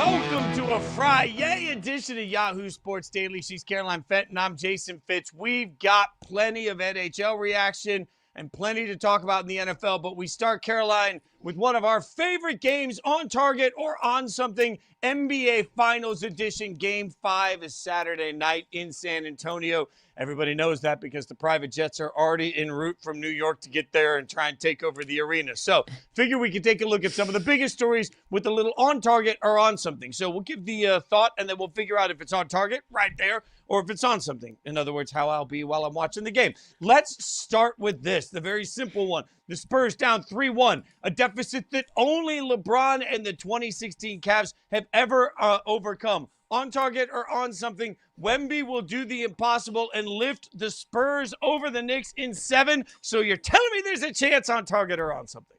Welcome to a Friday edition of Yahoo Sports Daily. She's Caroline Fenton. I'm Jason Fitz. We've got plenty of NHL reaction and plenty to talk about in the NFL, but we start, Caroline, with one of our favorite games on target or on something. NBA Finals Edition. Game 5 is Saturday night in San Antonio. Everybody knows that because the private jets are already en route from New York to get there and try and take over the arena. So figure we could take a look at some of the biggest stories with a little on target or on something. So we'll give the thought, and then we'll figure out if it's on target right there or if it's on something. In other words, how I'll be while I'm watching the game. Let's start with this, the very simple one. The Spurs down 3-1, a deficit that only LeBron and the 2016 Cavs have ever overcome. On target or on something, Wemby will do the impossible and lift the Spurs over the Knicks in 7. So you're telling me there's a chance on target or on something?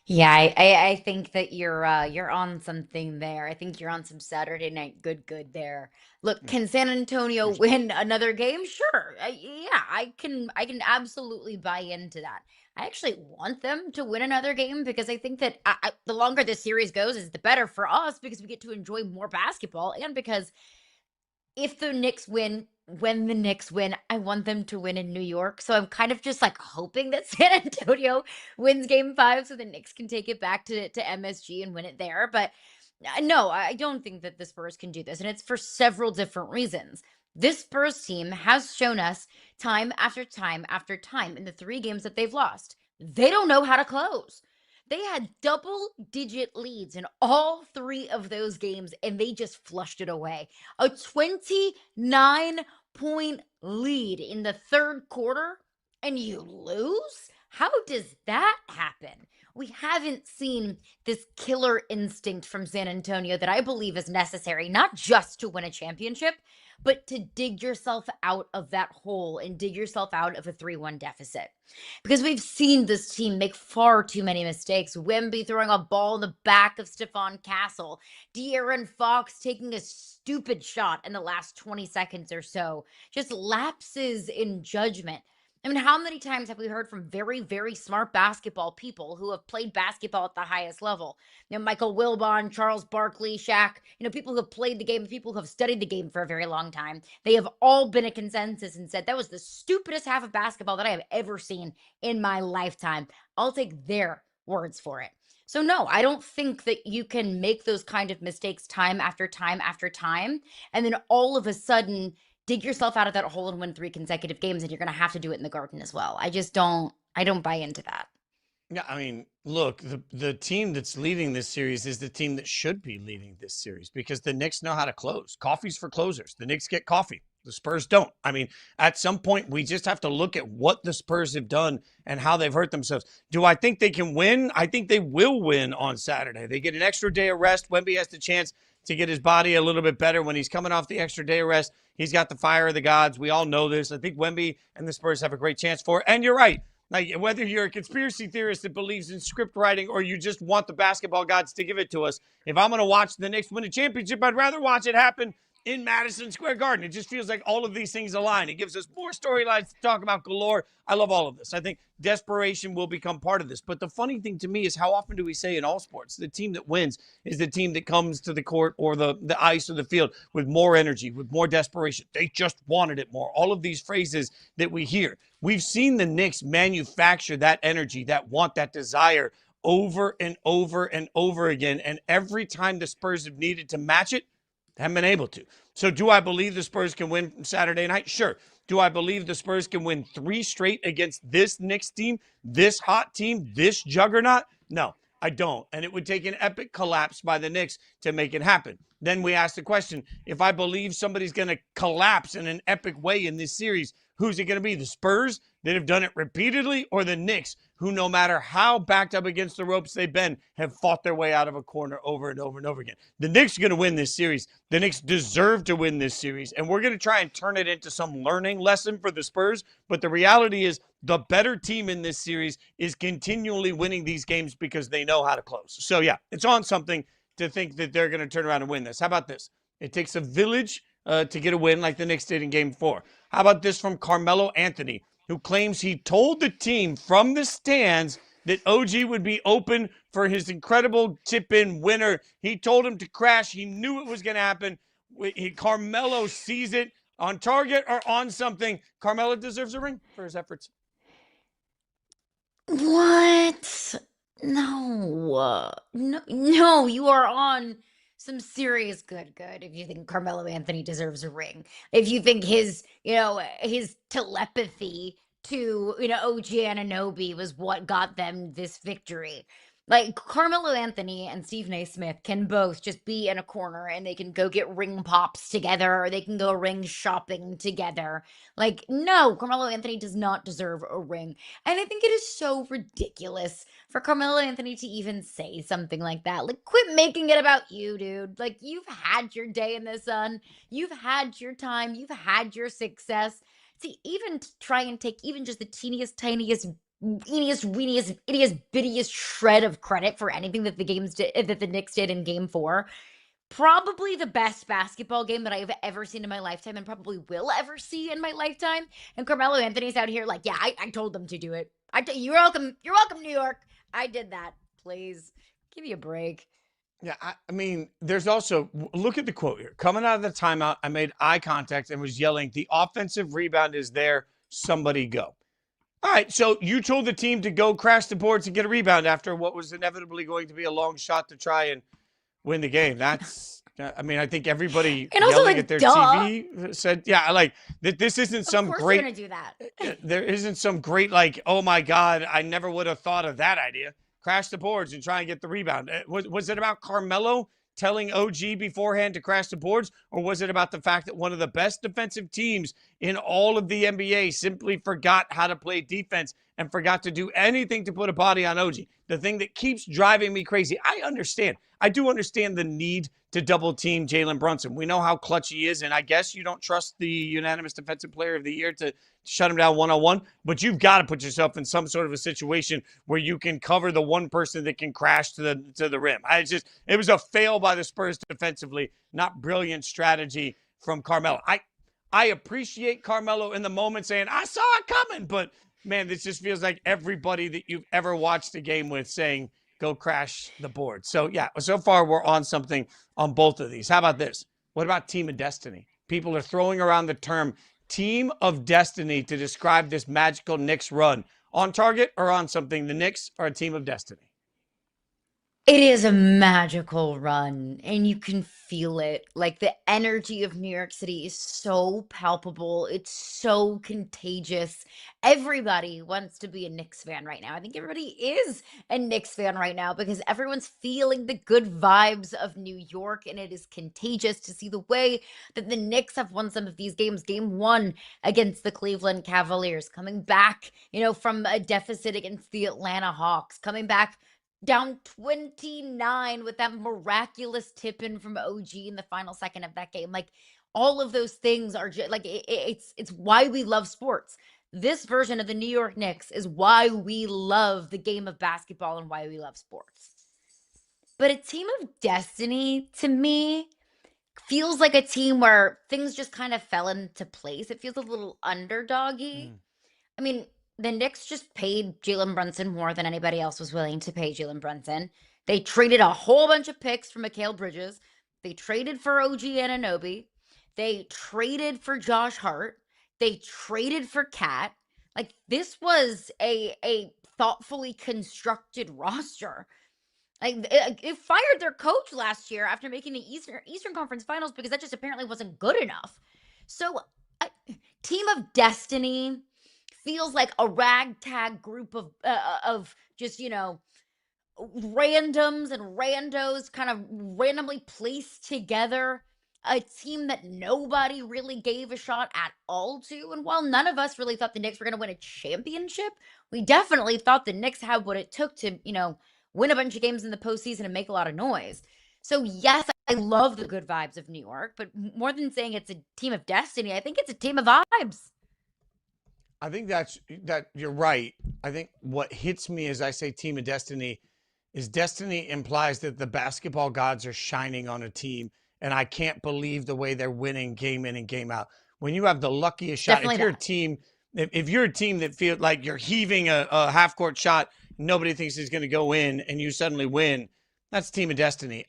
Yeah, I think that you're on something there. I think you're on some Saturday night good there. Look, can San Antonio win another game? Sure. Yeah, I can absolutely buy into that. I actually want them to win another game because I think that the longer this series goes, is the better for us because we get to enjoy more basketball and because if the Knicks win, when the Knicks win, I want them to win in New York. So I'm kind of just like hoping that San Antonio wins game 5 so the Knicks can take it back to MSG and win it there. But no, I don't think that the Spurs can do this. And it's for several different reasons. This Spurs team has shown us time after time after time in the 3 games that they've lost. They don't know how to close. They had double-digit leads in all 3 of those games, and they just flushed it away. A 29-point lead in the third quarter, and you lose? How does that happen? We haven't seen this killer instinct from San Antonio that I believe is necessary, not just to win a championship, but to dig yourself out of that hole and dig yourself out of a 3-1 deficit. Because we've seen this team make far too many mistakes. Wemby throwing a ball in the back of Stephon Castle. De'Aaron Fawkes taking a stupid shot in the last 20 seconds or so. Just lapses in judgment. I mean, how many times have we heard from very, very smart basketball people who have played basketball at the highest level? You know, Michael Wilbon, Charles Barkley, Shaq, people who have played the game, people who have studied the game for a very long time. They have all been a consensus and said, that was the stupidest half of basketball that I have ever seen in my lifetime. I'll take their words for it. So no, I don't think that you can make those kind of mistakes time after time after time. And then all of a sudden, dig yourself out of that hole and win 3 consecutive games, and you're going to have to do it in the Garden as well. I don't buy into that. Yeah, I mean, look, the team that's leading this series is the team that should be leading this series because the Knicks know how to close. Coffee's for closers. The Knicks get coffee. The Spurs don't. I mean, at some point, we just have to look at what the Spurs have done and how they've hurt themselves. Do I think they can win? I think they will win on Saturday. They get an extra day of rest. Wemby has the chance to get his body a little bit better when he's coming off the extra day of rest. He's got the fire of the gods. We all know this. I think Wemby and the Spurs have a great chance for it. And you're right. Like, whether you're a conspiracy theorist that believes in script writing or you just want the basketball gods to give it to us, if I'm going to watch the Knicks win a championship, I'd rather watch it happen in Madison Square Garden. It just feels like all of these things align. It gives us more storylines to talk about galore. I love all of this. I think desperation will become part of this. But the funny thing to me is how often do we say in all sports, the team that wins is the team that comes to the court or the ice or the field with more energy, with more desperation. They just wanted it more. All of these phrases that we hear. We've seen the Knicks manufacture that energy, that want, that desire over and over and over again. And every time the Spurs have needed to match it, haven't been able to. So do I believe the Spurs can win Saturday night? Sure. Do I believe the Spurs can win 3 straight against this Knicks team, this hot team, this juggernaut? No, I don't. And it would take an epic collapse by the Knicks to make it happen. Then we ask the question, if I believe somebody's going to collapse in an epic way in this series, who's it going to be? The Spurs that have done it repeatedly, or the Knicks who, no matter how backed up against the ropes they've been, have fought their way out of a corner over and over and over again? The Knicks are going to win this series. The Knicks deserve to win this series, and we're going to try and turn it into some learning lesson for the Spurs. But the reality is the better team in this series is continually winning these games because they know how to close. So, yeah, it's on something to think that they're going to turn around and win this. How about this? It takes a village to get a win like the Knicks did in Game 4. How about this from Carmelo Anthony, who claims he told the team from the stands that OG would be open for his incredible tip-in winner. He told him to crash. He knew it was going to happen. Carmelo sees it on target or on something. Carmelo deserves a ring for his efforts. What? No, you are on some serious good if you think Carmelo Anthony deserves a ring. If you think his telepathy to, OG Anunoby was what got them this victory. Like, Carmelo Anthony and Stephen A. Smith can both just be in a corner and they can go get ring pops together, or they can go ring shopping together. Like, no, Carmelo Anthony does not deserve a ring. And I think it is so ridiculous for Carmelo Anthony to even say something like that. Like, quit making it about you, dude. Like, you've had your day in the sun. You've had your time. You've had your success. See, even to try and take even just the teeniest, tiniest, weeniest, weeniest, ittiest, bittiest shred of credit for anything that the Knicks did in Game 4. Probably the best basketball game that I've ever seen in my lifetime, and probably will ever see in my lifetime. And Carmelo Anthony's out here like, yeah, I told them to do it. You're welcome, New York. I did that. Please give me a break. Yeah, I mean, there's also, look at the quote here. Coming out of the timeout, I made eye contact and was yelling, "The offensive rebound is there. Somebody go." All right, so you told the team to go crash the boards and get a rebound after what was inevitably going to be a long shot to try and win the game. That's, I mean, I think everybody and also, yelling at their TV said, yeah, like, this isn't some great. Of course you're going to do that. There isn't some great, like, oh my God, I never would have thought of that idea. Crash the boards and try and get the rebound. Was it about Carmelo telling OG beforehand to crash the boards, or was it about the fact that one of the best defensive teams in all of the NBA simply forgot how to play defense and forgot to do anything to put a body on OG? The thing that keeps driving me crazy. I do understand the need to double team Jalen Brunson. We know how clutch he is, and I guess you don't trust the unanimous defensive player of the year to shut him down one-on-one, but you've got to put yourself in some sort of a situation where you can cover the one person that can crash to the rim. It was a fail by the Spurs defensively, not brilliant strategy from Carmelo. I appreciate Carmelo in the moment saying, "I saw it coming," but man, this just feels like everybody that you've ever watched a game with saying, "Go crash the board." So yeah, so far we're on something on both of these. How about this? What about Team of Destiny? People are throwing around the term Team of Destiny to describe this magical Knicks run. On target or on something? The Knicks are a team of destiny. It is a magical run, and you can feel it. Like, the energy of New York City is so palpable. It's so contagious. Everybody wants to be a Knicks fan right now. I think everybody is a Knicks fan right now because everyone's feeling the good vibes of New York, and it is contagious to see the way that the Knicks have won some of these games. Game 1 against the Cleveland Cavaliers, coming back, from a deficit against the Atlanta Hawks, coming back down 29 with that miraculous tip-in from OG in the final second of that game. Like, all of those things are just like, it's why we love sports. This version of the New York Knicks is why we love the game of basketball and why we love sports. But a team of destiny, to me, feels like a team where things just kind of fell into place. It feels a little underdoggy. I mean, the Knicks just paid Jalen Brunson more than anybody else was willing to pay Jalen Brunson. They traded a whole bunch of picks for Mikal Bridges. They traded for OG Anunoby. They traded for Josh Hart. They traded for Cat. Like, this was a thoughtfully constructed roster. Like, it fired their coach last year after making the Eastern Conference Finals because that just apparently wasn't good enough. So, team of destiny feels like a ragtag group of just, randoms and randos kind of randomly placed together. A team that nobody really gave a shot at all to. And while none of us really thought the Knicks were going to win a championship, we definitely thought the Knicks had what it took to, win a bunch of games in the postseason and make a lot of noise. So yes, I love the good vibes of New York, but more than saying it's a team of destiny, I think it's a team of vibes. I think that you're right. I think what hits me as I say team of destiny is destiny implies that the basketball gods are shining on a team, and I can't believe the way they're winning game in and game out. When you have the luckiest shot, if you're a team that feels like you're heaving a half-court shot nobody thinks he's going to go in, and you suddenly win. That's team of destiny.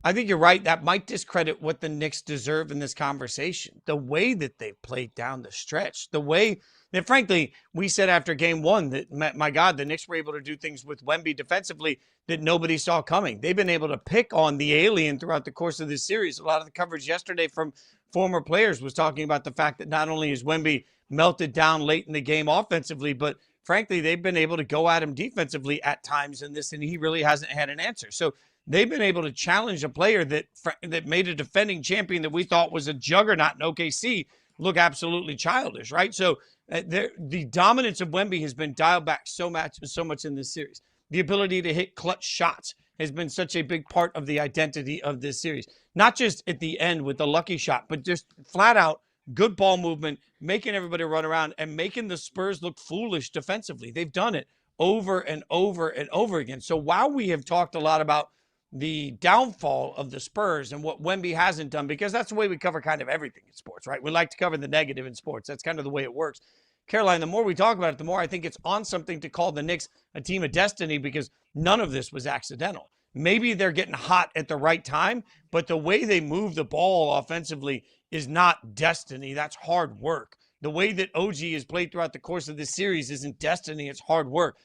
I think you're right. That might discredit what the Knicks deserve in this conversation. The way that they played down the stretch, the way that, frankly, we said after game one that, my God, the Knicks were able to do things with Wemby defensively that nobody saw coming. They've been able to pick on the alien throughout the course of this series. A lot of the coverage yesterday from former players was talking about the fact that not only is Wemby melted down late in the game offensively, but frankly, they've been able to go at him defensively at times in this, and he really hasn't had an answer. So they've been able to challenge a player that made a defending champion that we thought was a juggernaut in OKC look absolutely childish, right? So the dominance of Wemby has been dialed back so much in this series. The ability to hit clutch shots has been such a big part of the identity of this series. Not just at the end with the lucky shot, but just flat out good ball movement, making everybody run around and making the Spurs look foolish defensively. They've done it over and over and over again. So while we have talked a lot about the downfall of the Spurs and what Wemby hasn't done, because that's the way we cover kind of everything in sports, right? We like to cover the negative in sports. That's kind of the way it works. Caroline, the more we talk about it, the more I think it's on something to call the Knicks a team of destiny, because none of this was accidental. Maybe they're getting hot at the right time, but the way they move the ball offensively is not destiny. That's hard work. The way that OG has played throughout the course of this series isn't destiny. It's hard work.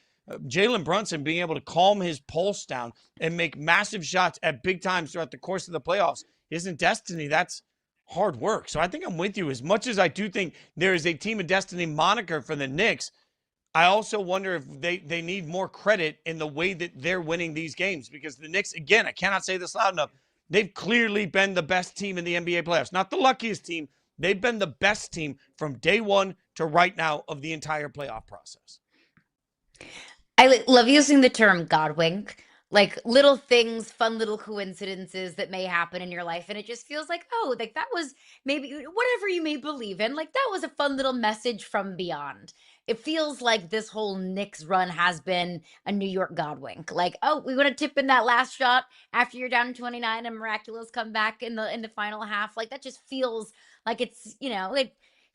Jalen Brunson being able to calm his pulse down and make massive shots at big times throughout the course of the playoffs isn't destiny. That's hard work. So I think I'm with you. As much as I do think there is a team of destiny moniker for the Knicks, I also wonder if they need more credit in the way that they're winning these games, because the Knicks, again, I cannot say this loud enough, they've clearly been the best team in the NBA playoffs. Not the luckiest team. They've been the best team from day one to right now of the entire playoff process. I love using the term God wink, like little things, fun little coincidences that may happen in your life. And it just feels like, oh, like that was maybe whatever you may believe in, like that was a fun little message from beyond. It feels like this whole Knicks run has been a New York God wink. Like, oh, we want to tip in that last shot after you're down 29 and miraculous comeback in the final half. Like that just feels like it's, it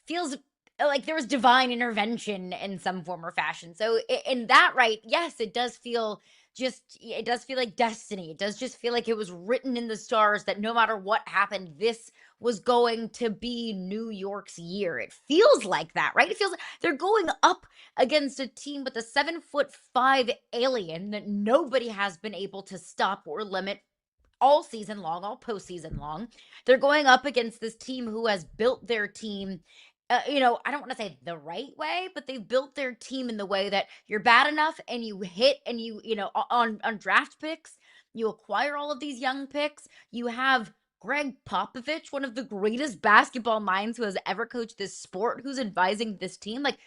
feels like there was divine intervention in some form or fashion. So in that, right, yes, it does feel like destiny. It does just feel like it was written in the stars that no matter what happened, this was going to be New York's year. It feels like that, right? It feels like they're going up against a team with a 7'5" alien that nobody has been able to stop or limit all season long, all postseason long. They're going up against this team who has built their team I don't want to say the right way, but they've built their team in the way that you're bad enough and you hit and on draft picks, you acquire all of these young picks. You have Greg Popovich, one of the greatest basketball minds who has ever coached this sport, who's advising this team. Like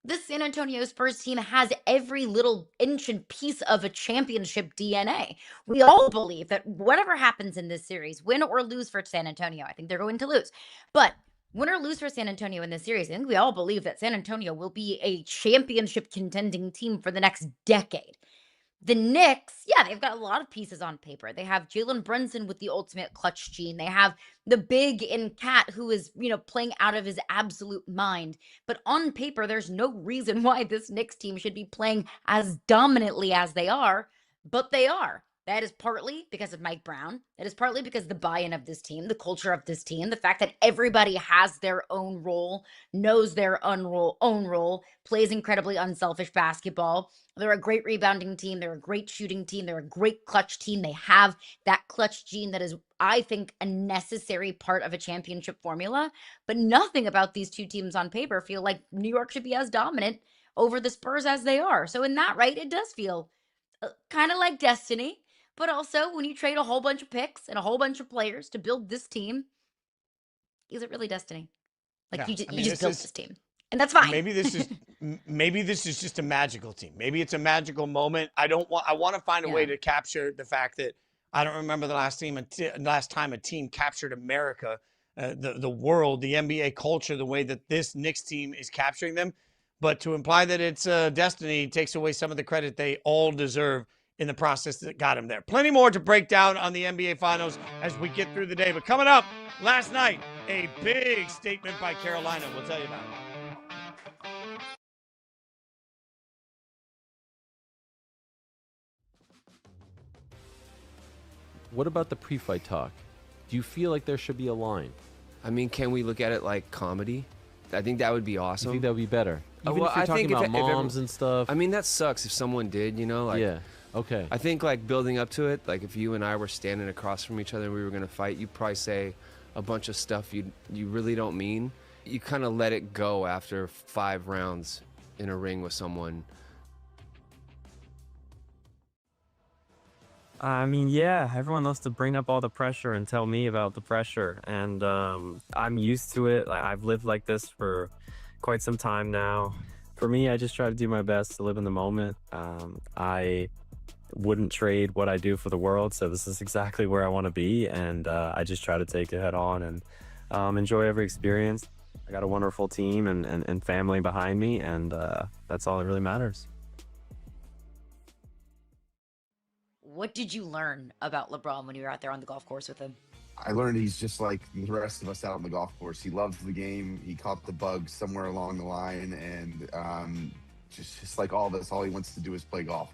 this San Antonio Spurs team has every little inch and piece of a championship DNA. We all believe that whatever happens in this series, win or lose for San Antonio, I think they're going to lose. But win or lose for San Antonio in this series, I think we all believe that San Antonio will be a championship contending team for the next decade. The Knicks, yeah, they've got a lot of pieces on paper. They have Jalen Brunson with the ultimate clutch gene. They have the big in Cat who is, playing out of his absolute mind. But on paper, there's no reason why this Knicks team should be playing as dominantly as they are, but they are. That is partly because of Mike Brown. That is partly because the buy-in of this team, the culture of this team, the fact that everybody has their own role, knows their own role, plays incredibly unselfish basketball. They're a great rebounding team. They're a great shooting team. They're a great clutch team. They have that clutch gene that is, I think, a necessary part of a championship formula. But nothing about these two teams on paper feel like New York should be as dominant over the Spurs as they are. So in that, right, it does feel kind of like destiny. But also, when you trade a whole bunch of picks and a whole bunch of players to build this team, is it really destiny? Like Yeah, you just built this team, and that's fine. Maybe this is just a magical team. Maybe it's a magical moment. I want to find a way to capture the fact that I don't remember the last time a team captured America, the world, the NBA culture, the way that this Knicks team is capturing them. But to imply that it's destiny takes away some of the credit they all deserve in the process that got him there. Plenty more to break down on the NBA Finals as we get through the day. But coming up, last night, a big statement by Carolina. We'll tell you about it. What about the pre-fight talk? Do you feel like there should be a line? I mean, can we look at it like comedy? I think that would be awesome. You think that would be better? Even well, if you're I talking think about if moms and stuff. I mean, that sucks if someone did, Like, yeah. Okay. I think, like, building up to it, like, if you and I were standing across from each other and we were going to fight, you'd probably say a bunch of stuff you really don't mean. You kind of let it go after 5 rounds in a ring with someone. I mean, yeah, everyone loves to bring up all the pressure and tell me about the pressure. And I'm used to it. Like, I've lived like this for quite some time now. For me, I just try to do my best to live in the moment. I wouldn't trade what I do for the world. So this is exactly where I want to be. And I just try to take it head on and enjoy every experience. I got a wonderful team and family behind me. And that's all that really matters. What did you learn about LeBron when you were out there on the golf course with him? I learned he's just like the rest of us out on the golf course. He loves the game. He caught the bug somewhere along the line, and just like all of us, all he wants to do is play golf.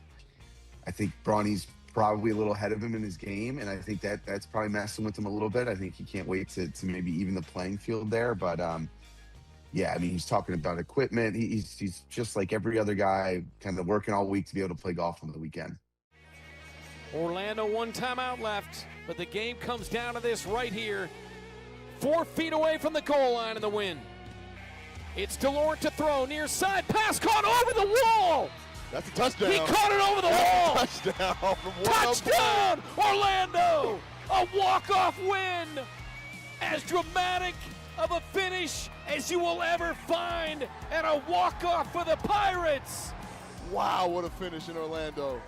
I think Bronny's probably a little ahead of him in his game, and I think that's probably messing with him a little bit. I think he can't wait to maybe even the playing field there. But yeah, I mean, he's talking about equipment. He's just like every other guy, kind of working all week to be able to play golf on the weekend. Orlando, 1 timeout left, but the game comes down to this right here. 4 feet away from the goal line in the wind. It's DeLorme to throw, near side, pass caught over the wall. That's a touchdown. He caught it over the wall. Touchdown from Touchdown, Orlando. A walk-off win. As dramatic of a finish as you will ever find, and a walk-off for the Pirates. Wow, what a finish in Orlando.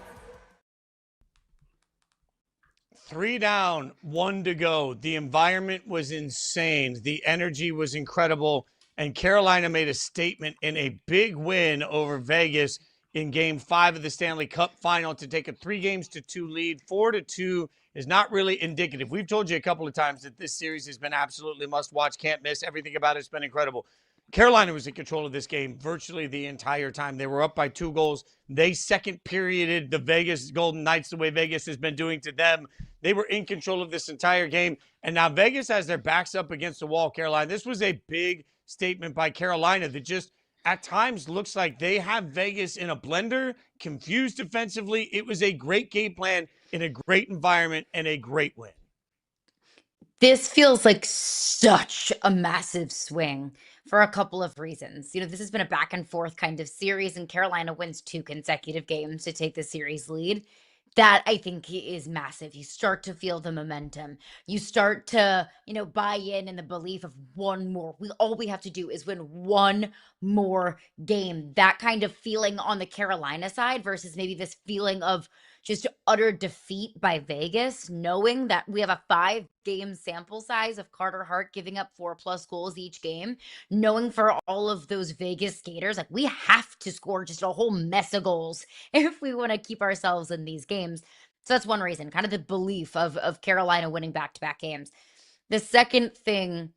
3 down, 1 to go. The environment was insane. The energy was incredible. And Carolina made a statement in a big win over Vegas in Game 5 of the Stanley Cup Final to take a 3-2 lead. 4-2 is not really indicative. We've told you a couple of times that this series has been absolutely must-watch, can't miss. Everything about it's been incredible. Carolina was in control of this game virtually the entire time. They were up by 2 goals. They second perioded the Vegas Golden Knights the way Vegas has been doing to them. They were in control of this entire game. And now Vegas has their backs up against the wall, Carolina. This was a big statement by Carolina that just at times looks like they have Vegas in a blender, confused defensively. It was a great game plan in a great environment and a great win. This feels like such a massive swing for a couple of reasons. This has been a back and forth kind of series, and Carolina wins 2 consecutive games to take the series lead. That I think is massive. You start to feel the momentum. You start to, buy in the belief of one more. All we have to do is win one more game. That kind of feeling on the Carolina side versus maybe this feeling of just utter defeat by Vegas, knowing that we have a 5-game sample size of Carter Hart giving up 4+ goals each game, knowing for all of those Vegas skaters, like we have to score just a whole mess of goals if we want to keep ourselves in these games. So that's one reason, kind of the belief of Carolina winning back-to-back games. The second thing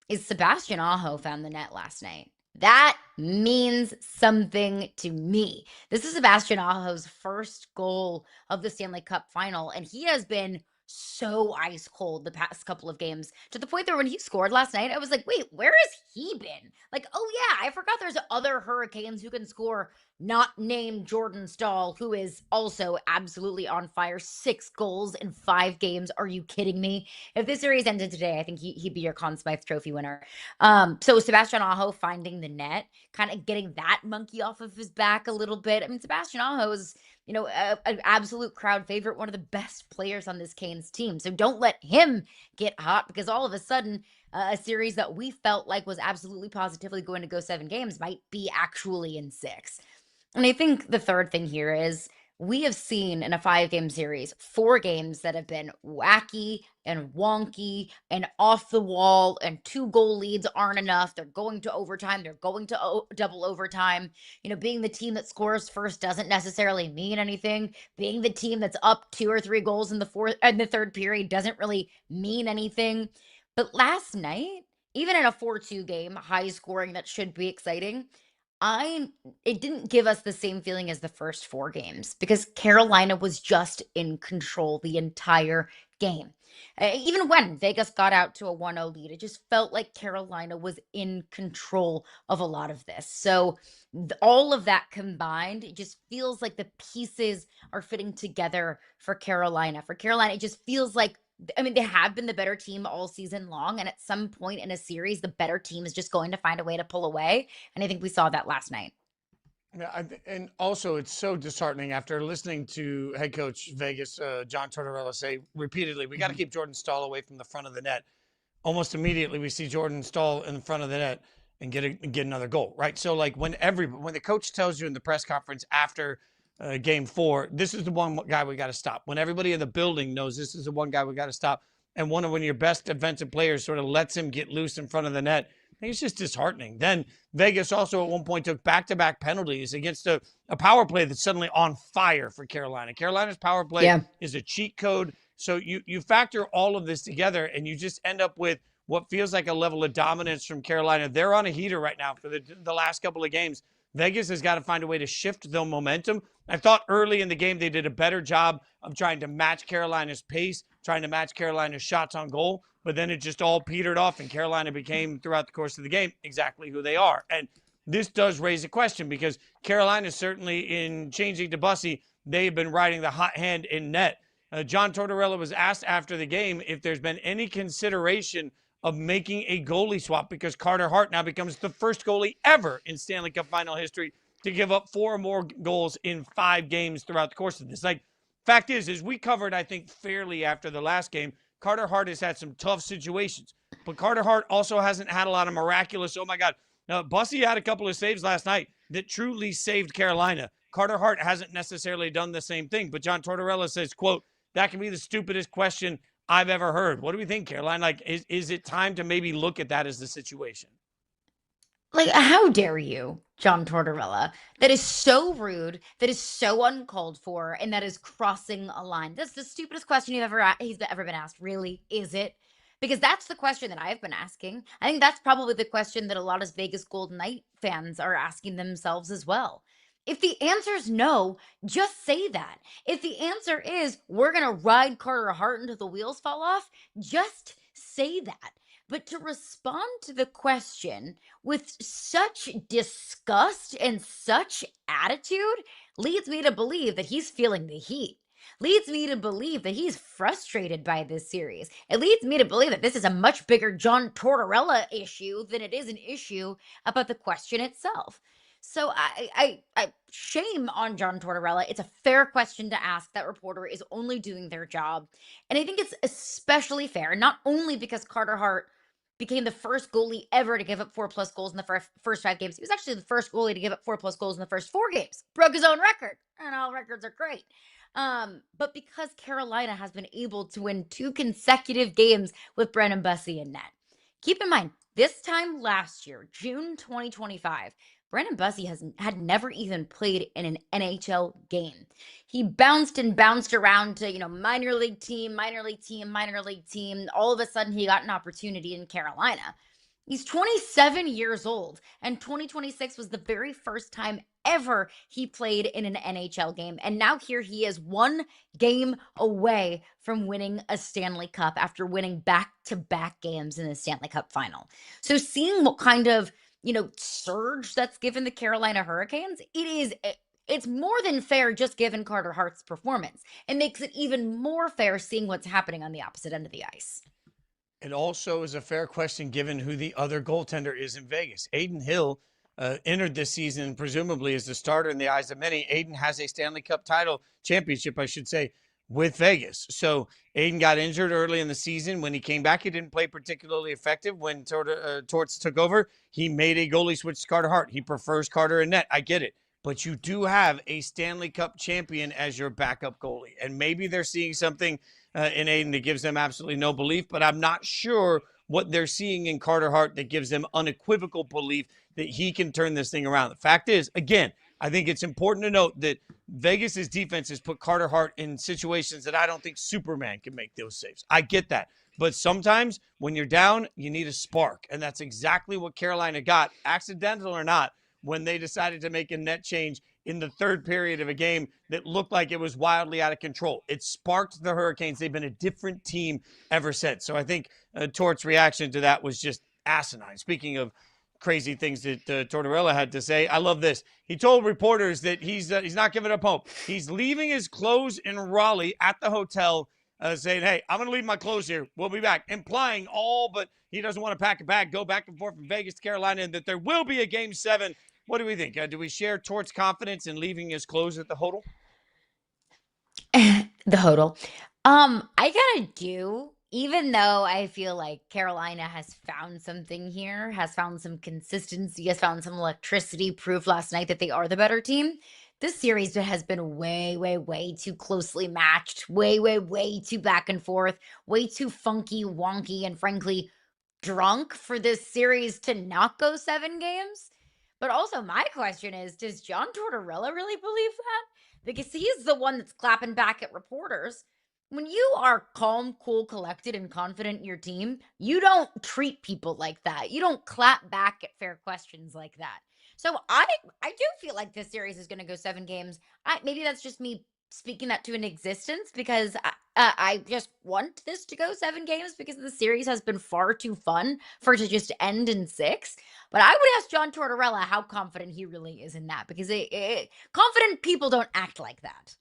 is Sebastian Aho found the net last night. That means something to me. This is Sebastian Aho's first goal of the Stanley Cup Final, and he has been so ice cold the past couple of games to the point that when he scored last night, I was like, wait, where has he been? Like, oh yeah, I forgot there's other Hurricanes who can score, not named Jordan Stahl, who is also absolutely on fire. 6 goals in 5 games. Are you kidding me? If this series ended today, I think he'd be your Conn Smythe Trophy winner. So Sebastian Aho finding the net, kind of getting that monkey off of his back a little bit. I mean, Sebastian Aho is an absolute crowd favorite, one of the best players on this Canes team. So don't let him get hot, because all of a sudden, a series that we felt like was absolutely positively going to go 7 games might be actually in 6. And I think the third thing here is we have seen in a 5-game series 4 games that have been wacky and wonky and off the wall, and 2-goal leads aren't enough. They're going to overtime. They're going to double overtime. Being the team that scores first doesn't necessarily mean anything. Being the team that's up 2 or 3 goals in the third period doesn't really mean anything. But last night, even in a 4-2 game, high scoring that should be exciting, It didn't give us the same feeling as the first 4 games because Carolina was just in control the entire game. Even when Vegas got out to a 1-0 lead, it just felt like Carolina was in control of a lot of this. So all of that combined, it just feels like the pieces are fitting together for Carolina. For Carolina, it just feels like, I mean, they have been the better team all season long. And at some point in a series, the better team is just going to find a way to pull away. And I think we saw that last night. Yeah, and also it's so disheartening after listening to head coach Vegas, John Tortorella, say repeatedly, we got to keep Jordan Stahl away from the front of the net. Almost immediately, we see Jordan Stahl in front of the net and get another goal, right? So, like when the coach tells you in the press conference after Game 4, this is the one guy we got to stop. When everybody in the building knows this is the one guy we got to stop, and one of your best defensive players sort of lets him get loose in front of the net, I think it's just disheartening. Then Vegas also at one point took back-to-back penalties against a power play that's suddenly on fire for Carolina. Carolina's power play is a cheat code. So you factor all of this together and you just end up with what feels like a level of dominance from Carolina. They're on a heater right now for the last couple of games. Vegas has got to find a way to shift the momentum. I thought early in the game they did a better job of trying to match Carolina's pace, trying to match Carolina's shots on goal, but then it just all petered off and Carolina became, throughout the course of the game, exactly who they are. And this does raise a question because Carolina certainly, in changing to Bussy, they've been riding the hot hand in net. John Tortorella was asked after the game if there's been any consideration of making a goalie swap because Carter Hart now becomes the first goalie ever in Stanley Cup final history to give up 4 or more goals in 5 games throughout the course of this. Like, fact is we covered, I think, fairly after the last game, Carter Hart has had some tough situations, but Carter Hart also hasn't had a lot of miraculous, oh my God. Now, Bussy had a couple of saves last night that truly saved Carolina. Carter Hart hasn't necessarily done the same thing, but John Tortorella says, quote, that can be the stupidest question I've ever heard. What do we think, Caroline? Like, is it time to maybe look at that as the situation? Like, how dare you, John Tortorella? That is so rude. That is so uncalled for, and that is crossing a line. That's the stupidest question he's ever been asked. Really, is it? Because that's the question that I've been asking. I think that's probably the question that a lot of Vegas Golden Knight fans are asking themselves as well. If the answer is no, just say that. If the answer is we're going to ride Carter Hart until the wheels fall off, just say that. But to respond to the question with such disgust and such attitude leads me to believe that he's feeling the heat. Leads me to believe that he's frustrated by this series. It leads me to believe that this is a much bigger John Tortorella issue than it is an issue about the question itself. So I shame on John Tortorella. It's a fair question to ask. That reporter is only doing their job. And I think it's especially fair, not only because Carter Hart became the first goalie ever to give up 4+ goals in the first 5 games. He was actually the first goalie to give up 4+ goals in the first 4 games. Broke his own record. And all records are great. But because Carolina has been able to win 2 consecutive games with Brendan Bussy in net. Keep in mind, this time last year, June 2025, Brendan Bussy had never even played in an NHL game. He bounced around to, minor league team. All of a sudden, he got an opportunity in Carolina. He's 27 years old, and 2026 was the very first time ever he played in an NHL game. And now here he is 1 game away from winning a Stanley Cup after winning back-to-back games in the Stanley Cup final. So seeing what kind of surge that's given the Carolina Hurricanes, it's more than fair just given Carter Hart's performance. It makes it even more fair seeing what's happening on the opposite end of the ice. It also is a fair question given who the other goaltender is in Vegas. Adin Hill entered this season presumably as the starter in the eyes of many. Adin has a Stanley Cup championship, I should say, with Vegas. So Adin got injured early in the season. When he came back, he didn't play particularly effective. When Torts took over, he made a goalie switch to Carter Hart. He prefers Carter in net. I get it. But you do have a Stanley Cup champion as your backup goalie. And maybe they're seeing something in Adin that gives them absolutely no belief. But I'm not sure what they're seeing in Carter Hart that gives them unequivocal belief that he can turn this thing around. The fact is, again, I think it's important to note that Vegas's defense has put Carter Hart in situations that I don't think Superman can make those saves. I get that. But sometimes when you're down, you need a spark. And that's exactly what Carolina got, accidental or not, when they decided to make a net change in the third period of a game that looked like it was wildly out of control. It sparked the Hurricanes. They've been a different team ever since. So I think Tort's reaction to that was just asinine. Speaking of crazy things that Tortorella had to say, I love this. He told reporters that he's not giving up hope. He's leaving his clothes in Raleigh at the hotel, saying, hey, I'm going to leave my clothes here. We'll be back. Implying all but he doesn't want to pack a bag, go back and forth from Vegas to Carolina, and that there will be a Game 7. What do we think? Do we share Tort's confidence in leaving his clothes at the hotel? The hodl. I gotta do, even though I feel like Carolina has found something here, has found some consistency, has found some electricity, proved last night that they are the better team. This series has been way, way, way too closely matched, way, way, way too back and forth, way too funky, wonky, and frankly, drunk for this series to not go 7 games. But also my question is, does John Tortorella really believe that? Because he's the one that's clapping back at reporters. When you are calm, cool, collected, and confident in your team, you don't treat people like that. You don't clap back at fair questions like that. So I do feel like this series is going to go 7 games. Maybe that's just me speaking that to an existence, because I just want this to go 7 games because the series has been far too fun for it to just end in 6. But I would ask John Tortorella how confident he really is in that, because confident people don't act like that.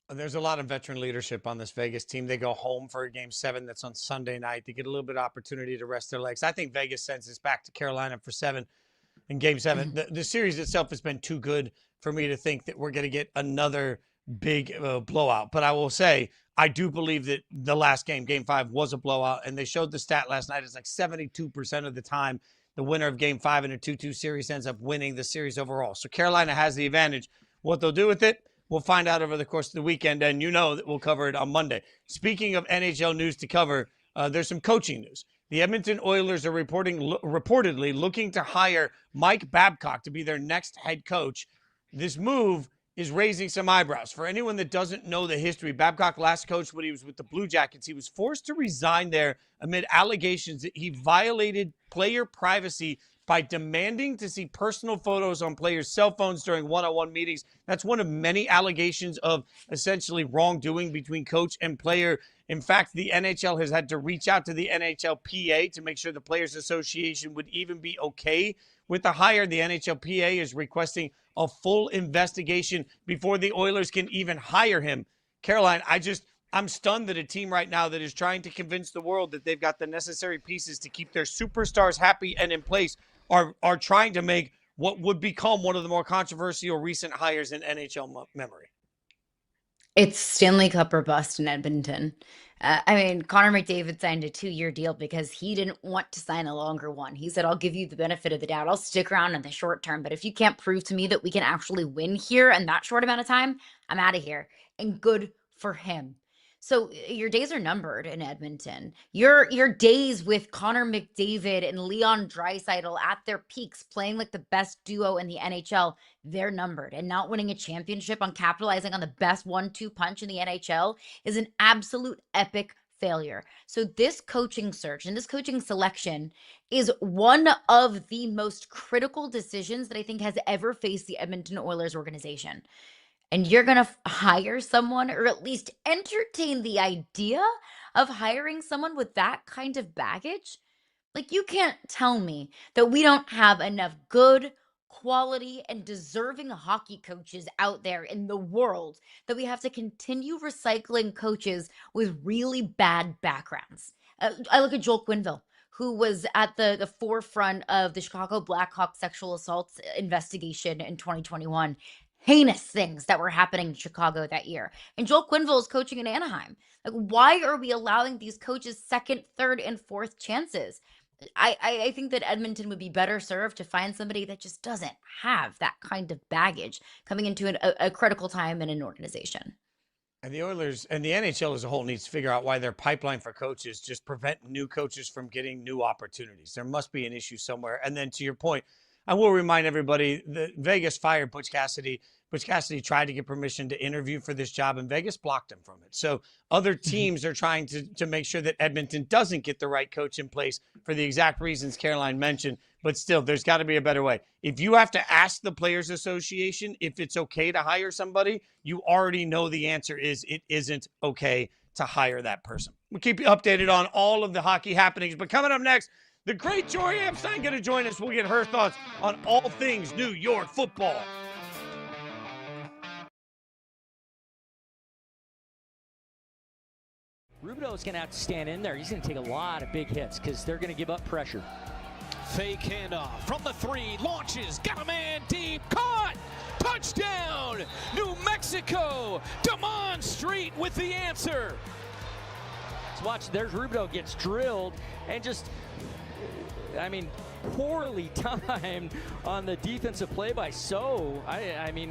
There's a lot of veteran leadership on this Vegas team. They go home for a Game 7 that's on Sunday night. They get a little bit of opportunity to rest their legs. I think Vegas sends this back to Carolina for 7 in Game 7. The series itself has been too good for me to think that we're going to get another big blowout. But I will say, I do believe that the last game, Game 5, was a blowout. And they showed the stat last night. It's like 72% of the time the winner of Game 5 in a 2-2 series ends up winning the series overall. So Carolina has the advantage. What they'll do with it, we'll find out over the course of the weekend, and you know that we'll cover it on Monday. Speaking of NHL news to cover, there's some coaching news. The Edmonton Oilers are reportedly looking to hire Mike Babcock to be their next head coach. This move is raising some eyebrows. For anyone that doesn't know the history, Babcock last coached when he was with the Blue Jackets. He was forced to resign there amid allegations that he violated player privacy by demanding to see personal photos on players' cell phones during one-on-one meetings. That's one of many allegations of essentially wrongdoing between coach and player. In fact, the NHL has had to reach out to the NHLPA to make sure the Players Association would even be okay with the hire. The NHLPA is requesting a full investigation before the Oilers can even hire him. Caroline, I'm stunned that a team right now that is trying to convince the world that they've got the necessary pieces to keep their superstars happy and in place are trying to make what would become one of the more controversial recent hires in NHL memory. It's Stanley Cup or bust in Edmonton. Connor McDavid signed a 2-year deal because he didn't want to sign a longer one. He said, I'll give you the benefit of the doubt. I'll stick around in the short term. But if you can't prove to me that we can actually win here in that short amount of time, I'm out of here. And good for him. So your days are numbered in Edmonton. Your days with Connor McDavid and Leon Draisaitl at their peaks, playing like the best duo in the NHL, they're numbered. And not winning a championship on capitalizing on the best 1-2 punch in the NHL is an absolute epic failure. So this coaching search and this coaching selection is one of the most critical decisions that I think has ever faced the Edmonton Oilers organization. And you're going to hire someone, or at least entertain the idea of hiring someone with that kind of baggage? Like, you can't tell me that we don't have enough good, quality, and deserving hockey coaches out there in the world that we have to continue recycling coaches with really bad backgrounds. I look at Joel Quenneville, who was at the forefront of the Chicago Blackhawks sexual assault investigation in 2021. Heinous things that were happening in Chicago that year. And Joel Quenneville is coaching in Anaheim. Like, why are we allowing these coaches second, third, and fourth chances? I think that Edmonton would be better served to find somebody that just doesn't have that kind of baggage coming into a critical time in an organization. And the Oilers and the NHL as a whole needs to figure out why their pipeline for coaches just prevent new coaches from getting new opportunities. There must be an issue somewhere. And then to your point, I will remind everybody that Vegas fired Butch Cassidy Butch Cassidy tried to get permission to interview for this job, and Vegas blocked him from it. So other teams are trying to make sure that Edmonton doesn't get the right coach in place for the exact reasons Caroline mentioned. But still, there's got to be a better way. If you have to ask the Players Association if it's okay to hire somebody, you already know the answer is it isn't okay to hire that person. We'll keep you updated on all of the hockey happenings. But coming up next, the great Jori Epstein going to join us. We'll get her thoughts on all things New York football. Rubido's going to have to stand in there. He's going to take a lot of big hits because they're going to give up pressure. Fake handoff from the 3, launches, got a man deep, caught, touchdown, New Mexico, Damon Street with the answer. Let's watch, there's Rubido gets drilled and just, poorly timed on the defensive play by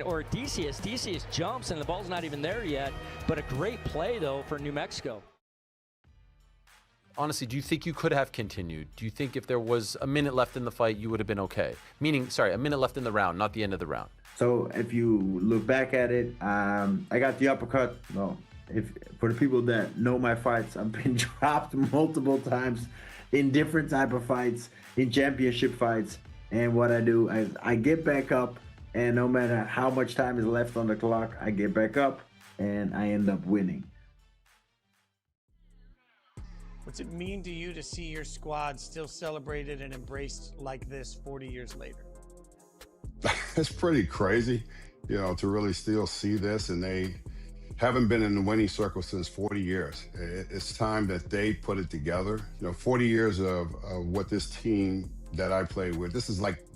or Decius. Decius jumps and the ball's not even there yet, but a great play though for New Mexico. Honestly, do you think you could have continued? Do you think if there was a minute left in the fight, you would have been okay? Meaning, sorry, a minute left in the round, not the end of the round. So if you look back at it, I got the uppercut. No, for the people that know my fights, I've been dropped multiple times in different type of fights, in championship fights. And what I do is I get back up, and no matter how much time is left on the clock, I get back up and I end up winning. What's it mean to you to see your squad still celebrated and embraced like this 40 years later? It's pretty crazy, to really still see this, and they haven't been in the winning circle since 40 years. It's time that they put it together. 40 years of what this team that I played with, this is like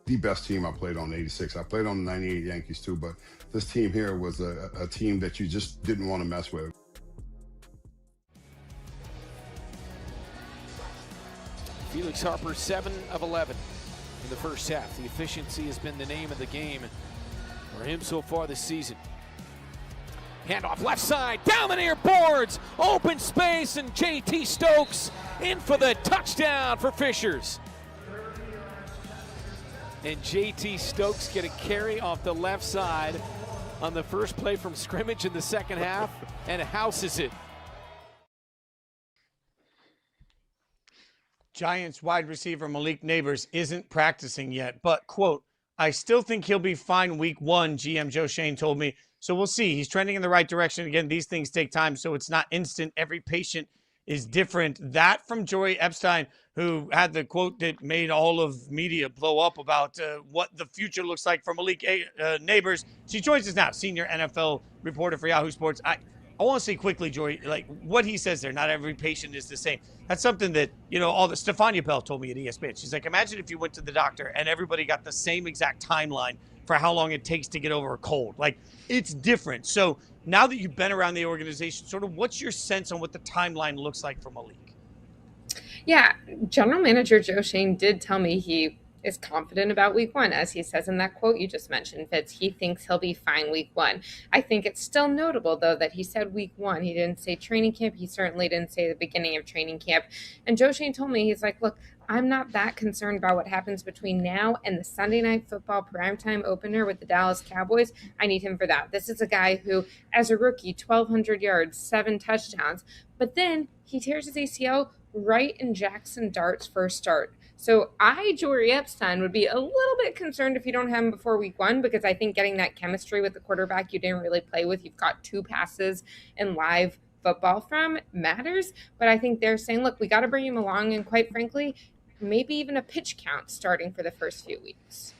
the best team I played on 86. I played on the 98 Yankees too, but this team here was a team that you just didn't want to mess with. Felix Harper, 7 of 11 in the first half. The efficiency has been the name of the game for him so far this season. Handoff left side, down the near boards, open space, and JT Stokes in for the touchdown for Fishers. And JT Stokes get a carry off the left side on the first play from scrimmage in the second half and houses it. Giants wide receiver Malik Neighbors isn't practicing yet, but, quote, I still think he'll be fine week 1, GM Joe Shane told me. So we'll see. He's trending in the right direction. Again, these things take time, so it's not instant. Every patient is different. That from Jori Epstein, who had the quote that made all of media blow up about what the future looks like for Malik Neighbors. She joins us now, senior NFL reporter for Yahoo Sports. I want to say quickly, Jori, like what he says there, not every patient is the same. That's something that, all the Stefania Bell told me at ESPN. She's like, imagine if you went to the doctor and everybody got the same exact timeline for how long it takes to get over a cold. Like, it's different. So now that you've been around the organization, sort of what's your sense on what the timeline looks like for Malik? Yeah, General Manager Joe Shane did tell me he is confident about week 1. As he says in that quote you just mentioned, Fitz, he thinks he'll be fine week 1. I think it's still notable, though, that he said week 1. He didn't say training camp. He certainly didn't say the beginning of training camp. And Joe Shane told me, he's like, look, I'm not that concerned about what happens between now and the Sunday Night Football primetime opener with the Dallas Cowboys. I need him for that. This is a guy who, as a rookie, 1,200 yards, 7 touchdowns. But then he tears his ACL right in Jackson Dart's first start. So Jori Epstein, would be a little bit concerned if you don't have him before week 1, because I think getting that chemistry with the quarterback you didn't really play with, you've got 2 passes in live football from, matters. But I think they're saying, look, we got to bring him along, and quite frankly, maybe even a pitch count starting for the first few weeks.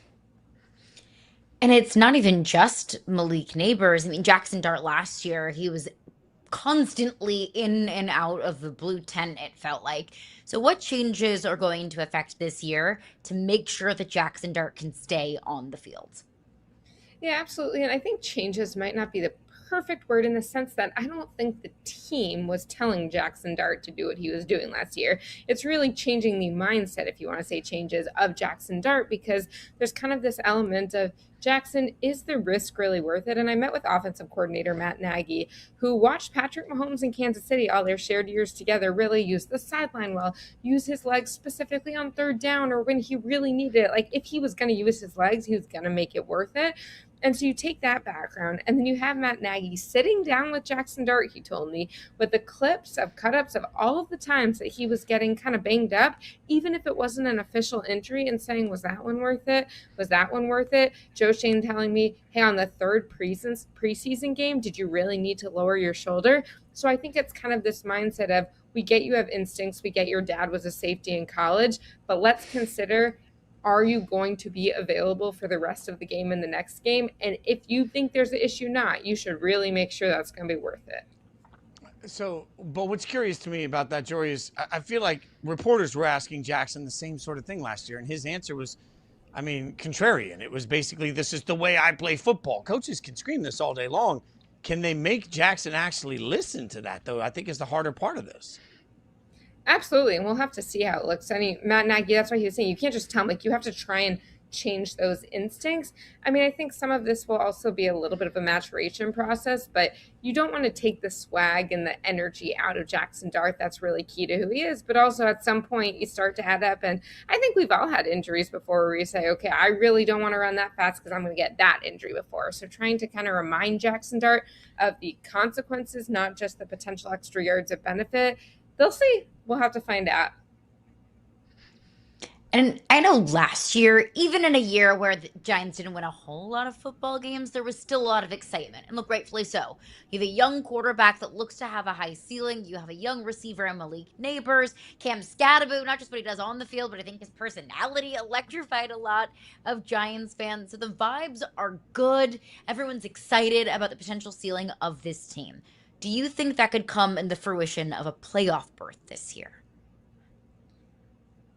And it's not even just Malik Neighbors. I mean, Jackson Dart last year, he was constantly in and out of the blue tent, it felt like. So what changes are going to affect this year to make sure that Jackson Dart can stay on the field? Yeah, absolutely. And I think changes might not be the perfect word, in the sense that I don't think the team was telling Jackson Dart to do what he was doing last year. It's really changing the mindset, if you want to say changes, of Jackson Dart, because there's kind of this element of, Jackson, is the risk really worth it? And I met with offensive coordinator Matt Nagy, who watched Patrick Mahomes in Kansas City, all their shared years together, really use the sideline well, use his legs specifically on third down or when he really needed it. Like, if he was going to use his legs, he was going to make it worth it. And so you take that background, and then you have Matt Nagy sitting down with Jackson Dart, he told me, with the clips of cut-ups of all of the times that he was getting kind of banged up, even if it wasn't an official injury, and saying, was that one worth it? Was that one worth it? Joe Schoen telling me, hey, on the third preseason game, did you really need to lower your shoulder? So I think it's kind of this mindset of, we get you have instincts, we get your dad was a safety in college, but let's consider, are you going to be available for the rest of the game in the next game? And if you think there's an issue not, you should really make sure that's going to be worth it. So, but what's curious to me about that, Jori, is I feel like reporters were asking Jackson the same sort of thing last year, and his answer was, I mean, contrarian. It was basically, this is the way I play football. Coaches can scream this all day long. Can they make Jackson actually listen to that, though? I think is the harder part of this. Absolutely, and we'll have to see how it looks. I mean, Matt Nagy, that's why he was saying you can't just tell him, like, you have to try and change those instincts. I mean, I think some of this will also be a little bit of a maturation process, but you don't want to take the swag and the energy out of Jackson Dart. That's really key to who he is. But also at some point you start to add up, and I think we've all had injuries before where you say, okay, I really don't want to run that fast because I'm going to get that injury before. So trying to kind of remind Jackson Dart of the consequences, not just the potential extra yards of benefit. They'll see. We'll have to find out. And I know last year, even in a year where the Giants didn't win a whole lot of football games, there was still a lot of excitement. And look, rightfully so. You have a young quarterback that looks to have a high ceiling. You have a young receiver in Malik Neighbors. Cam Scatterbo, not just what he does on the field, but I think his personality electrified a lot of Giants fans. So the vibes are good. Everyone's excited about the potential ceiling of this team. Do you think that could come in the fruition of a playoff berth this year?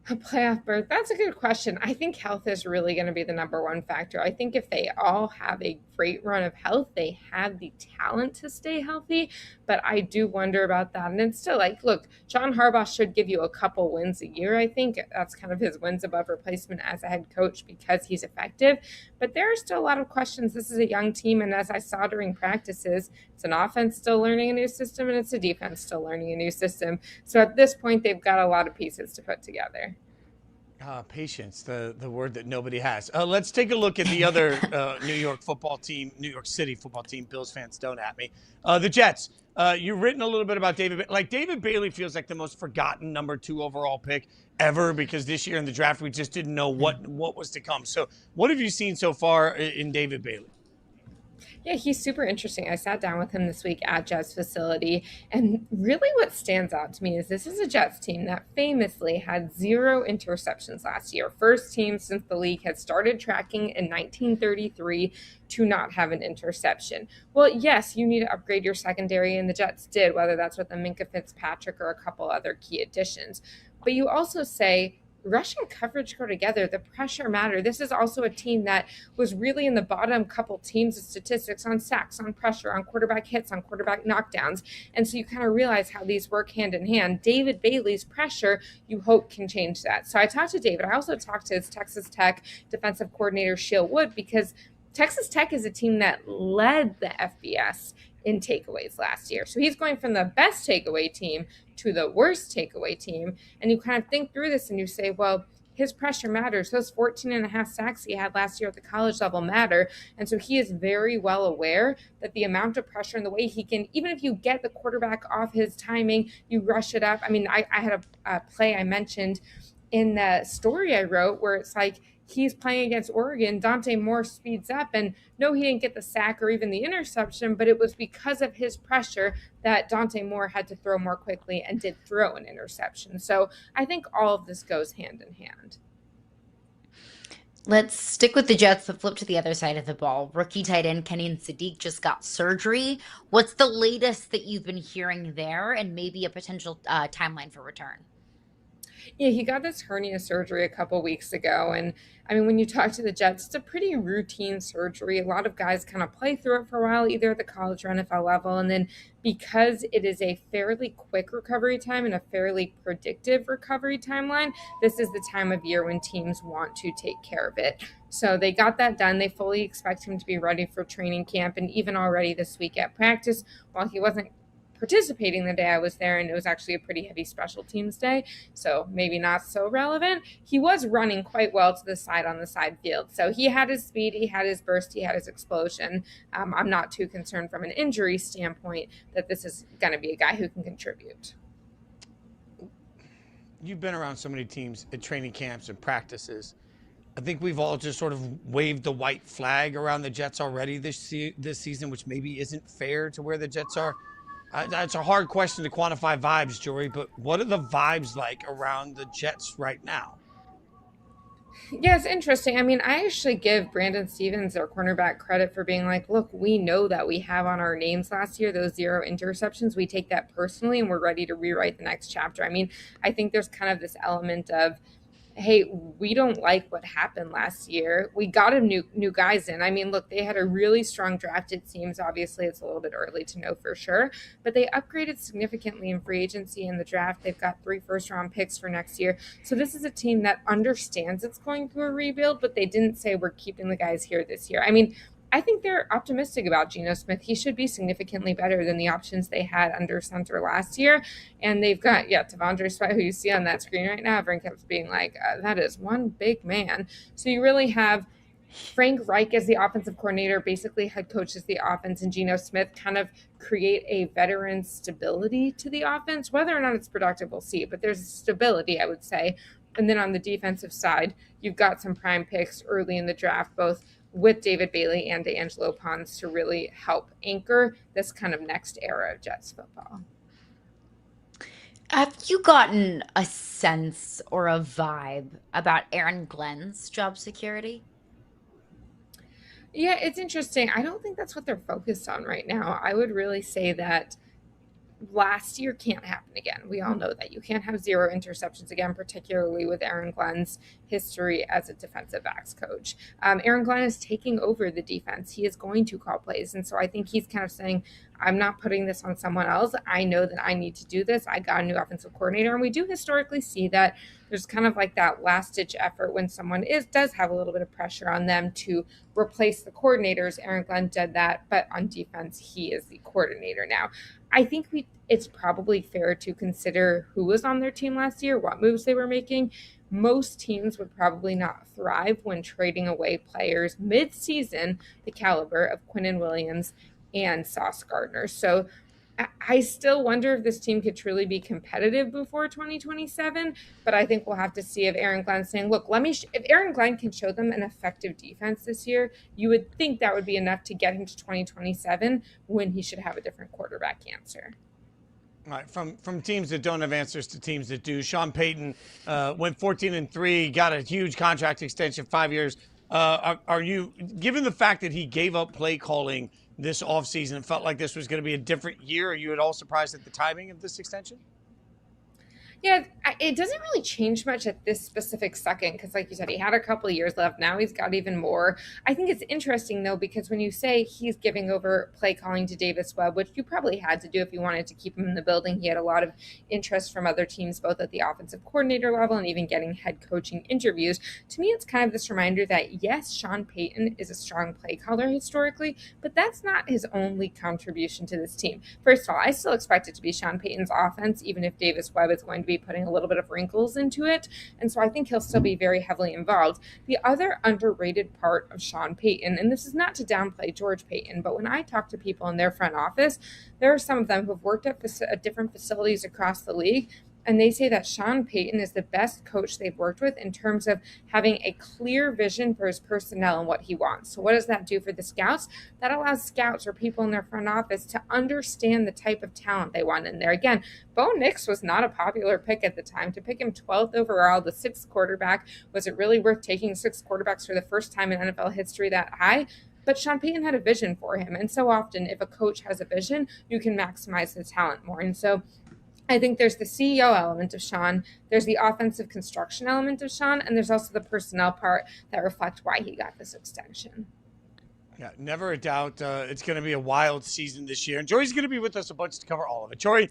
A playoff berth, that's a good question. I think health is really going to be the number one factor. I think if they all have a great run of health, they have the talent to stay healthy, but I do wonder about that. And it's still like, look, John Harbaugh should give you a couple wins a year. I think that's kind of his wins above replacement as a head coach because he's effective, but there are still a lot of questions. This is a young team, and as I saw during practices, it's an offense still learning a new system, and it's a defense still learning a new system. So at this point, they've got a lot of pieces to put together. Patience, the word that nobody has. Let's take a look at the other New York City football team. Bills fans, don't at me. The Jets. You've written a little bit about David. Like, David Bailey feels like the most forgotten number 2 overall pick ever because this year in the draft we just didn't know what was to come. So what have you seen so far in David Bailey? Yeah, he's super interesting. I sat down with him this week at Jets facility, and really what stands out to me is this is a Jets team that famously had 0 interceptions last year. First team since the league had started tracking in 1933 to not have an interception. Well, yes, you need to upgrade your secondary, and the Jets did, whether that's with a Minkah Fitzpatrick or a couple other key additions. But you also say, rush and coverage go together. The pressure matter. This is also a team that was really in the bottom couple teams of statistics on sacks, on pressure, on quarterback hits, on quarterback knockdowns. And so you kind of realize how these work hand in hand. David Bailey's pressure, you hope, can change that. So I talked to David. I also talked to his Texas Tech defensive coordinator, Sheil Wood, because Texas Tech is a team that led the FBS in takeaways last year. So he's going from the best takeaway team to the worst takeaway team. And you kind of think through this and you say, well, his pressure matters. Those 14.5 sacks he had last year at the college level matter. And so he is very well aware that the amount of pressure and the way he can, even if you get the quarterback off his timing, you rush it up. I mean, I had a play I mentioned in the story I wrote where it's like, he's playing against Oregon, Dante Moore speeds up, and no, he didn't get the sack or even the interception, but it was because of his pressure that Dante Moore had to throw more quickly and did throw an interception. So I think all of this goes hand in hand. Let's stick with the Jets, but flip to the other side of the ball. Rookie tight end Kenyon Sadiq just got surgery. What's the latest that you've been hearing there, and maybe a potential timeline for return? Yeah, he got this hernia surgery a couple weeks ago. And I mean, when you talk to the Jets, it's a pretty routine surgery. A lot of guys kind of play through it for a while, either at the college or NFL level. And then because it is a fairly quick recovery time and a fairly predictive recovery timeline, this is the time of year when teams want to take care of it. So they got that done. They fully expect him to be ready for training camp. And even already this week at practice, while he wasn't participating the day I was there, and it was actually a pretty heavy special teams day, so maybe not so relevant. He was running quite well to the side on the side field. So he had his speed, he had his burst, he had his explosion. I'm not too concerned from an injury standpoint that this is going to be a guy who can contribute. You've been around so many teams at training camps and practices. I think we've all just sort of waved the white flag around the Jets already this season, which maybe isn't fair to where the Jets are. It's a hard question to quantify vibes, Jori, but what are the vibes like around the Jets right now? Yeah, it's interesting. I mean, I actually give Brandon Stevens, their cornerback, credit for being like, look, we know that we have on our names last year those 0 interceptions. We take that personally, and we're ready to rewrite the next chapter. I mean, I think there's kind of this element of, hey, we don't like what happened last year. We got a new guys in. I mean, look, they had a really strong draft, it seems. Obviously, it's a little bit early to know for sure, but they upgraded significantly in free agency in the draft. They've got 3 first-round picks for next year. So this is a team that understands it's going through a rebuild, but they didn't say we're keeping the guys here this year. I mean, I think they're optimistic about Geno Smith. He should be significantly better than the options they had under center last year. And they've got, T'Vondre Sweat, who you see on that screen right now. Everyone kept being like, that is one big man. So you really have Frank Reich as the offensive coordinator, basically head coaches the offense, and Geno Smith kind of create a veteran stability to the offense. Whether or not it's productive, we'll see. But there's stability, I would say. And then on the defensive side, you've got some prime picks early in the draft, both with David Bailey and D'Angelo Ponds, to really help anchor this kind of next era of Jets football. Have you gotten a sense or a vibe about Aaron Glenn's job security? Yeah, it's interesting. I don't think that's what they're focused on right now. I would really say that last year can't happen again. We all know that. You can't have 0 interceptions again, particularly with Aaron Glenn's history as a defensive backs coach. Aaron Glenn is taking over the defense. He is going to call plays. And so I think he's kind of saying, I'm not putting this on someone else. I know that I need to do this. I got a new offensive coordinator. And we do historically see that there's kind of like that last-ditch effort when someone does have a little bit of pressure on them to replace the coordinators. Aaron Glenn did that, but on defense, he is the coordinator now. I think it's probably fair to consider who was on their team last year, what moves they were making. Most teams would probably not thrive when trading away players mid-season the caliber of Quinnen Williams and Sauce Gardner. So I still wonder if this team could truly be competitive before 2027, but I think we'll have to see if Aaron Glenn's saying, look, if Aaron Glenn can show them an effective defense this year, you would think that would be enough to get him to 2027 when he should have a different quarterback answer. All right, from teams that don't have answers to teams that do. Sean Payton went 14-3, got a huge contract extension, 5 years. Are you, given the fact that he gave up play calling this offseason and felt like this was going to be a different year, are you at all surprised at the timing of this extension? Yeah, it doesn't really change much at this specific second because, like you said, he had a couple of years left. Now he's got even more. I think it's interesting, though, because when you say he's giving over play calling to Davis Webb, which you probably had to do if you wanted to keep him in the building, he had a lot of interest from other teams, both at the offensive coordinator level and even getting head coaching interviews. To me, it's kind of this reminder that, yes, Sean Payton is a strong play caller historically, but that's not his only contribution to this team. First of all, I still expect it to be Sean Payton's offense, even if Davis Webb is going to be putting a little bit of wrinkles into it. And so I think he'll still be very heavily involved. The other underrated part of Sean Payton, and this is not to downplay George Payton, but when I talk to people in their front office, there are some of them who have worked at different facilities across the league, and they say that Sean Payton is the best coach they've worked with in terms of having a clear vision for his personnel and what he wants. So what does that do for the scouts? That allows scouts or people in their front office to understand the type of talent they want in there. Again, Bo Nix was not a popular pick at the time. To pick him 12th overall, the 6th quarterback, was it really worth taking 6 quarterbacks for the first time in NFL history that high? But Sean Payton had a vision for him. And so often, if a coach has a vision, you can maximize the talent more. And so I think there's the CEO element of Sean, there's the offensive construction element of Sean, and there's also the personnel part that reflect why he got this extension. Yeah, never a doubt. It's going to be a wild season this year. And Jori's going to be with us a bunch to cover all of it. Jori,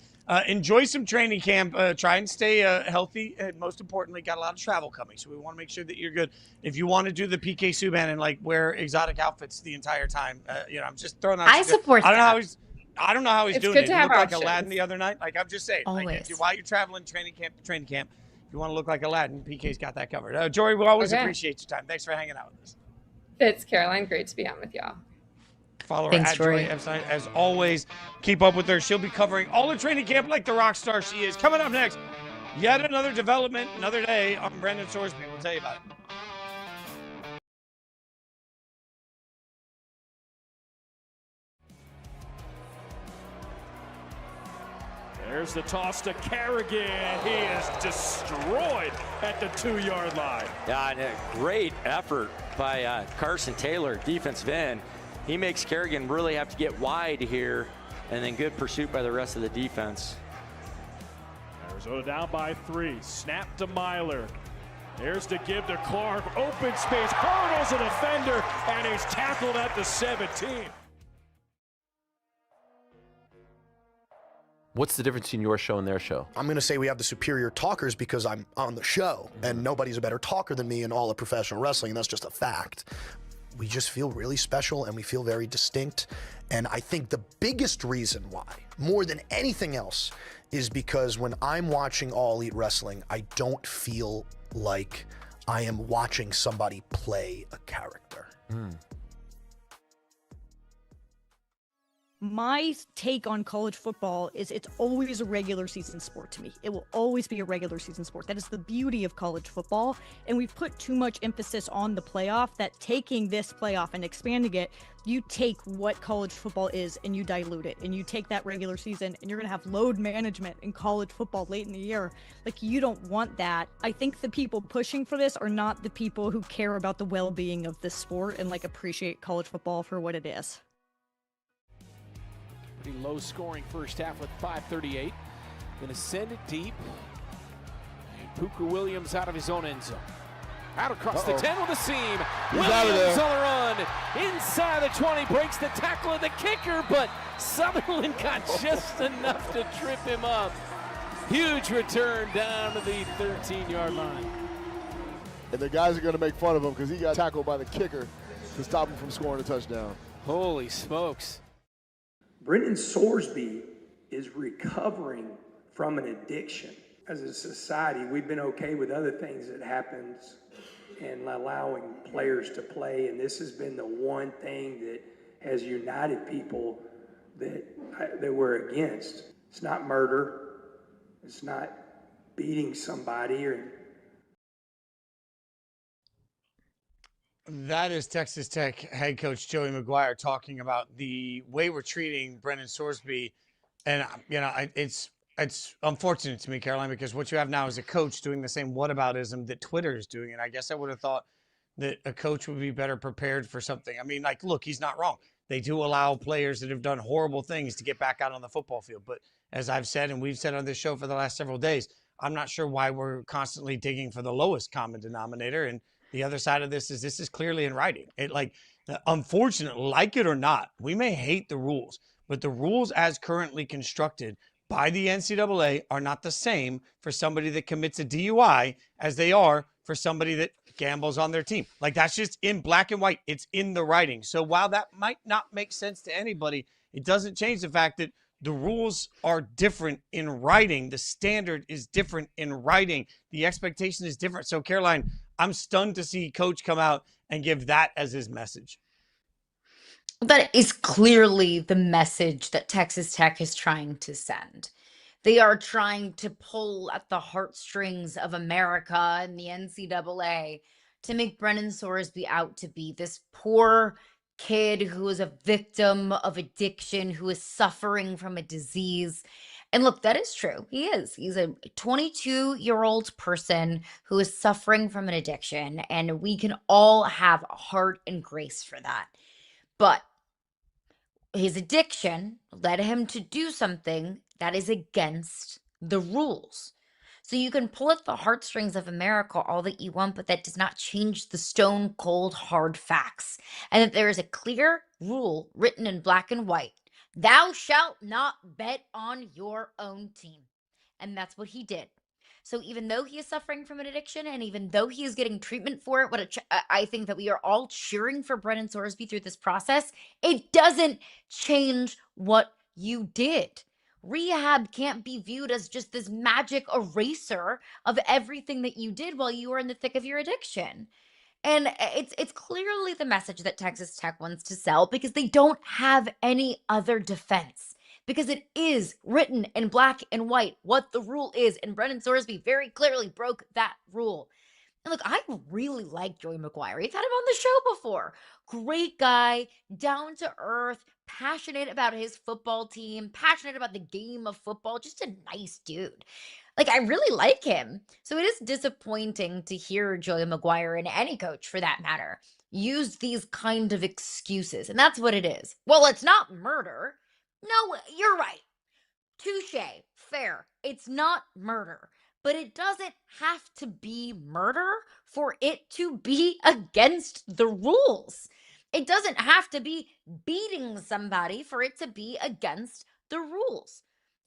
enjoy some training camp. Try and stay healthy. And most importantly, got a lot of travel coming. So we want to make sure that you're good. If you want to do the PK Subban and wear exotic outfits the entire time, I'm just throwing out. I support that. I don't know how he's. I don't know how he's It's doing good it. to He have looked like options. Aladdin the other night. Like, I'm just saying. Like, Always. while you're traveling training camp to training camp, if you want to look like Aladdin, PK's got that covered. Jory, we always Okay. appreciate your time. Thanks for hanging out with us. Fitz, Caroline, great to be on with y'all. Follow her Thanks, at Jori Jori. Epstein. As always, keep up with her. She'll be covering all the training camp like the rock star she is. Coming up next, yet another development, another day on Brendan Sorsby. We'll tell you about it. There's the toss to Kerrigan. He is destroyed at the 2-yard line. Yeah, and a great effort by Carson Taylor, defensive end. He makes Kerrigan really have to get wide here, and then good pursuit by the rest of the defense. Arizona down by 3. Snap to Myler. There's the give to Clark. Open space, hurdles a defender, and he's tackled at the 17. What's the difference between your show and their show? I'm going to say we have the superior talkers because I'm on the show, and nobody's a better talker than me in all of professional wrestling, and that's just a fact. We just feel really special, and we feel very distinct. And I think the biggest reason why, more than anything else, is because when I'm watching All Elite Wrestling, I don't feel like I am watching somebody play a character. My take on college football is it's always a regular season sport to me. It will always be a regular season sport. That is the beauty of college football. And we've put too much emphasis on the playoff that taking this playoff and expanding it, you take what college football is and you dilute it. And you take that regular season and you're going to have load management in college football late in the year. Like, you don't want that. I think the people pushing for this are not the people who care about the well-being of this sport and like appreciate college football for what it is. Pretty low scoring first half with 5:38. Going to send it deep. And Puka Williams out of his own end zone. Out across the 10 with a seam. He's out of Williams there. on the run. Inside the 20. Breaks the tackle of the kicker, but Sutherland got just enough to trip him up. Huge return down to the 13-yard line. And the guys are going to make fun of him because he got tackled by the kicker to stop him from scoring a touchdown. Holy smokes. Brendan Sorsby is recovering from an addiction. As a society, we've been okay with other things that happens and allowing players to play, and this has been the one thing that has united people that we're against. It's not murder. It's not beating somebody or. That is Texas Tech head coach Joey McGuire talking about the way we're treating Brendan Sorsby. And, you know, it's unfortunate to me, Caroline, because what you have now is a coach doing the same whataboutism that Twitter is doing. And I guess I would have thought that a coach would be better prepared for something. I mean, like, look, he's not wrong. They do allow players that have done horrible things to get back out on the football field. But as I've said, and we've said on this show for the last several days, I'm not sure why we're constantly digging for the lowest common denominator. And the other side of this is clearly in writing. It, like, unfortunately, like it or not, we may hate the rules, but the rules as currently constructed by the NCAA are not the same for somebody that commits a DUI as they are for somebody that gambles on their team. Like, that's just in black and white. It's in the writing. So while that might not make sense to anybody, it doesn't change the fact that the rules are different in writing. The standard is different in writing. The expectation is different. So, Caroline, I'm stunned to see Coach come out and give that as his message. That is clearly the message that Texas Tech is trying to send. They are trying to pull at the heartstrings of America and the NCAA to make Brendan Sorsby out to be this poor kid who is a victim of addiction, who is suffering from a disease. And look, that is true. He is. He's a 22-year-old person who is suffering from an addiction, and we can all have heart and grace for that. But his addiction led him to do something that is against the rules. So you can pull at the heartstrings of America all that you want, but that does not change the stone cold hard facts. And that there is a clear rule written in black and white. Thou shalt not bet on your own team. And that's what he did. So even though he is suffering from an addiction, and even though he is getting treatment for it, I think that we are all cheering for Brendan Sorsby through this process, it doesn't change what you did. Rehab can't be viewed as just this magic eraser of everything that you did while you were in the thick of your addiction. And it's clearly the message that Texas Tech wants to sell because they don't have any other defense. Because it is written in black and white what the rule is. And Brendan Sorsby very clearly broke that rule. And look, I really like Joey McGuire. We've had him on the show before. Great guy, down to earth, passionate about his football team, passionate about the game of football, just a nice dude. Like, I really like him. So it is disappointing to hear Joey McGuire, and any coach for that matter, use these kind of excuses. And that's what it is. Well, it's not murder. No, you're right. Touche. Fair. It's not murder. But it doesn't have to be murder for it to be against the rules. It doesn't have to be beating somebody for it to be against the rules.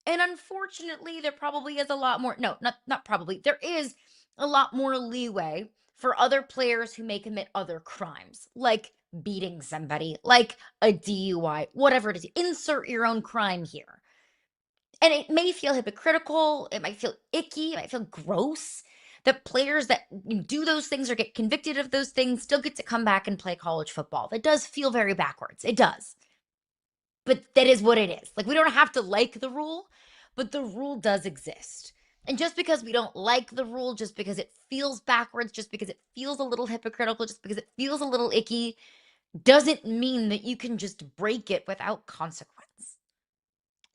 And unfortunately, there probably is a lot more, no, not probably, there is a lot more leeway for other players who may commit other crimes, like beating somebody, like a DUI, whatever it is. Insert your own crime here. And it may feel hypocritical, it might feel icky, it might feel gross that players that do those things or get convicted of those things still get to come back and play college football. That does feel very backwards. It does. But that is what it is. Like, we don't have to like the rule, but the rule does exist. And just because we don't like the rule, just because it feels backwards, just because it feels a little hypocritical, just because it feels a little icky, doesn't mean that you can just break it without consequence.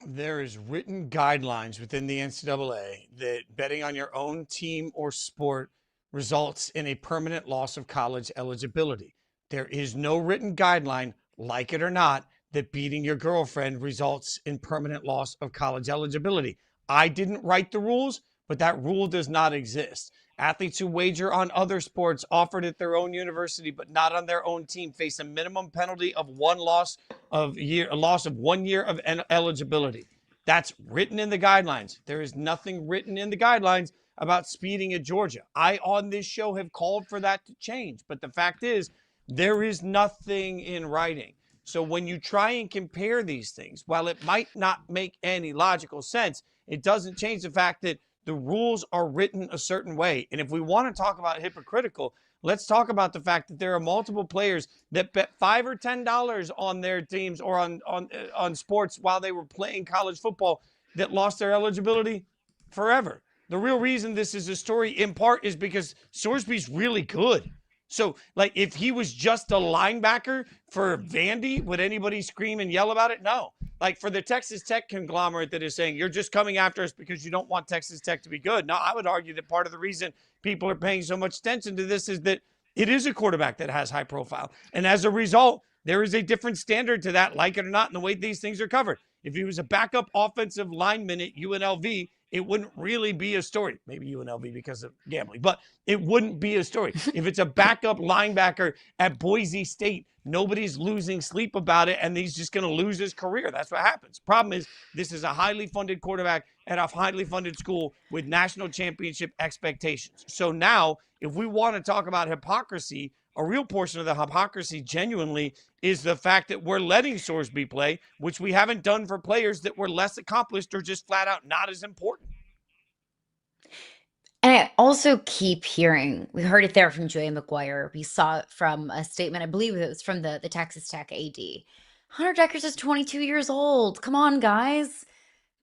There is written guidelines within the NCAA that betting on your own team or sport results in a permanent loss of college eligibility. There is no written guideline, like it or not, that beating your girlfriend results in permanent loss of college eligibility. I didn't write the rules, but that rule does not exist. Athletes who wager on other sports offered at their own university but not on their own team face a minimum penalty of a loss of 1 year of eligibility. That's written in the guidelines. There is nothing written in the guidelines about speeding at Georgia. I, on this show, have called for that to change. But the fact is, there is nothing in writing. So when you try and compare these things, while it might not make any logical sense, it doesn't change the fact that the rules are written a certain way. And if we want to talk about hypocritical, let's talk about the fact that there are multiple players that bet $5 or $10 on their teams or on sports while they were playing college football that lost their eligibility forever. The real reason this is a story in part is because Sorsby's really good. So, like, if he was just a linebacker for Vandy, would anybody scream and yell about it? No. Like, for the Texas Tech conglomerate that is saying, you're just coming after us because you don't want Texas Tech to be good. No, I would argue that part of the reason people are paying so much attention to this is that it is a quarterback that has high profile. And as a result, there is a different standard to that, like it or not, in the way these things are covered. If he was a backup offensive lineman at UNLV, it wouldn't really be a story. Maybe UNLV because of gambling, but it wouldn't be a story. If it's a backup linebacker at Boise State, nobody's losing sleep about it, and he's just going to lose his career. That's what happens. Problem is, this is a highly funded quarterback at a highly funded school with national championship expectations. So now, if we want to talk about hypocrisy, a real portion of the hypocrisy genuinely is the fact that we're letting Sorsby play, which we haven't done for players that were less accomplished or just flat out not as important. And I also keep hearing, we heard it there from Joey McGuire. We saw it from a statement, I believe it was from the Texas Tech AD. Hunter Dekkers is 22 years old. Come on, guys.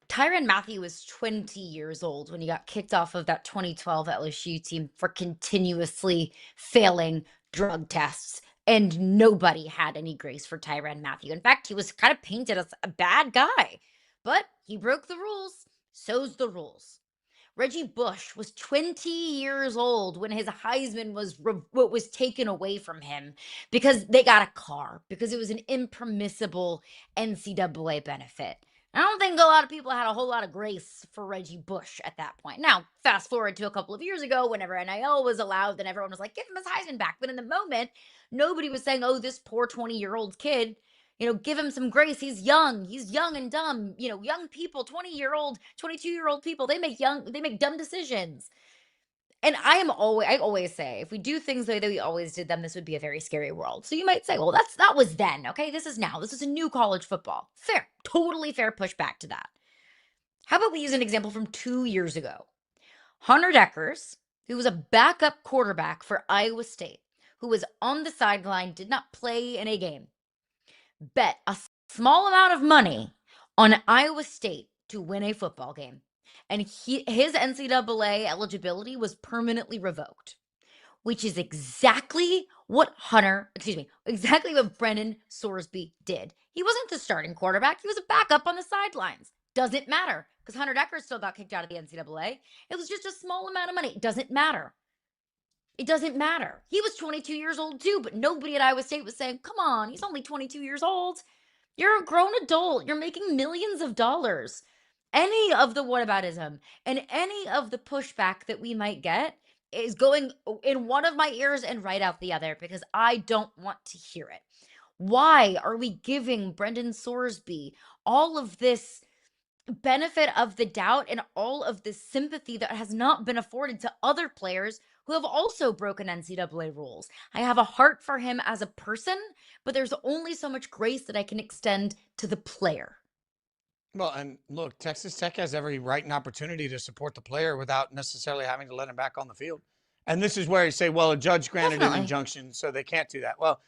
Tyrann Mathieu was 20 years old when he got kicked off of that 2012 LSU team for continuously failing drug tests. And nobody had any grace for Tyrann Mathieu. In fact, he was kind of painted as a bad guy. But he broke the rules. So's the rules. Reggie Bush was 20 years old when his Heisman was taken away from him because they got a car, because it was an impermissible NCAA benefit. I don't think a lot of people had a whole lot of grace for Reggie Bush at that point. Now, fast forward to a couple of years ago, whenever NIL was allowed, then everyone was like, give him his Heisman back. But in the moment, nobody was saying, oh, this poor 20-year-old kid, give him some grace. He's young and dumb. Young people, 20-year-old, 22-year-old people, they make dumb decisions. And I always say, if we do things the way that we always did them, this would be a very scary world. So you might say, well, that was then, okay? This is now. This is a new college football. Fair, totally fair pushback to that. How about we use an example from 2 years ago? Hunter Dekkers, who was a backup quarterback for Iowa State, who was on the sideline, did not play in a game, bet a small amount of money on Iowa State to win a football game. And his NCAA eligibility was permanently revoked, which is exactly what exactly what Brendan Sorsby did. He wasn't the starting quarterback. He was a backup on the sidelines. Doesn't matter, because Hunter Dekkers still got kicked out of the NCAA. It was just a small amount of money. It doesn't matter. It doesn't matter. He was 22 years old too, but nobody at Iowa State was saying, come on, he's only 22 years old. You're a grown adult. You're making millions of dollars. Any of the whataboutism and any of the pushback that we might get is going in one of my ears and right out the other, because I don't want to hear it. Why are we giving Brendan Sorsby all of this benefit of the doubt and all of this sympathy that has not been afforded to other players who have also broken NCAA rules? I have a heart for him as a person, but there's only so much grace that I can extend to the player. Well, and look, Texas Tech has every right and opportunity to support the player without necessarily having to let him back on the field. And this is where you say, well, a judge granted an injunction, so they can't do that. Well,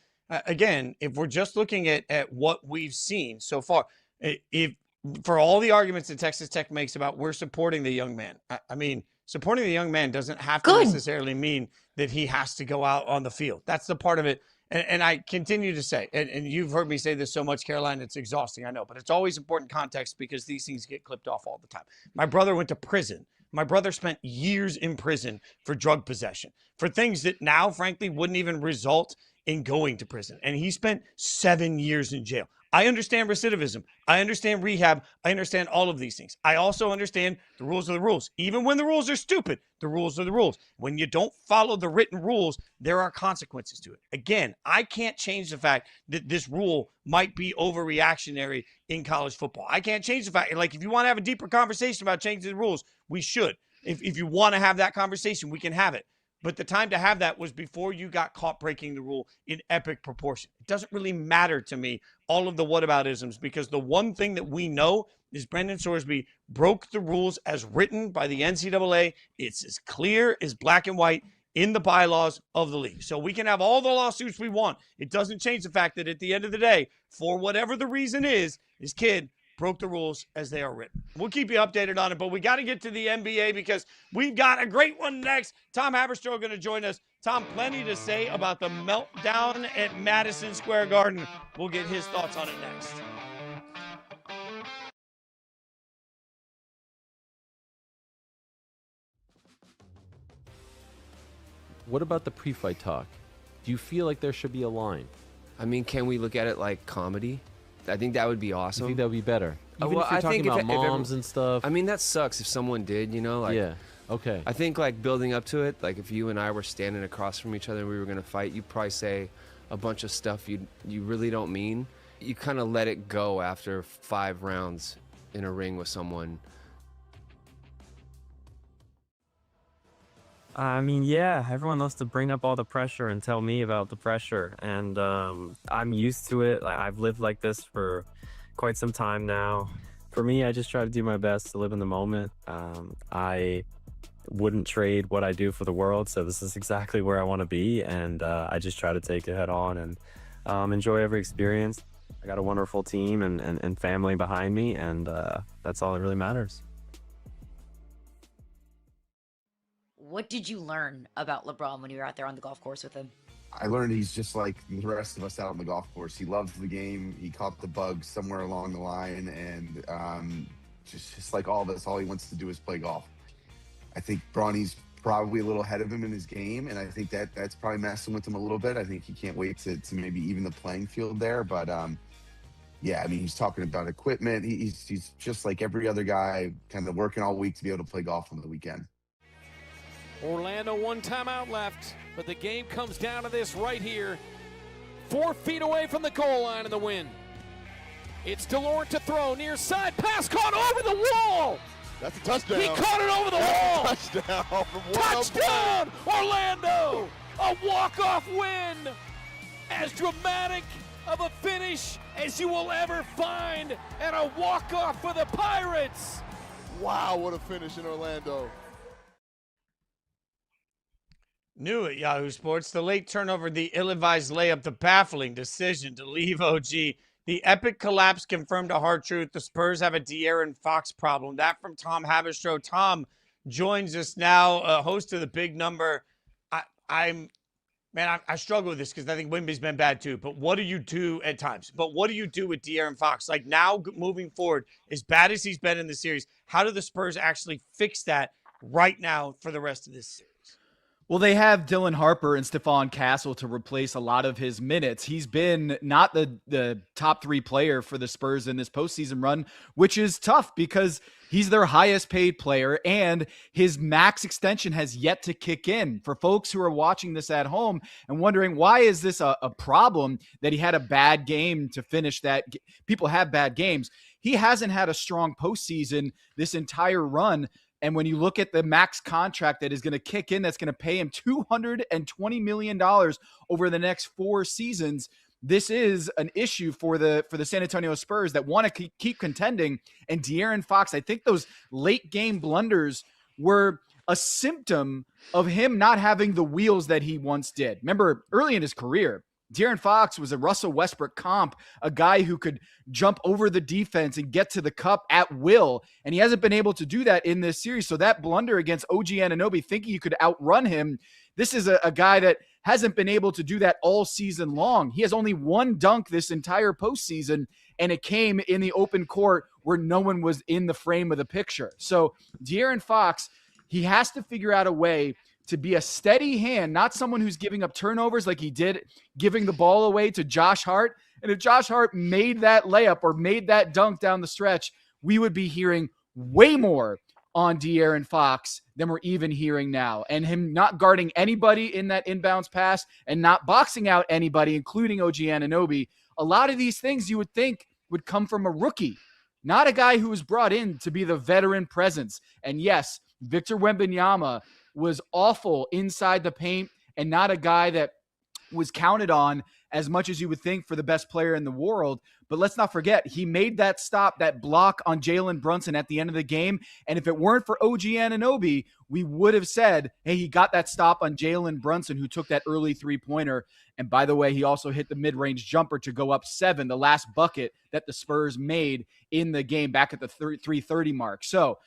again, if we're just looking at what we've seen so far, if for all the arguments that Texas Tech makes about we're supporting the young man, I mean, supporting the young man doesn't have to necessarily mean that he has to go out on the field. That's the part of it. And I continue to say, and you've heard me say this so much, Caroline, it's exhausting, I know, but it's always important context because these things get clipped off all the time. My brother went to prison. My brother spent years in prison for drug possession, for things that now, frankly, wouldn't even result in going to prison. And he spent 7 years in jail. I understand recidivism. I understand rehab. I understand all of these things. I also understand the rules are the rules. Even when the rules are stupid, the rules are the rules. When you don't follow the written rules, there are consequences to it. Again, I can't change the fact that this rule might be overreactionary in college football. I can't change the fact, like, if you want to have a deeper conversation about changing the rules, we should. If you want to have that conversation, we can have it. But the time to have that was before you got caught breaking the rule in epic proportion. It doesn't really matter to me, all of the whataboutisms, because the one thing that we know is Brendan Sorsby broke the rules as written by the NCAA. It's as clear as black and white in the bylaws of the league. So we can have all the lawsuits we want. It doesn't change the fact that at the end of the day, for whatever the reason is, his kid broke the rules as they are written. We'll keep you updated on it, but we got to get to the NBA because we've got a great one next. Tom Haberstroh going to join us. Tom, plenty to say about the meltdown at Madison Square Garden. We'll get his thoughts on it next. What about the pre-fight talk? Do you feel like there should be a line? I mean, can we look at it like comedy? I think that would be awesome. I think that would be better. Even well, if you're talking about moms and stuff. I mean, that sucks if someone did, you know? Like, yeah, okay. I think, like, building up to it, like, if you and I were standing across from each other and we were going to fight, you'd probably say a bunch of stuff you really don't mean. You kind of let it go after 5 rounds in a ring with someone. I mean, yeah, everyone loves to bring up all the pressure and tell me about the pressure. And I'm used to it. Like, I've lived like this for quite some time now. For me, I just try to do my best to live in the moment. I wouldn't trade what I do for the world. So this is exactly where I want to be. And I just try to take it head on and enjoy every experience. I got a wonderful team and family behind me. And that's all that really matters. What did you learn about LeBron when you were out there on the golf course with him? I learned he's just like the rest of us out on the golf course. He loves the game. He caught the bug somewhere along the line, and just like all of us, all he wants to do is play golf. I think Bronny's probably a little ahead of him in his game, and I think that's probably messing with him a little bit. I think he can't wait to maybe even the playing field there. But yeah, I mean, he's talking about equipment. He's just like every other guy, kind of working all week to be able to play golf on the weekend. Orlando, 1 timeout left, but the game comes down to this right here. 4 feet away from the goal line in the win. It's DeLore to throw, near side, pass caught over the wall. That's a touchdown. He caught it over the wall. Touchdown from one Touchdown, Orlando! A walk-off win. As dramatic of a finish as you will ever find, and a walk-off for the Pirates. Wow, what a finish in Orlando. New at Yahoo Sports, the late turnover, the ill-advised layup, the baffling decision to leave OG, the epic collapse confirmed a hard truth. The Spurs have a De'Aaron Fox problem. That from Tom Haberstroh. Tom joins us now, host of The Big Number. I struggle with this because I think Wemby's been bad too. But what do you do at times? But what do you do with De'Aaron Fox? Like now, moving forward, as bad as he's been in the series, how do the Spurs actually fix that right now for the rest of this series? Well, they have Dylan Harper and Stephon Castle to replace a lot of his minutes. He's been not the top 3 player for the Spurs in this postseason run, which is tough because he's their highest paid player and his max extension has yet to kick in. For folks who are watching this at home and wondering why is this a problem that he had a bad game to finish that, people have bad games. He hasn't had a strong postseason this entire run. And when you look at the max contract that is going to kick in, that's going to pay him $220 million over the next 4 seasons, this is an issue for the San Antonio Spurs that want to keep contending. And De'Aaron Fox, I think those late game blunders were a symptom of him not having the wheels that he once did. Remember, early in his career, De'Aaron Fox was a Russell Westbrook comp, a guy who could jump over the defense and get to the cup at will, and he hasn't been able to do that in this series. So that blunder against OG Anunoby, thinking you could outrun him, this is a guy that hasn't been able to do that all season long. He has only 1 dunk this entire postseason, and it came in the open court where no one was in the frame of the picture. So De'Aaron Fox, he has to figure out a way to be a steady hand, not someone who's giving up turnovers like he did, giving the ball away to Josh Hart. And if Josh Hart made that layup or made that dunk down the stretch, we would be hearing way more on De'Aaron Fox than we're even hearing now. And him not guarding anybody in that inbounds pass and not boxing out anybody, including OG Anunoby. A lot of these things you would think would come from a rookie, not a guy who was brought in to be the veteran presence. And yes, Victor Wembanyama was awful inside the paint and not a guy that was counted on as much as you would think for the best player in the world. But let's not forget, he made that stop, that block on Jalen Brunson at the end of the game. And if it weren't for OG Anunoby, we would have said, hey, he got that stop on Jalen Brunson, who took that early 3-pointer. And by the way, he also hit the mid-range jumper to go up 7, the last bucket that the Spurs made in the game back at the 3:30 mark. So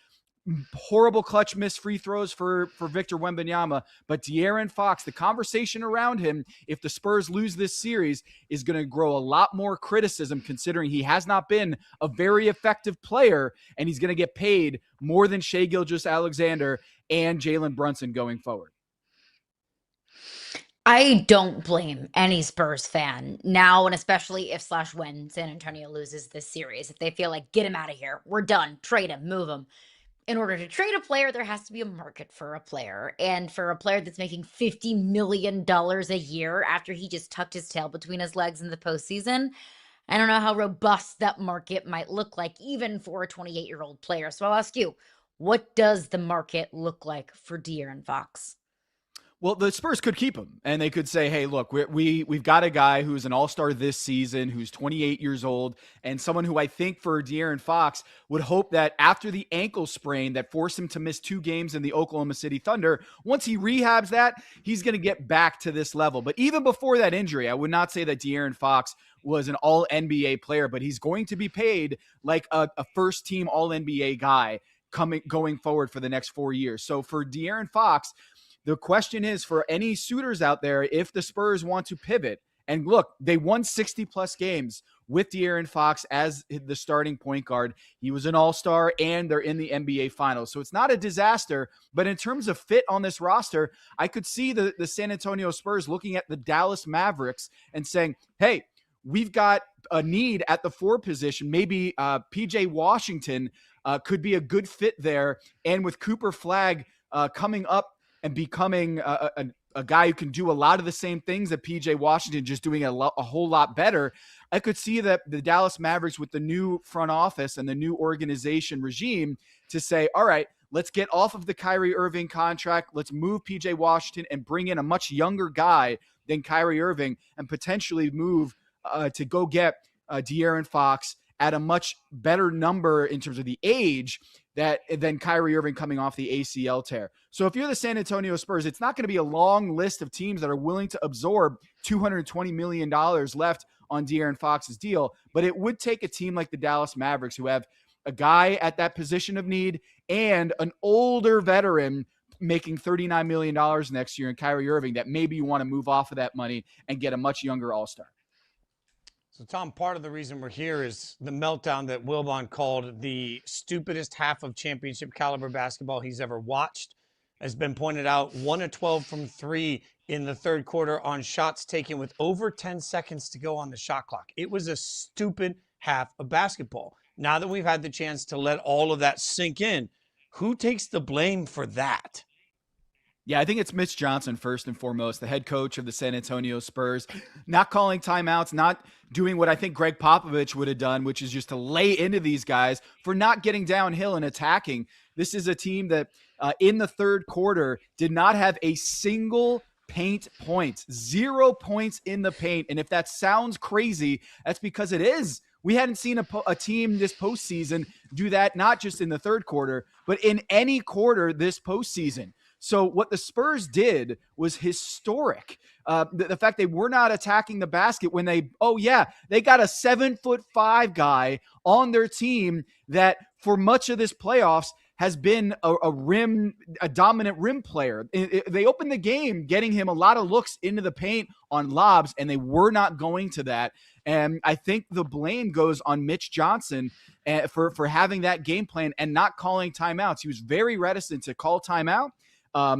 horrible clutch missed free throws for Victor Wembanyama, but De'Aaron Fox, the conversation around him, if the Spurs lose this series, is going to grow a lot more criticism considering he has not been a very effective player, and he's going to get paid more than Shai Gilgeous-Alexander and Jalen Brunson going forward. I don't blame any Spurs fan now, and especially if/when San Antonio loses this series. If they feel like, get him out of here, we're done, trade him, move him. In order to trade a player, there has to be a market for a player. And for a player that's making $50 million a year after he just tucked his tail between his legs in the postseason, I don't know how robust that market might look like, even for a 28-year-old player. So I'll ask you, what does the market look like for De'Aaron Fox? Well, the Spurs could keep him, and they could say, hey, look, we've got a guy who's an all-star this season, who's 28 years old, and someone who I think for De'Aaron Fox would hope that after the ankle sprain that forced him to miss 2 games in the Oklahoma City Thunder, once he rehabs that, he's going to get back to this level. But even before that injury, I would not say that De'Aaron Fox was an all-NBA player, but he's going to be paid like a first-team all-NBA guy going forward for the next 4 years. So for De'Aaron Fox, the question is for any suitors out there, if the Spurs want to pivot, and look, they won 60-plus games with De'Aaron Fox as the starting point guard. He was an all-star, and they're in the NBA Finals. So it's not a disaster, but in terms of fit on this roster, I could see the San Antonio Spurs looking at the Dallas Mavericks and saying, hey, we've got a need at the 4 position. Maybe PJ Washington could be a good fit there. And with Cooper Flagg coming up and becoming a guy who can do a lot of the same things that PJ Washington, just doing a whole lot better, I could see that the Dallas Mavericks, with the new front office and the new organization regime, to say, all right, let's get off of the Kyrie Irving contract. Let's move PJ Washington and bring in a much younger guy than Kyrie Irving, and potentially move to go get De'Aaron Fox at a much better number in terms of the age than Kyrie Irving coming off the ACL tear. So if you're the San Antonio Spurs, it's not going to be a long list of teams that are willing to absorb $220 million left on De'Aaron Fox's deal, but it would take a team like the Dallas Mavericks, who have a guy at that position of need and an older veteran making $39 million next year in Kyrie Irving, that maybe you want to move off of that money and get a much younger all-star. So, Tom, part of the reason we're here is the meltdown that Wilbon called the stupidest half of championship caliber basketball he's ever watched. Has been pointed out, 1 of 12 from 3 in the third quarter on shots taken with over 10 seconds to go on the shot clock. It was a stupid half of basketball. Now that we've had the chance to let all of that sink in, who takes the blame for that? Yeah, I think it's Mitch Johnson first and foremost, the head coach of the San Antonio Spurs, not calling timeouts, not doing what I think Greg Popovich would have done, which is just to lay into these guys for not getting downhill and attacking. This is a team that in the third quarter did not have a single paint point, 0 points in the paint. And if that sounds crazy, that's because it is. We hadn't seen a team this postseason do that, not just in the third quarter, but in any quarter this postseason. So what the Spurs did was historic. The fact they were not attacking the basket when they got a 7'5" guy on their team that for much of this playoffs has been a dominant rim player. They opened the game getting him a lot of looks into the paint on lobs, and they were not going to that. And I think the blame goes on Mitch Johnson for having that game plan and not calling timeouts. He was very reticent to call timeout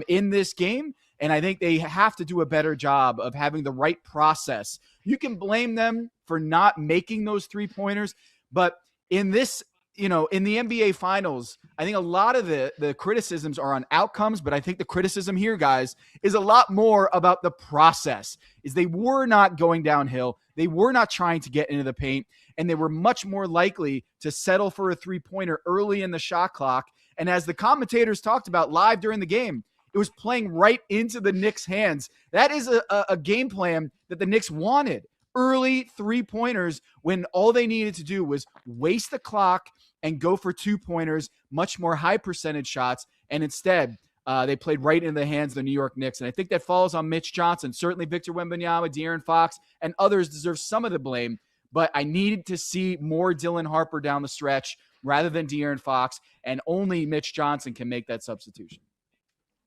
in this game, and I think they have to do a better job of having the right process. You can blame them for not making those three-pointers, but in this, in the NBA Finals, I think a lot of the criticisms are on outcomes, but I think the criticism here, guys, is a lot more about the process. Is they were not going downhill, they were not trying to get into the paint, and they were much more likely to settle for a three-pointer early in the shot clock. And as the commentators talked about live during the game, it was playing right into the Knicks' hands. That is a game plan that the Knicks wanted. Early three-pointers when all they needed to do was waste the clock and go for two-pointers, much more high-percentage shots. And instead, they played right into the hands of the New York Knicks. And I think that falls on Mitch Johnson. Certainly Victor Wembanyama, De'Aaron Fox, and others deserve some of the blame. But I needed to see more Dylan Harper down the stretch rather than De'Aaron Fox, and only Mitch Johnson can make that substitution.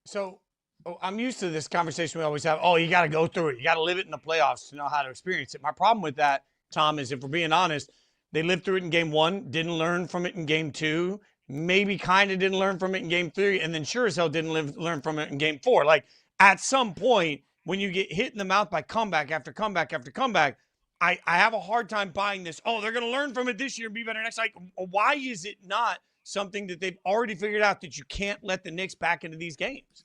So I'm used to this conversation we always have. Oh, you got to go through it. You got to live it in the playoffs to know how to experience it. My problem with that, Tom, is if we're being honest, they lived through it in game 1, didn't learn from it in game 2, maybe kind of didn't learn from it in game 3, and then sure as hell didn't learn from it in game 4. Like, at some point, when you get hit in the mouth by comeback after comeback after comeback, I have a hard time buying this. Oh, they're going to learn from it this year and be better next. Like, why is it not something that they've already figured out that you can't let the Knicks back into these games?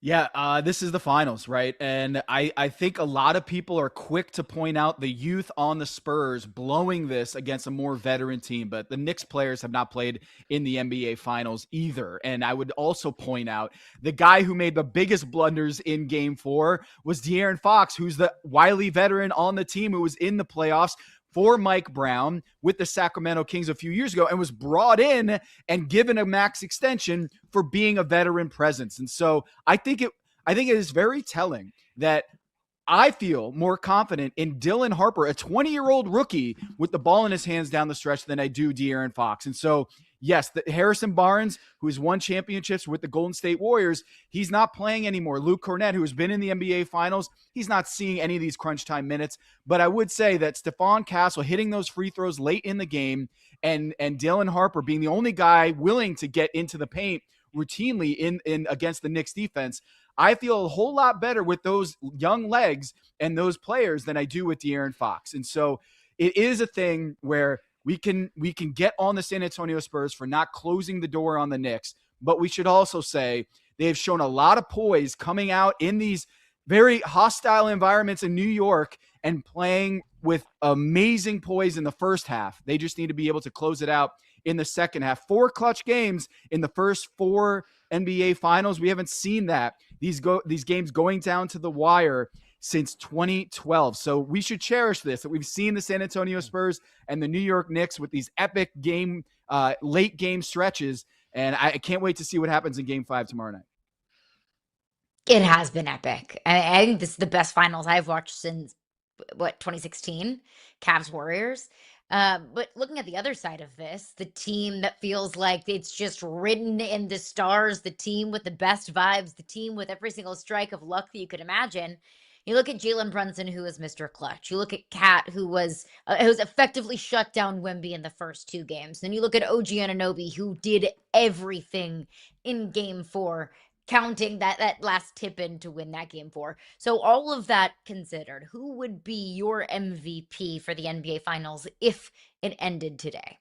Yeah, this is the finals, right? And I think a lot of people are quick to point out the youth on the Spurs blowing this against a more veteran team, but the Knicks players have not played in the NBA Finals either. And I would also point out the guy who made the biggest blunders in Game 4 was De'Aaron Fox, who's the wily veteran on the team who was in the playoffs for Mike Brown with the Sacramento Kings a few years ago and was brought in and given a max extension for being a veteran presence. And so I think it is very telling that I feel more confident in Dylan Harper, a 20-year-old rookie with the ball in his hands down the stretch, than I do De'Aaron Fox. And so, yes, Harrison Barnes, who has won championships with the Golden State Warriors, he's not playing anymore. Luke Cornett, who has been in the NBA Finals, he's not seeing any of these crunch time minutes. But I would say that Stephon Castle hitting those free throws late in the game and Dylan Harper being the only guy willing to get into the paint routinely in against the Knicks defense, I feel a whole lot better with those young legs and those players than I do with De'Aaron Fox. And so it is a thing where we can get on the San Antonio Spurs for not closing the door on the Knicks, but we should also say They have shown a lot of poise coming out in these very hostile environments in New York and playing with amazing poise in the first half. They just need to be able to close it out in the second half. 4 clutch games in the first 4 NBA finals. We haven't seen that. These games going down to the wire since 2012. So we should cherish this, that we've seen the San Antonio Spurs and the New York Knicks with these epic late game stretches. And I can't wait to see what happens in Game 5 tomorrow night. It has been epic. I think this is the best finals I've watched since, 2016? Cavs Warriors. But looking at the other side of this, the team that feels like it's just written in the stars, the team with the best vibes, the team with every single strike of luck that you could imagine. You look at Jalen Brunson, who is Mr. Clutch. You look at Kat, who was effectively shut down Wemby in the first 2 games. Then you look at OG Anunoby, who did everything in Game 4, counting that last tip in to win that Game 4. So all of that considered, who would be your MVP for the NBA Finals if it ended today?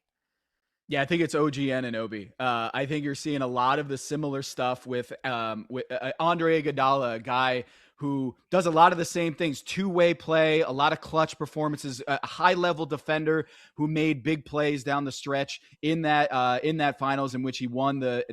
Yeah, I think it's OG Anunoby. I think you're seeing a lot of the similar stuff with Andre Iguodala, a guy who does a lot of the same things, two-way play, a lot of clutch performances, a high-level defender who made big plays down the stretch in that finals in which he won the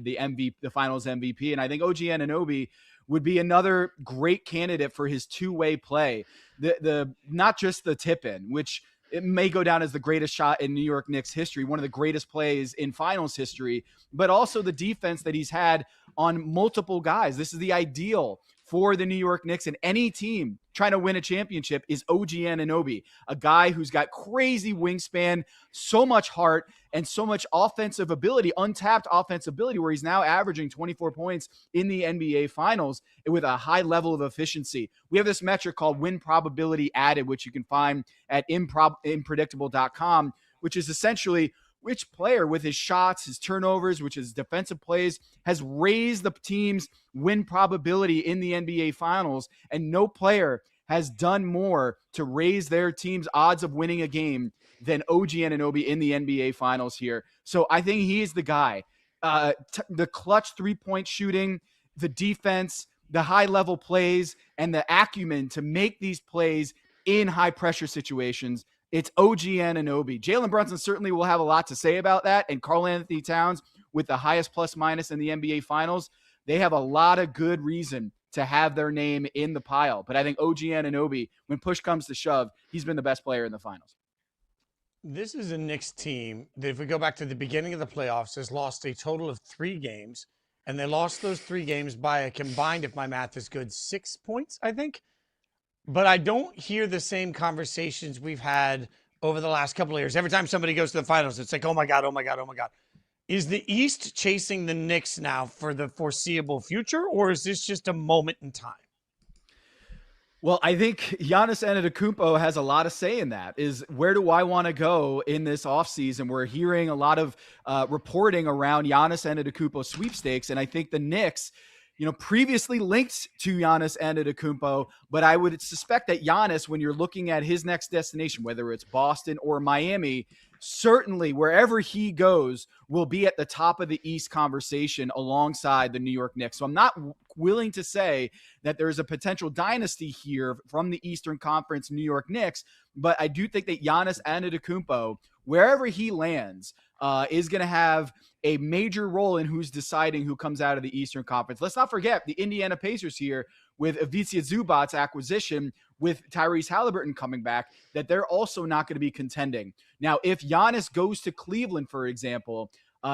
finals MVP. And I think OG Anunoby would be another great candidate for his two-way play. The not just the tip-in, which it may go down as the greatest shot in New York Knicks history, one of the greatest plays in finals history, but also the defense that he's had on multiple guys. This is the ideal for the New York Knicks, and any team trying to win a championship is OG Anunoby, a guy who's got crazy wingspan, so much heart, and so much offensive ability, untapped offensive ability, where he's now averaging 24 points in the NBA Finals with a high level of efficiency. We have this metric called win probability added, which you can find at impredictable.com, which is essentially which player with his shots, his turnovers, which is defensive plays, has raised the team's win probability in the NBA Finals, and no player has done more to raise their team's odds of winning a game than OG Anunoby in the NBA Finals here. So I think he is the guy. The clutch three-point shooting, the defense, the high-level plays, and the acumen to make these plays in high-pressure situations. It's OG Anunoby. Jalen Brunson certainly will have a lot to say about that, and Karl-Anthony Towns with the highest plus-minus in the NBA Finals. They have a lot of good reason to have their name in the pile. But I think OG Anunoby, when push comes to shove, he's been the best player in the finals. This is a Knicks team that, if we go back to the beginning of the playoffs, has lost a total of 3 games. And they lost those 3 games by a combined, if my math is good, 6 points, I think. But I don't hear the same conversations we've had over the last couple of years. Every time somebody goes to the finals, it's like, oh my God, oh my God, oh my God. Is the East chasing the Knicks now for the foreseeable future, or is this just a moment in time? Well, I think Giannis Antetokounmpo has a lot of say in that. Is where do I want to go in this offseason? We're hearing a lot of reporting around Giannis Antetokounmpo sweepstakes, and I think the Knicks, previously linked to Giannis Antetokounmpo, but I would suspect that Giannis, when you're looking at his next destination, whether it's Boston or Miami, certainly wherever he goes will be at the top of the East conversation alongside the New York Knicks. So I'm not willing to say that there's a potential dynasty here from the Eastern Conference New York Knicks, but I do think that Giannis Antetokounmpo, wherever he lands, is going to have a major role in who's deciding who comes out of the Eastern Conference. Let's not forget the Indiana Pacers here with Ivica Zubac's acquisition, with Tyrese Halliburton coming back, that they're also not going to be contending. Now, if Giannis goes to Cleveland, for example,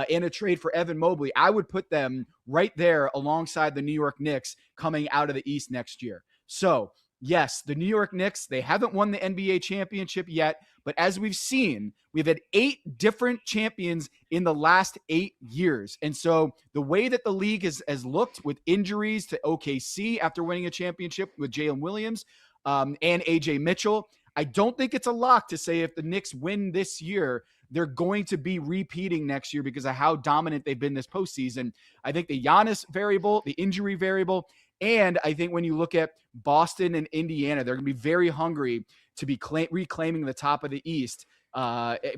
in a trade for Evan Mobley, I would put them right there alongside the New York Knicks coming out of the East next year. So, yes, the New York Knicks, they haven't won the NBA championship yet, but as we've seen, we've had 8 different champions in the last 8 years. And so the way that the league has looked with injuries to OKC after winning a championship with Jalen Williams and AJ Mitchell, I don't think it's a lock to say if the Knicks win this year, they're going to be repeating next year because of how dominant they've been this postseason. I think the Giannis variable, the injury variable, and I think when you look at Boston and Indiana, they're going to be very hungry to be reclaiming the top of the East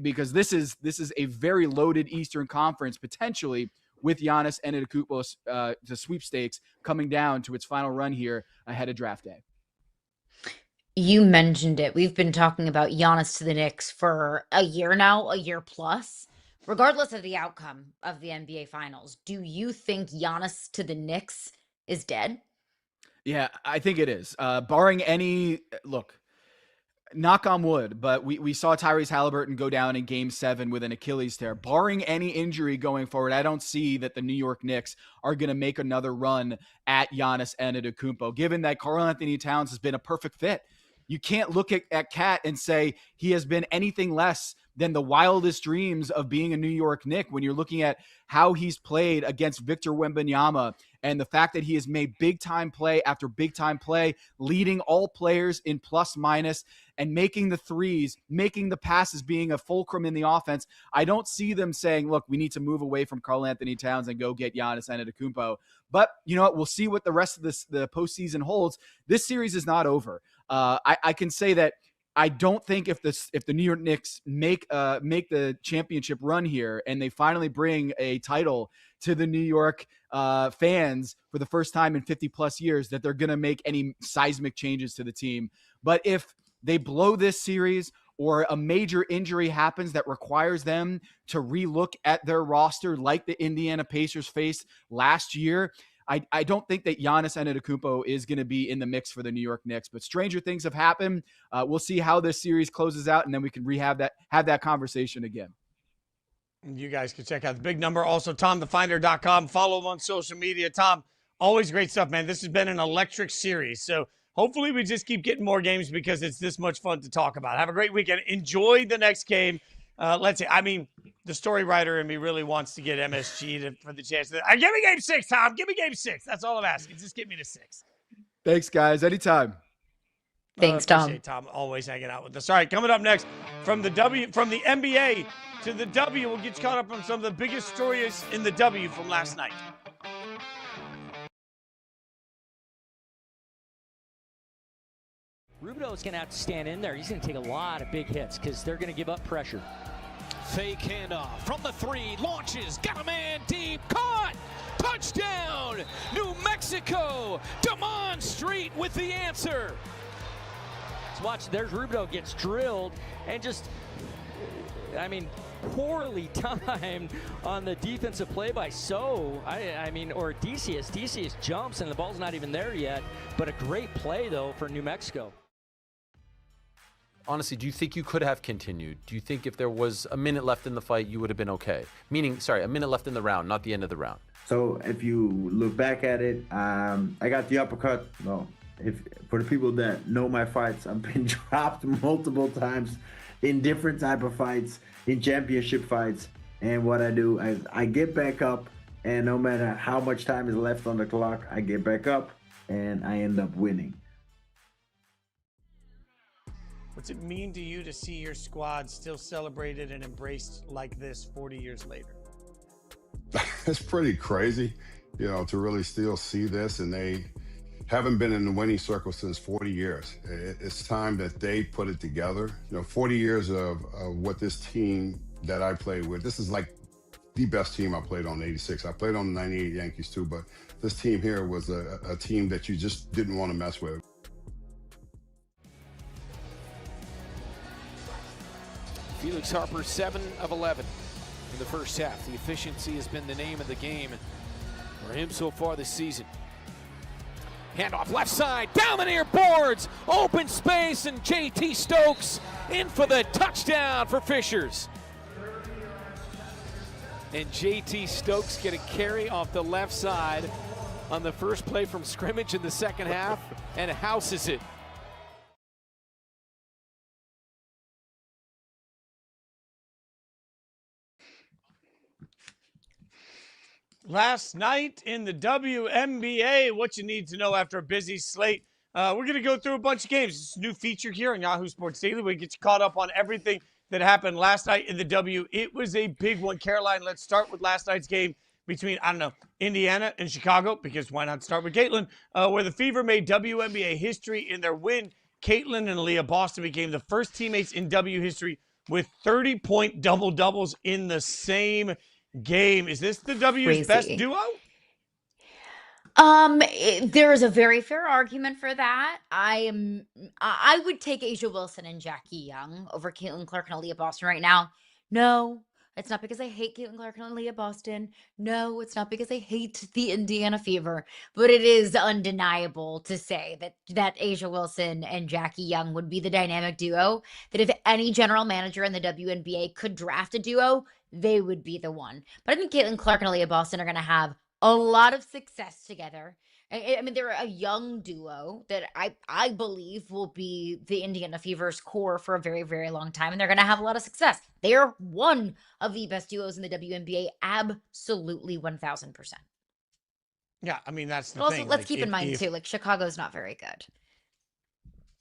because this is a very loaded Eastern Conference potentially with Giannis and Antetokounmpo's the sweepstakes coming down to its final run here ahead of draft day. You mentioned it. We've been talking about Giannis to the Knicks for a year now, a year plus. Regardless of the outcome of the NBA Finals, do you think Giannis to the Knicks is dead? Yeah, I think it is. Barring any look, knock on wood, but we saw Tyrese Halliburton go down in Game 7 with an Achilles tear. Barring any injury going forward, I don't see that the New York Knicks are going to make another run at Giannis Antetokounmpo, given that Karl-Anthony Towns has been a perfect fit. You can't look at Cat and say he has been anything less than the wildest dreams of being a New York Knick when you're looking at how he's played against Victor Wembanyama and the fact that he has made big-time play after big-time play, leading all players in plus-minus and making the threes, making the passes, being a fulcrum in the offense. I don't see them saying, look, we need to move away from Karl-Anthony Towns and go get Giannis Antetokounmpo. But you know what? We'll see what the rest of the postseason holds. This series is not over. I can say that I don't think if the New York Knicks make the championship run here and they finally bring a title to the New York fans for the first time in 50 plus years, that they're going to make any seismic changes to the team. But if they blow this series or a major injury happens that requires them to relook at their roster like the Indiana Pacers faced last year, I don't think that Giannis Antetokounmpo is going to be in the mix for the New York Knicks, but stranger things have happened. We'll see how this series closes out, and then we can have that conversation again. You guys can check out the big number. Also, TomTheFinder.com. Follow him on social media. Tom, always great stuff, man. This has been an electric series. So hopefully we just keep getting more games because it's this much fun to talk about. Have a great weekend. Enjoy the next game. Let's see. I mean, the story writer in me really wants to get MSG for the chance. Give me Game 6, Tom. Give me Game 6. That's all I'm asking. Just get me to 6. Thanks, guys. Anytime. Thanks, Tom. Appreciate Tom always hanging out with us. All right, coming up next from the NBA to the W, we'll get you caught up on some of the biggest stories in the W from last night. Rubido's going to have to stand in there. He's going to take a lot of big hits because they're going to give up pressure. Fake handoff from the 3, launches, got a man deep, caught, touchdown, New Mexico, Damon Street with the answer. Let's watch, there's Rubido gets drilled and just, poorly timed on the defensive play by or Decius. Decius jumps and the ball's not even there yet, but a great play though for New Mexico. Honestly, do you think you could have continued? Do you think if there was a minute left in the fight, you would have been okay? Meaning, sorry, a minute left in the round, not the end of the round. So if you look back at it, I got the uppercut. No, for the people that know my fights, I've been dropped multiple times in different type of fights, in championship fights. And what I do is I get back up, and no matter how much time is left on the clock, I get back up and I end up winning. What's it mean to you to see your squad still celebrated and embraced like this 40 years later? It's pretty crazy, to really still see this, and they haven't been in the winning circle since 40 years. It's time that they put it together. 40 years of what this team that I played with, this is like the best team I played on in 86. I played on the 98 Yankees too, but this team here was a team that you just didn't want to mess with. Felix Harper, 7 of 11 in the first half. The efficiency has been the name of the game for him so far this season. Handoff left side, down the near boards, open space, and JT Stokes in for the touchdown for Fishers. And JT Stokes get a carry off the left side on the first play from scrimmage in the second half and houses it. Last night in the WNBA, what you need to know after a busy slate. We're going to go through a bunch of games. It's a new feature here on Yahoo Sports Daily. We get you caught up on everything that happened last night in the W. It was a big one. Caroline, let's start with last night's game between, Indiana and Chicago, because why not start with Caitlin, where the Fever made WNBA history in their win. Caitlin and Aaliyah Boston became the first teammates in W history with 30-point double-doubles in the same game. Is this the W's best Crazy. duo? There is a very fair argument for that. I would take Asia Wilson and Jackie Young over Caitlin Clark and Aaliyah Boston right now. No, it's not because I hate Caitlin Clark and Aaliyah Boston. No, it's not because I hate the Indiana Fever. But it is undeniable to say that Asia Wilson and Jackie Young would be the dynamic duo. That if any general manager in the WNBA could draft a duo, they would be the one. But I think Caitlin Clark and Aaliyah Boston are going to have a lot of success together. I mean, they're a young duo that I believe will be the Indiana Fever's core for a very, very long time, and they're going to have a lot of success. They're one of the best duos in the WNBA, absolutely 1,000%. Yeah, I mean, that's the But also, thing. let's Like, keep in mind too, like Chicago's not very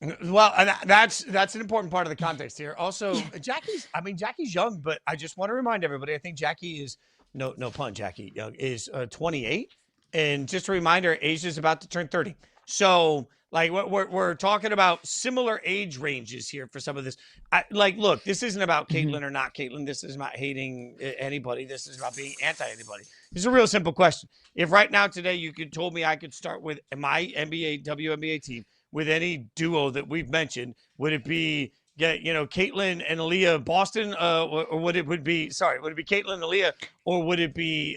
good. Well, and that's an important part of the context here. Also, Jackie's young, but I just want to remind everybody, I think Jackie is, no pun, Jackie Young is 28. And just a reminder, Asia's about to turn 30. So, like, we're talking about similar age ranges here for some of this. Look, this isn't about Caitlin or not Caitlin. This is not hating anybody. This is about being anti-anybody. This is a real simple question. If right now today you told me I could start with my WNBA team with any duo that we've mentioned, would it be Caitlin and Aaliyah Boston, or would it be Caitlin and Aaliyah, or would it be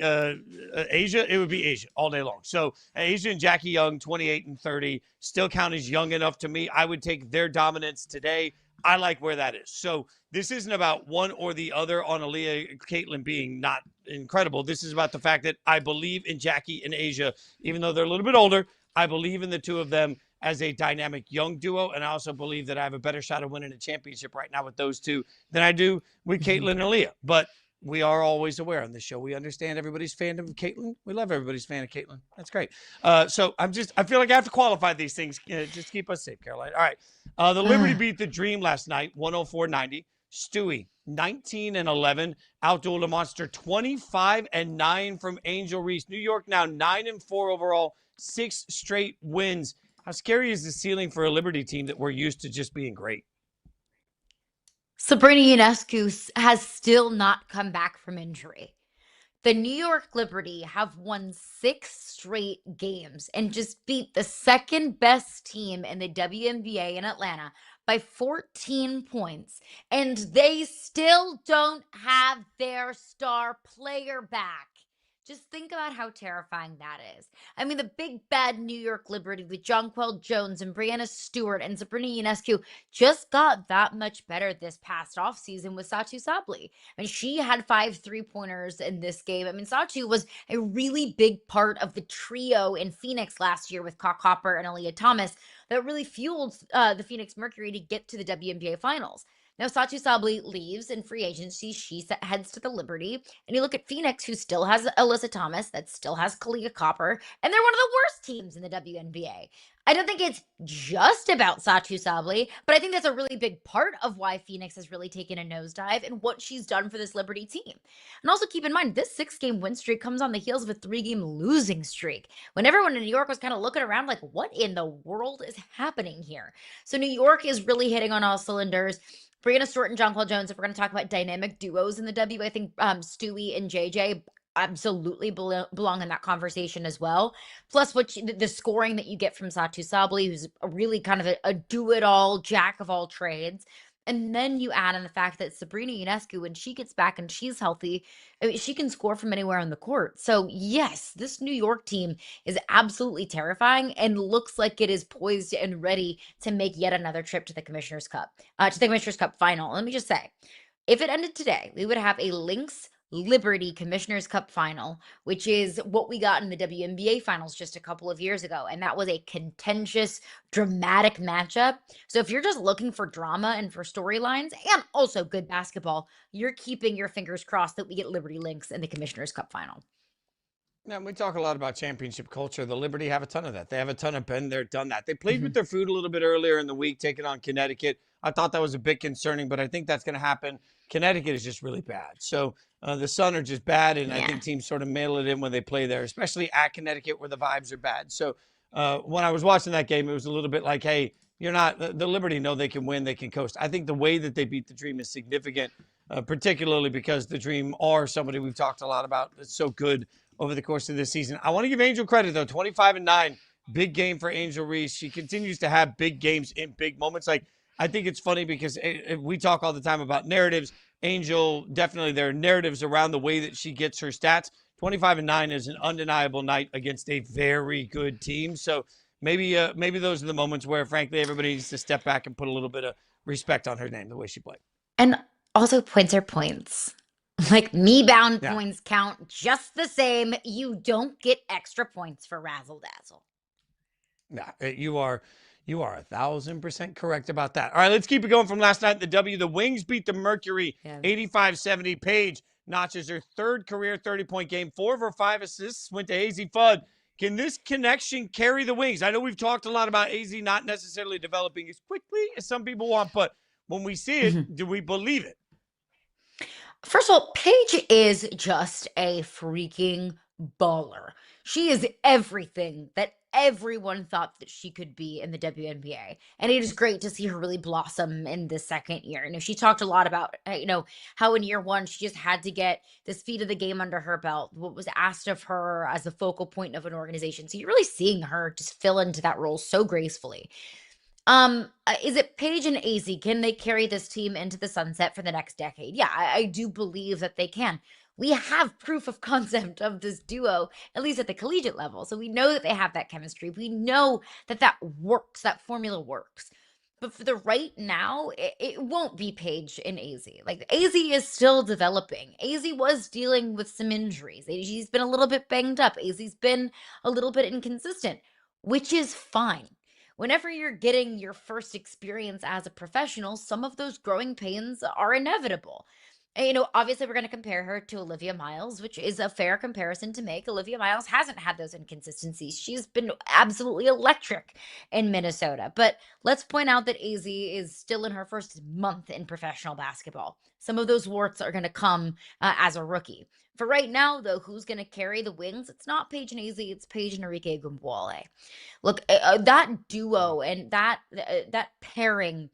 Asia? It would be Asia all day long. So Asia and Jackie Young, 28 and 30, still count as young enough to me. I would take their dominance today. I like where that is. So this isn't about one or the other on Aaliyah, Caitlin being not incredible. This is about the fact that I believe in Jackie and Asia, even though they're a little bit older. I believe in the two of them as a dynamic young duo, and I also believe that I have a better shot of winning a championship right now with those two than I do with Caitlin and Aaliyah. But we are always aware on this show. We understand everybody's fandom of Caitlin. We love everybody's fan of Caitlin. That's great. So I feel like I have to qualify these things. Just keep us safe, Caroline. All right. The Liberty beat the Dream last night, 104-90. Stewie, 19 and 11, outdueled a monster 25 and 9 from Angel Reese. New York now 9 and 4 overall, 6 straight wins. How scary is the ceiling for a Liberty team that we're used to just being great? Sabrina Ionescu has still not come back from injury. The New York Liberty have won 6 straight games and just beat the second best team in the WNBA in Atlanta by 14 points. And they still don't have their star player back. Just think about how terrifying that is. I mean, the big bad New York Liberty with Jonquel Jones and Brianna Stewart and Sabrina Ionescu just got that much better this past offseason with Satou Sabally. I mean, she had 5 3-pointers in this game. I mean, Satou was a really big part of the trio in Phoenix last year with Cock Hopper and Aaliyah Thomas that really fueled the Phoenix Mercury to get to the WNBA Finals. Now, Satou Sabally leaves in free agency. She heads to the Liberty. And you look at Phoenix, who still has Alyssa Thomas, that still has Kalia Copper, and they're one of the worst teams in the WNBA. I don't think it's just about Satou Sabally, but I think that's a really big part of why Phoenix has really taken a nosedive and what she's done for this Liberty team. And also keep in mind, this 6-game win streak comes on the heels of a 3-game losing streak, when everyone in New York was kind of looking around like, what in the world is happening here? So New York is really hitting on all cylinders. Brianna Stewart and Jonquel Jones, if we're going to talk about dynamic duos in the W, I think Stewie and JJ absolutely belong in that conversation as well. Plus, the scoring that you get from Satou Sabally, who's really kind of a do-it-all, jack-of-all-trades. And then you add in the fact that Sabrina Ionescu, when she gets back and she's healthy, I mean, she can score from anywhere on the court. So, yes, this New York team is absolutely terrifying and looks like it is poised and ready to make yet another trip to the Commissioner's Cup, final. Let me just say, if it ended today, we would have a Lynx Liberty Commissioner's Cup final, which is what we got in the WNBA finals just a couple of years ago. And that was a contentious, dramatic matchup. So if you're just looking for drama and for storylines and also good basketball, you're keeping your fingers crossed that we get Liberty Lynx in the Commissioner's Cup final. Now, we talk a lot about championship culture. The Liberty have a ton of that. They have a ton of been there, done that. They played with their food a little bit earlier in the week, taking on Connecticut. I thought that was a bit concerning, but I think that's going to happen. Connecticut is just really bad. So the Sun are just bad, and I think teams sort of mail it in when they play there, especially at Connecticut where the vibes are bad. So when I was watching that game, it was a little bit like, hey, you're not the Liberty know they can win, they can coast. I think the way that they beat the Dream is significant, particularly because the Dream are somebody we've talked a lot about that's so good over the course of this season. I want to give Angel credit though, 25-9, big game for Angel Reese. She continues to have big games in big moments. Like, I think it's funny because we talk all the time about narratives. Angel, definitely there are narratives around the way that she gets her stats. 25-9 is an undeniable night against a very good team. So maybe those are the moments where, frankly, everybody needs to step back and put a little bit of respect on her name, the way she played. And also, points are points. Like, me-bound points count just the same. You don't get extra points for razzle-dazzle. Yeah, you are 1,000% correct about that. All right, let's keep it going from last night in the W. The Wings beat the Mercury 85-70. Paige notches her third career 30-point game. 4 of her 5 assists went to AZ Fudd. Can this connection carry the Wings? I know we've talked a lot about AZ not necessarily developing as quickly as some people want, but when we see it, do we believe it? First of all, Paige is just a freaking baller. She is everything that everyone thought that she could be in the WNBA. And it is great to see her really blossom in this second year. She talked a lot about, how in year one, she just had to get this feat of the game under her belt, what was asked of her as the focal point of an organization. So you're really seeing her just fill into that role so gracefully. Is it Paige and AZ? Can they carry this team into the sunset for the next decade? Yeah, I do believe that they can. We have proof of concept of this duo, at least at the collegiate level. So we know that they have that chemistry. We know that works, that formula works. But for the right now, it won't be Paige and AZ. Like, AZ is still developing. AZ was dealing with some injuries. She's been a little bit banged up. AZ's been a little bit inconsistent, which is fine. Whenever you're getting your first experience as a professional, some of those growing pains are inevitable. And, obviously we're going to compare her to Olivia Miles, which is a fair comparison to make. Olivia Miles hasn't had those inconsistencies. She's been absolutely electric in Minnesota. But let's point out that AZ is still in her first month in professional basketball. Some of those warts are going to come as a rookie. For right now, though, who's going to carry the Wings? It's not Paige and AZ, it's Paige and Arike Ogunbowale. Look, that duo and that pairing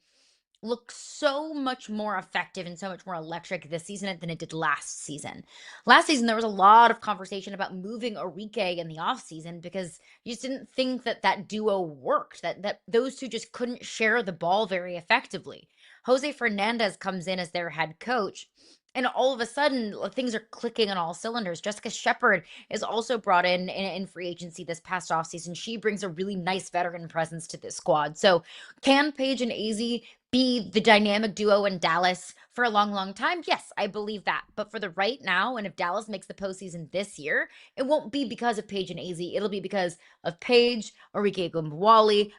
looks so much more effective and so much more electric this season than it did last season. Last season, there was a lot of conversation about moving Arike in the offseason because you just didn't think that duo worked, that those two just couldn't share the ball very effectively. Jose Fernandez comes in as their head coach, and all of a sudden, things are clicking on all cylinders. Jessica Shepard is also brought in free agency this past offseason. She brings a really nice veteran presence to this squad. So can Paige and AZ be the dynamic duo in Dallas for a long, long time? Yes, I believe that. But for the right now, and if Dallas makes the postseason this year, it won't be because of Paige and AZ. It'll be because of Paige, Arike Ogunbowale,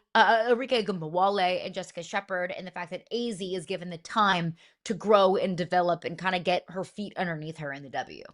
and Jessica Shepard, and the fact that AZ is given the time to grow and develop and kind of get her feet underneath her in the W.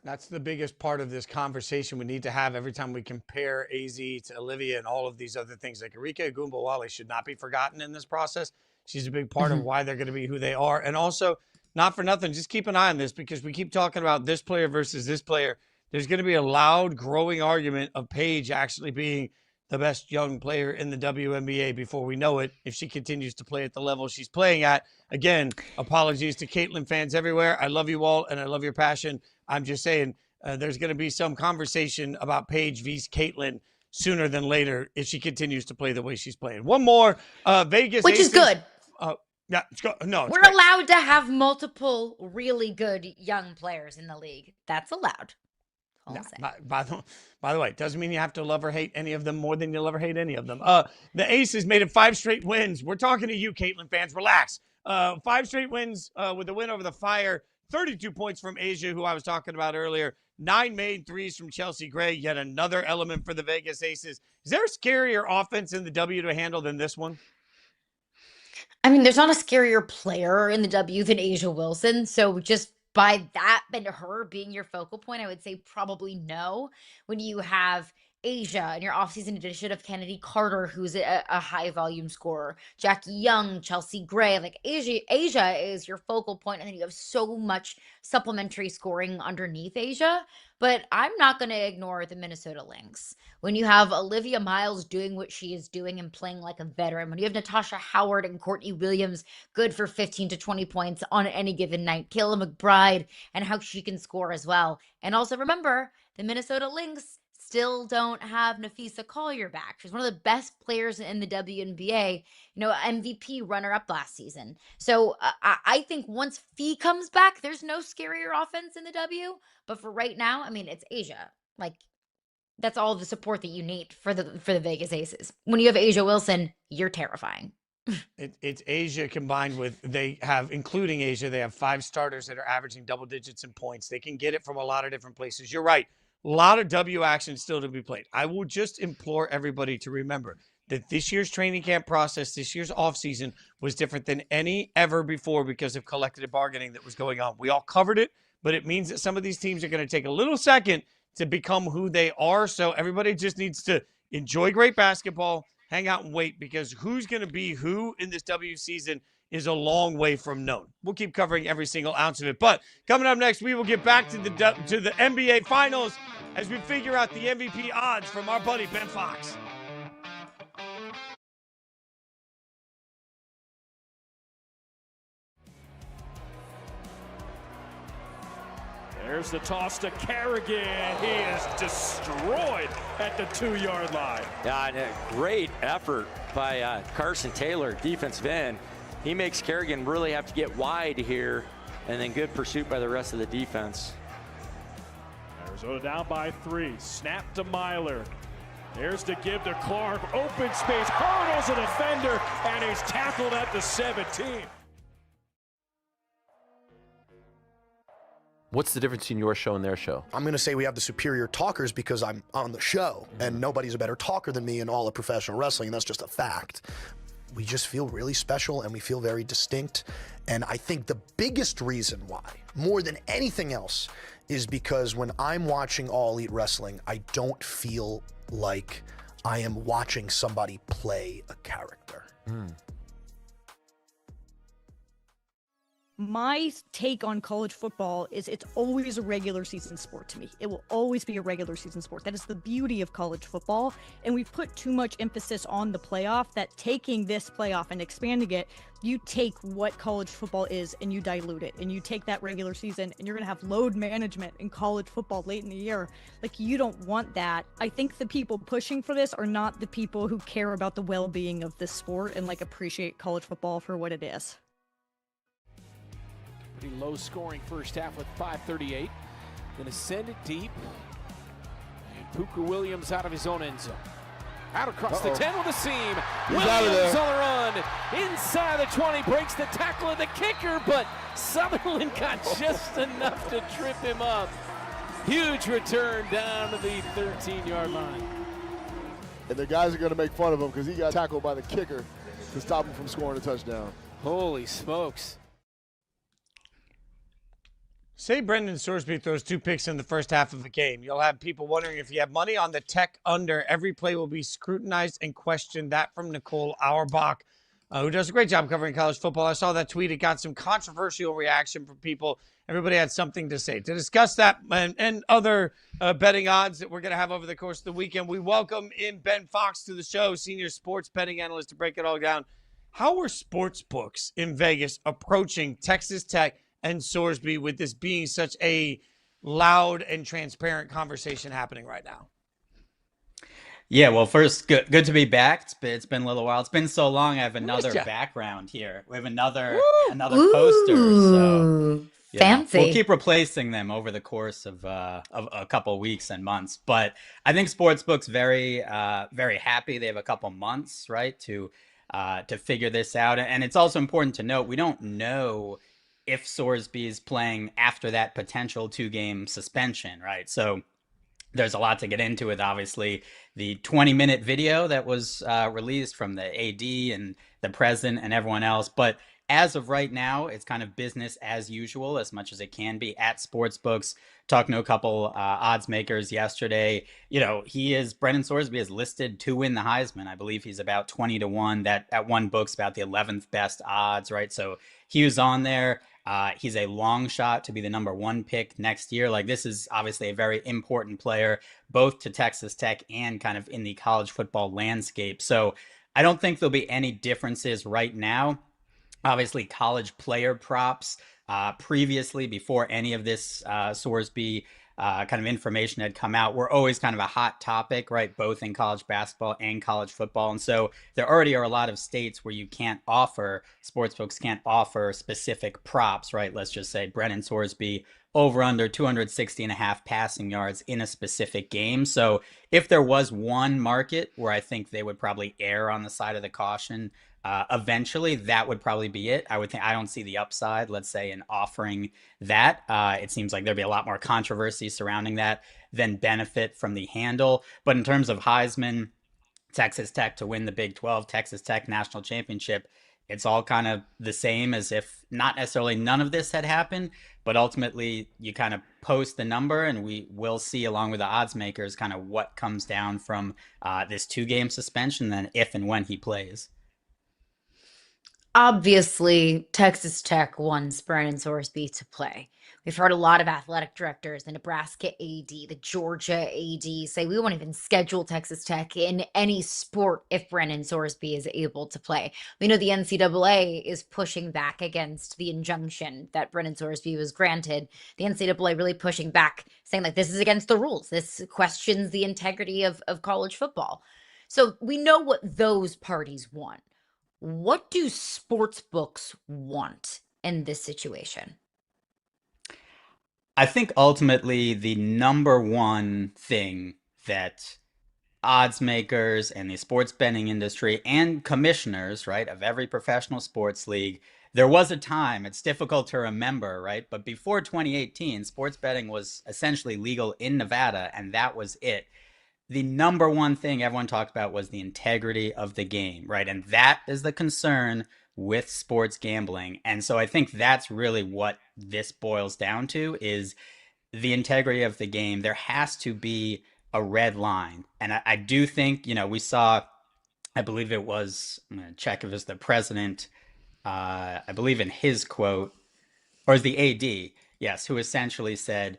That's the biggest part of this conversation we need to have every time we compare AZ to Olivia and all of these other things. Like, Arike Ogunbowale should not be forgotten in this process. She's a big part of why they're going to be who they are. And also, not for nothing, just keep an eye on this because we keep talking about this player versus this player. There's going to be a loud, growing argument of Paige actually being the best young player in the WNBA before we know it, if she continues to play at the level she's playing at. Again, apologies to Caitlin fans everywhere. I love you all, and I love your passion. I'm just saying there's going to be some conversation about Paige vs. Caitlin sooner than later if she continues to play the way she's playing. One more, Vegas Which Aces. is good. Yeah, it's good. No, it's We're great. allowed to have multiple really good young players in the league. That's allowed. No, by the way, it doesn't mean you have to love or hate any of them more than you'll ever hate any of them. The Aces made it 5 straight wins. We're talking to you, Caitlin fans. Relax. 5 straight wins with a win over the Fire. 32 points from Asia, who I was talking about earlier. 9 made threes from Chelsea Gray. Yet another element for the Vegas Aces. Is there a scarier offense in the W to handle than this one? I mean, there's not a scarier player in the W than Asia Wilson. So just by that and her being your focal point, I would say probably no. When you have Asia in your offseason edition of Kennedy Carter, who's a high volume scorer, Jackie Young, Chelsea Gray. Like Asia is your focal point, and then you have so much supplementary scoring underneath Asia. But I'm not going to ignore the Minnesota Lynx. When you have Olivia Miles doing what she is doing and playing like a veteran, when you have Natasha Howard and Courtney Williams good for 15 to 20 points on any given night, Kayla McBride and how she can score as well. And also remember, the Minnesota Lynx still don't have Nafisa Collier back. She's one of the best players in the WNBA, MVP runner-up last season. So I think once Fee comes back, there's no scarier offense in the W. But for right now, I mean, it's Asia. Like, that's all the support that you need for the Vegas Aces. When you have Asia Wilson, you're terrifying. It's Asia combined with, including Asia, they have 5 starters that are averaging double digits in points. They can get it from a lot of different places. You're right. A lot of W action still to be played. I will just implore everybody to remember that this year's training camp process, this year's offseason was different than any ever before because of collective bargaining that was going on. We all covered it, but it means that some of these teams are going to take a little second to become who they are. So everybody just needs to enjoy great basketball, hang out and wait, because who's going to be who in this W season is a long way from known. We'll keep covering every single ounce of it. But coming up next, we will get back to the NBA Finals as we figure out the MVP odds from our buddy Ben Fawkes. There's the toss to Kerrigan. He is destroyed at the 2-yard line. Yeah, and a great effort by Carson Taylor, defensive end. He makes Kerrigan really have to get wide here, and then good pursuit by the rest of the defense. Arizona down by 3. Snap to Myler. There's the give to Clark. Open space, hurdles a defender, and he's tackled at the 17. What's the difference between your show and their show? I'm going to say we have the superior talkers because I'm on the show, and nobody's a better talker than me in all of professional wrestling, and that's just a fact. We just feel really special, and we feel very distinct. And I think the biggest reason why, more than anything else, is because when I'm watching All Elite Wrestling, I don't feel like I am watching somebody play a character. My take on college football is it's always a regular season sport to me. It will always be a regular season sport. That is the beauty of college football. And we've put too much emphasis on the playoff that taking this playoff and expanding it, you take what college football is and you dilute it. And you take that regular season and you're going to have load management in college football late in the year. Like, you don't want that. I think the people pushing for this are not the people who care about the well-being of this sport and appreciate college football for what it is. Pretty low scoring first half with 5:38. Gonna send it deep. And Puka Williams out of his own end zone. Out across the 10 with a seam. He's out of Williams there. on the run. Inside the 20, breaks the tackle of the kicker, but Sutherland got just enough to trip him up. Huge return down to the 13-yard line. And the guys are going to make fun of him because he got tackled by the kicker to stop him from scoring a touchdown. Holy smokes. Say Brendan Sorsby throws 2 picks in the first half of a game. You'll have people wondering if you have money on the Tech under. Every play will be scrutinized and questioned. That from Nicole Auerbach, who does a great job covering college football. I saw that tweet. It got some controversial reaction from people. Everybody had something to say. To discuss that and other betting odds that we're going to have over the course of the weekend, we welcome in Ben Fawkes to the show, senior sports betting analyst, to break it all down. How are sportsbooks in Vegas approaching Texas Tech and Sorsby with this being such a loud and transparent conversation happening right now? Yeah, well, first, good to be back. It's been a little while. It's been so long. I have another ya. background here. We have another poster. So fancy. We'll keep replacing them over the course of a couple weeks and months. But I think sportsbooks very happy. They have a couple months, right, to figure this out. And it's also important to note we don't know if Sorsby is playing after that potential 2-game suspension, right? So there's a lot to get into with, obviously, the 20-minute video that was released from the AD and the president and everyone else. But as of right now, it's kind of business as usual, as much as it can be at sportsbooks. Talking to a couple odds makers yesterday, Brendan Sorsby is listed to win the Heisman. I believe he's about 20-1. That at one book's about the 11th best odds, right? So he was on there. He's a long shot to be the number 1 pick next year. Like, this is obviously a very important player, both to Texas Tech and kind of in the college football landscape. So I don't think there'll be any differences right now. Obviously, college player props previously, before any of this Sorsby kind of information had come out, were always kind of a hot topic, right? Both in college basketball and college football. And so there already are a lot of states where sportsbooks can't offer specific props, right? Let's just say Brendan Sorsby over under 260.5 passing yards in a specific game. So if there was one market where I think they would probably err on the side of the caution, eventually, that would probably be it. I don't see the upside, let's say, in offering that. It seems like there'd be a lot more controversy surrounding that than benefit from the handle. But in terms of Heisman, Texas Tech to win the Big 12, Texas Tech national championship, it's all kind of the same as if not necessarily none of this had happened, but ultimately you kind of post the number and we will see, along with the odds makers, kind of what comes down from this 2-game suspension, then if and when he plays. Obviously, Texas Tech wants Brendan Sorsby to play. We've heard a lot of athletic directors, the Nebraska AD, the Georgia AD, say we won't even schedule Texas Tech in any sport if Brendan Sorsby is able to play. We know the NCAA is pushing back against the injunction that Brendan Sorsby was granted. The NCAA really pushing back, saying like, this is against the rules. This questions the integrity of college football. So we know what those parties want. What do sportsbooks want in this situation? I think ultimately the number one thing that odds makers and the sports betting industry and commissioners, right, of every professional sports league, there was a time, it's difficult to remember, right, but before 2018, sports betting was essentially legal in Nevada, and that was it. The number one thing everyone talked about was the integrity of the game, right? And that is the concern with sports gambling. And so I think that's really what this boils down to, is the integrity of the game. There has to be a red line. And I do think, we saw, I believe it was, I'm going to check if it was the president, I believe in his quote, or is the AD, yes, who essentially said,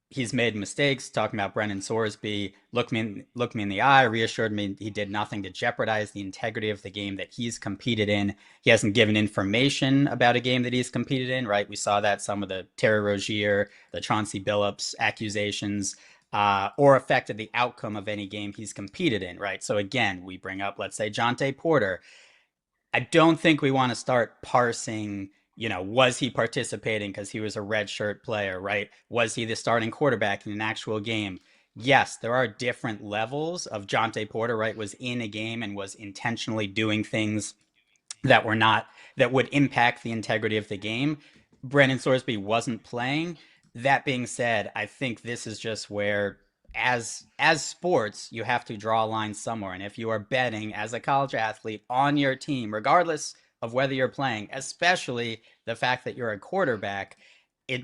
he's made mistakes, talking about Brendan Sorsby, looked me in the eye, reassured me he did nothing to jeopardize the integrity of the game that he's competed in. He hasn't given information about a game that he's competed in, right? We saw that some of the Terry Rozier, the Chauncey Billups accusations, or affected the outcome of any game he's competed in, right? So again, we bring up, let's say, Jonte Porter. I don't think we want to start parsing, was he participating because he was a redshirt player, right? Was he the starting quarterback in an actual game? Yes, there are different levels of Jonte Porter, right? Was in a game and was intentionally doing things that would impact the integrity of the game. Brendan Sorsby wasn't playing. That being said, I think this is just where, as sports, you have to draw a line somewhere. And if you are betting as a college athlete on your team, regardless of whether you're playing, especially the fact that you're a quarterback,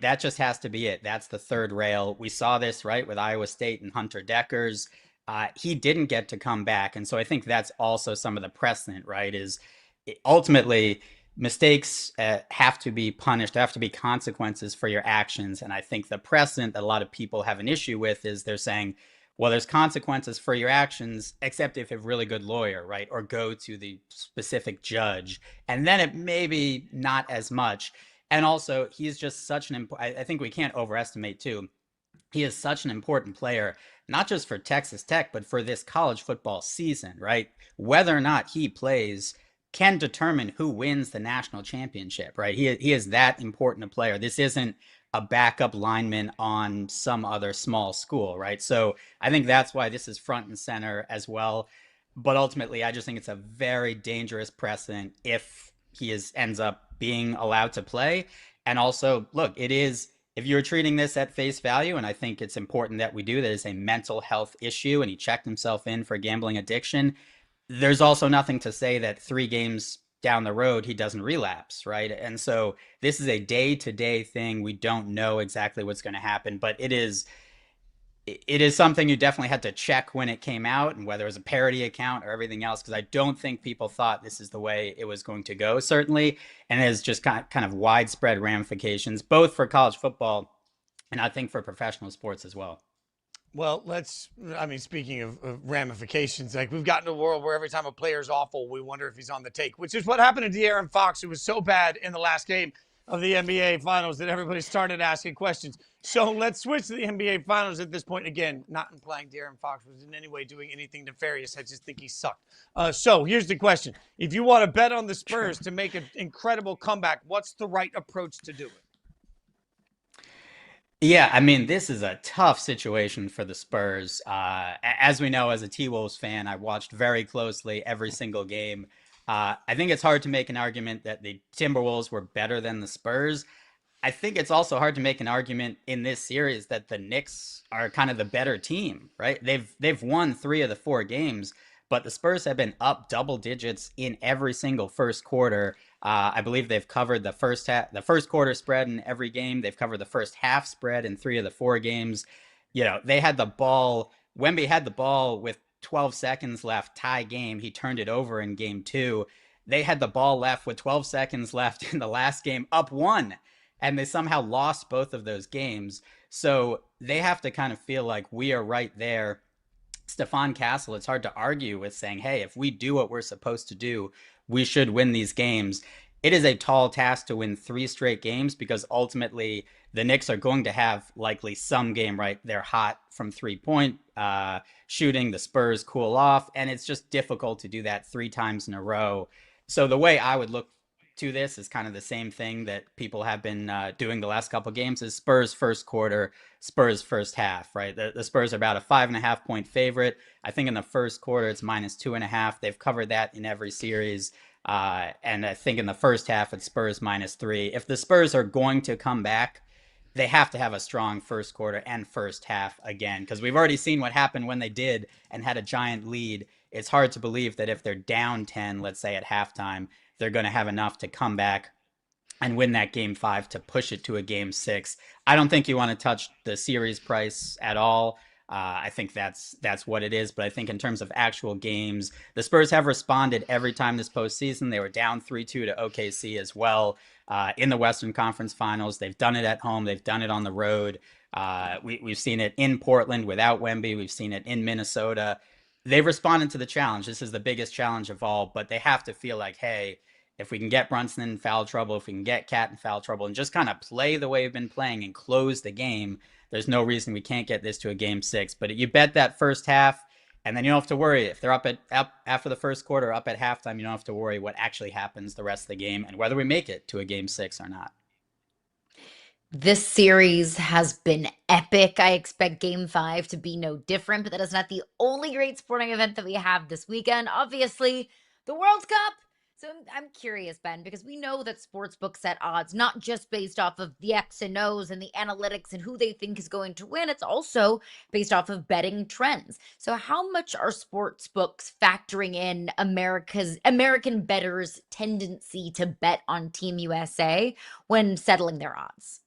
that just has to be it. That's the third rail. We saw this, right, with Iowa State and Hunter Deckers. He didn't get to come back. And so I think that's also some of the precedent, right, is ultimately mistakes have to be punished. There have to be consequences for your actions. And I think the precedent that a lot of people have an issue with is they're saying, well, there's consequences for your actions, except if you have a really good lawyer, right? Or go to the specific judge. And then it may be not as much. And also, he's just such I think we can't overestimate, too. He is such an important player, not just for Texas Tech, but for this college football season, right? Whether or not he plays can determine who wins the national championship, right? He is that important a player. This isn't a backup lineman on some other small school, right? So I think that's why this is front and center as well. But ultimately, I just think it's a very dangerous precedent if he ends up being allowed to play. And also, look, it is, if you're treating this at face value, and I think it's important that we do, that is a mental health issue, and he checked himself in for gambling addiction. There's also nothing to say that 3 games down the road he doesn't relapse, right? And so this is a day-to-day thing. We don't know exactly what's going to happen, but it is something you definitely had to check when it came out and whether it was a parody account or everything else, because I don't think people thought this is the way it was going to go, certainly. And it has just kind of widespread ramifications, both for college football and I think for professional sports as well. Well, speaking of ramifications, like we've gotten to a world where every time a player's awful, we wonder if he's on the take, which is what happened to De'Aaron Fox, who was so bad in the last game of the NBA Finals that everybody started asking questions. So let's switch to the NBA Finals at this point. Again, not implying De'Aaron Fox was in any way doing anything nefarious. I just think he sucked. So here's the question. If you want to bet on the Spurs to make an incredible comeback, what's the right approach to do it? Yeah, I mean, this is a tough situation for the Spurs. As we know, as a T-Wolves fan, I watched very closely every single game. I think it's hard to make an argument that the Timberwolves were better than the Spurs. I think it's also hard to make an argument in this series that the Knicks are kind of the better team, right? They've won 3 of the 4 games, but the Spurs have been up double digits in every single first quarter. I believe they've covered the first quarter spread in every game. They've covered the first half spread in 3 of the 4 games. You know, they had the ball. Wemby had the ball with 12 seconds left, tie game. He turned it over in game 2. They had the ball left with 12 seconds left in the last game, up 1, and they somehow lost both of those games. So they have to kind of feel like we are right there. Stephon Castle, it's hard to argue with saying, hey, if we do what we're supposed to do, we should win these games. It is a tall task to win 3 straight games because ultimately the Knicks are going to have likely some game, right? They're hot from 3-point shooting. The Spurs cool off, and it's just difficult to do that 3 times in a row. So the way I would look to this is kind of the same thing that people have been doing the last couple games is Spurs first quarter, Spurs first half, right? The Spurs are about a 5.5 point favorite. I think in the first quarter, it's -2.5. They've covered that in every series. And I think in the first half, it's Spurs -3. If the Spurs are going to come back, they have to have a strong first quarter and first half again, because we've already seen what happened when they did and had a giant lead. It's hard to believe that if they're down 10, let's say at halftime, they're going to have enough to come back and win that game 5 to push it to a game 6. I don't think you want to touch the series price at all. I think that's what it is. But I think in terms of actual games, the Spurs have responded every time this postseason. They were down 3-2 to OKC as well in the Western Conference Finals. They've done it at home. They've done it on the road. We've seen it in Portland without Wemby. We've seen it in Minnesota. They've responded to the challenge. This is the biggest challenge of all, but they have to feel like, hey, if we can get Brunson in foul trouble, if we can get Cat in foul trouble, and just kind of play the way we've been playing and close the game, there's no reason we can't get this to a game 6. But you bet that first half, and then you don't have to worry. If they're up after the first quarter, up at halftime, you don't have to worry what actually happens the rest of the game and whether we make it to a game 6 or not. This series has been epic. I expect game 5 to be no different, but that is not the only great sporting event that we have this weekend. Obviously, the World Cup. So I'm curious, Ben, because we know that sportsbooks set odds, not just based off of the X and O's and the analytics and who they think is going to win. It's also based off of betting trends. So how much are sportsbooks factoring in American bettors' tendency to bet on Team USA when settling their odds?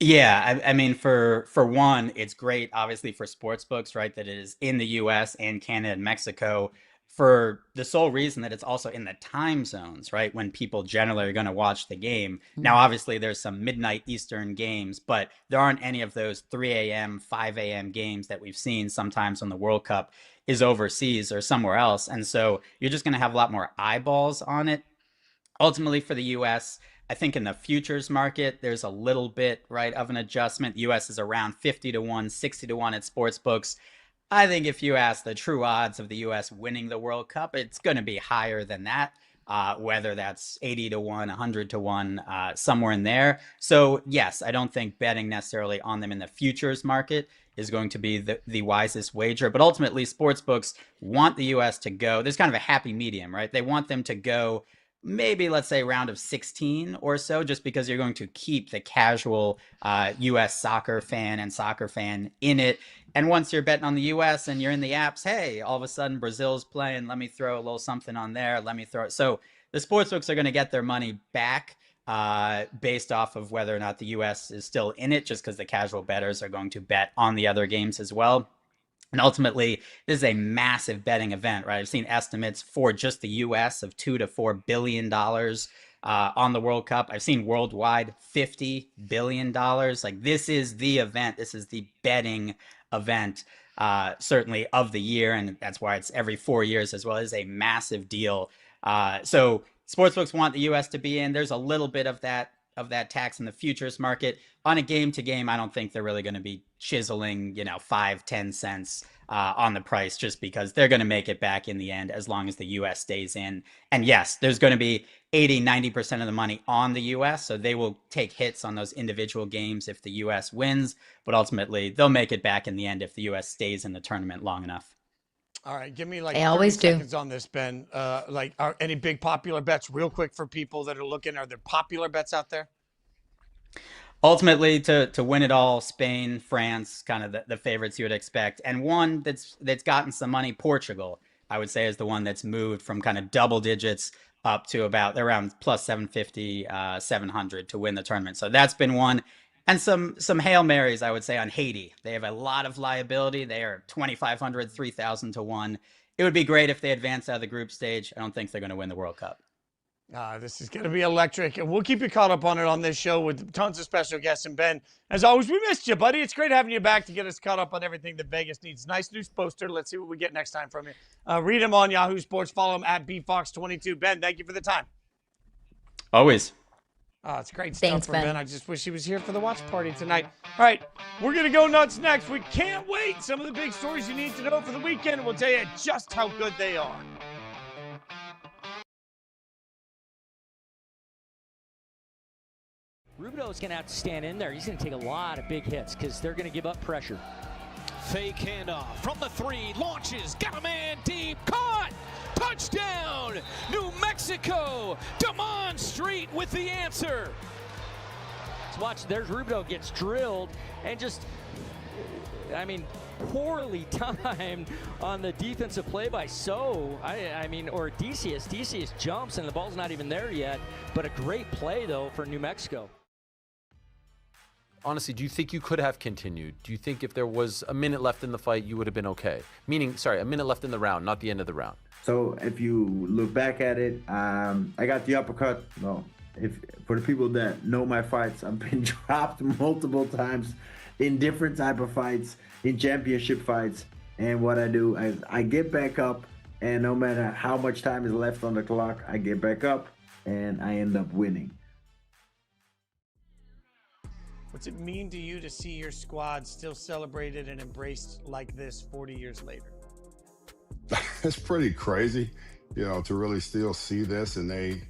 Yeah, I mean, for one, it's great, obviously, for sportsbooks, right, that it is in the U.S. and Canada and Mexico for the sole reason that it's also in the time zones, right, when people generally are going to watch the game. Now, obviously, there's some midnight Eastern games, but there aren't any of those 3 a.m., 5 a.m. games that we've seen sometimes when the World Cup is overseas or somewhere else. And so you're just going to have a lot more eyeballs on it. Ultimately, for the U.S., I think in the futures market, there's a little bit, right, of an adjustment. The U.S. is around 50-1, 60-1 at sportsbooks. I think if you ask the true odds of the U.S. winning the World Cup, it's going to be higher than that, whether that's 80-1, 100-1, somewhere in there. So, yes, I don't think betting necessarily on them in the futures market is going to be the wisest wager. But ultimately, sportsbooks want the U.S. to go. There's kind of a happy medium, right? They want them to go maybe let's say round of 16 or so, just because you're going to keep the casual US soccer fan in it. And once you're betting on the US and you're in the apps, hey, all of a sudden Brazil's playing, let me throw a little something on there, let me throw it. So the sportsbooks are going to get their money back based off of whether or not the US is still in it, just because the casual bettors are going to bet on the other games as well. And ultimately, this is a massive betting event, right? I've seen estimates for just the U.S. of $2 to $4 billion on the World Cup. I've seen worldwide $50 billion. Like, this is the event. This is the betting event, certainly of the year. And that's why it's every 4 years as well. It is a massive deal. So sportsbooks want the U.S. to be in. There's a little bit of that tax in the futures market. On a game to game, I don't think they're really going to be chiseling, 5-10 cents on the price, just because they're going to make it back in the end as long as the US stays in. And yes, there's going to be 80-90% of the money on the US, so they will take hits on those individual games if the US wins, but ultimately they'll make it back in the end if the US stays in the tournament long enough. All right, give me like They 30 always do. seconds on this, Ben. Are any big popular bets real quick for people that are looking? Are there popular bets out there? Ultimately, to win it all, Spain, France, kind of the favorites you would expect. And one that's gotten some money, Portugal, I would say, is the one that's moved from kind of double digits up to about around plus 750, 700 to win the tournament. So that's been one. And some Hail Marys, I would say, on Haiti. They have a lot of liability. They are 2,500, 3,000 to 1. It would be great if they advance out of the group stage. I don't think they're going to win the World Cup. This is going to be electric, and we'll keep you caught up on it on this show with tons of special guests. And Ben, as always, we missed you, buddy. It's great having you back to get us caught up on everything that Vegas needs. Nice news poster. Let's see what we get next time from you. Read him on Yahoo Sports. Follow him at BFawkes22. Ben, thank you for the time. Always. It's great Thanks, stuff from Ben. I just wish he was here for the watch party tonight. All right, we're going to go nuts next. We can't wait. Some of the big stories you need to know for the weekend, and we'll tell you just how good they are. Rubido's going to have to stand in there. He's going to take a lot of big hits because they're going to give up pressure. Fake handoff from the three, launches, got a man deep, caught, touchdown, New Mexico. Damon Street with the answer. Let's watch, there's Rubido gets drilled and just, poorly timed on the defensive play by or Decius. Decius jumps and the ball's not even there yet, but a great play though for New Mexico. Honestly, do you think you could have continued? Do you think if there was a minute left in the fight, you would have been okay? Meaning, sorry, a minute left in the round, not the end of the round. So if you look back at it, I got the uppercut. No, for the people that know my fights, I've been dropped multiple times in different type of fights, in championship fights. And what I do is I get back up, and no matter how much time is left on the clock, I get back up and I end up winning. What's it mean to you to see your squad still celebrated and embraced like this 40 years later? It's pretty crazy, to really still see this, and they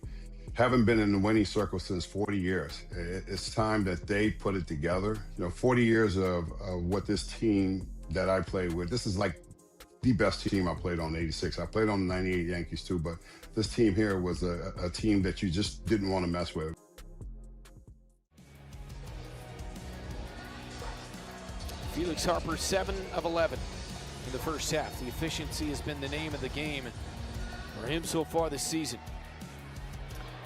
haven't been in the winning circle since 40 years. It's time that they put it together. 40 years of what this team that I played with, this is like the best team I played on in '86. I played on the '98 Yankees too, but this team here was a team that you just didn't want to mess with. Felix Harper, 7 of 11 in the first half. The efficiency has been the name of the game for him so far this season.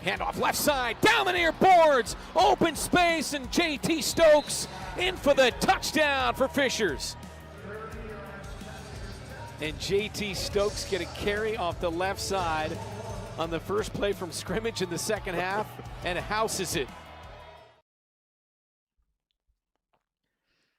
Handoff left side, down the near boards, open space, and JT Stokes in for the touchdown for Fishers. And JT Stokes get a carry off the left side on the first play from scrimmage in the second half and houses it.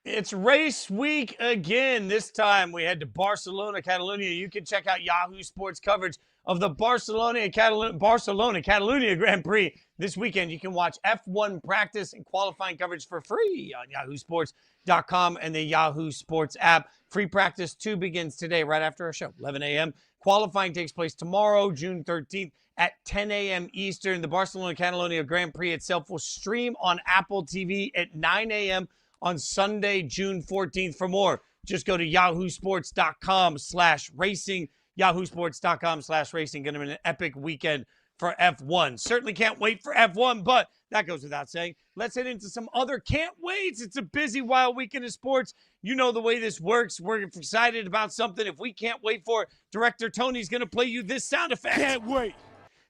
It's race week again. This time we head to Barcelona, Catalonia. You can check out Yahoo Sports coverage of the Barcelona Catalonia Grand Prix this weekend. You can watch F1 practice and qualifying coverage for free on yahoosports.com and the Yahoo Sports app. Free practice 2 begins today right after our show, 11 a.m. Qualifying takes place tomorrow, June 13th at 10 a.m. Eastern. The Barcelona Catalonia Grand Prix itself will stream on Apple TV at 9 a.m. on Sunday, June 14th. For more, just go to yahoosports.com/racing. yahoosports.com/racing. Going to be an epic weekend for F1. Certainly can't wait for F1, but that goes without saying. Let's head into some other can't waits. It's a busy, wild weekend of sports. You know the way this works. We're excited about something. If we can't wait for it, Director Tony's going to play you this sound effect. Can't wait.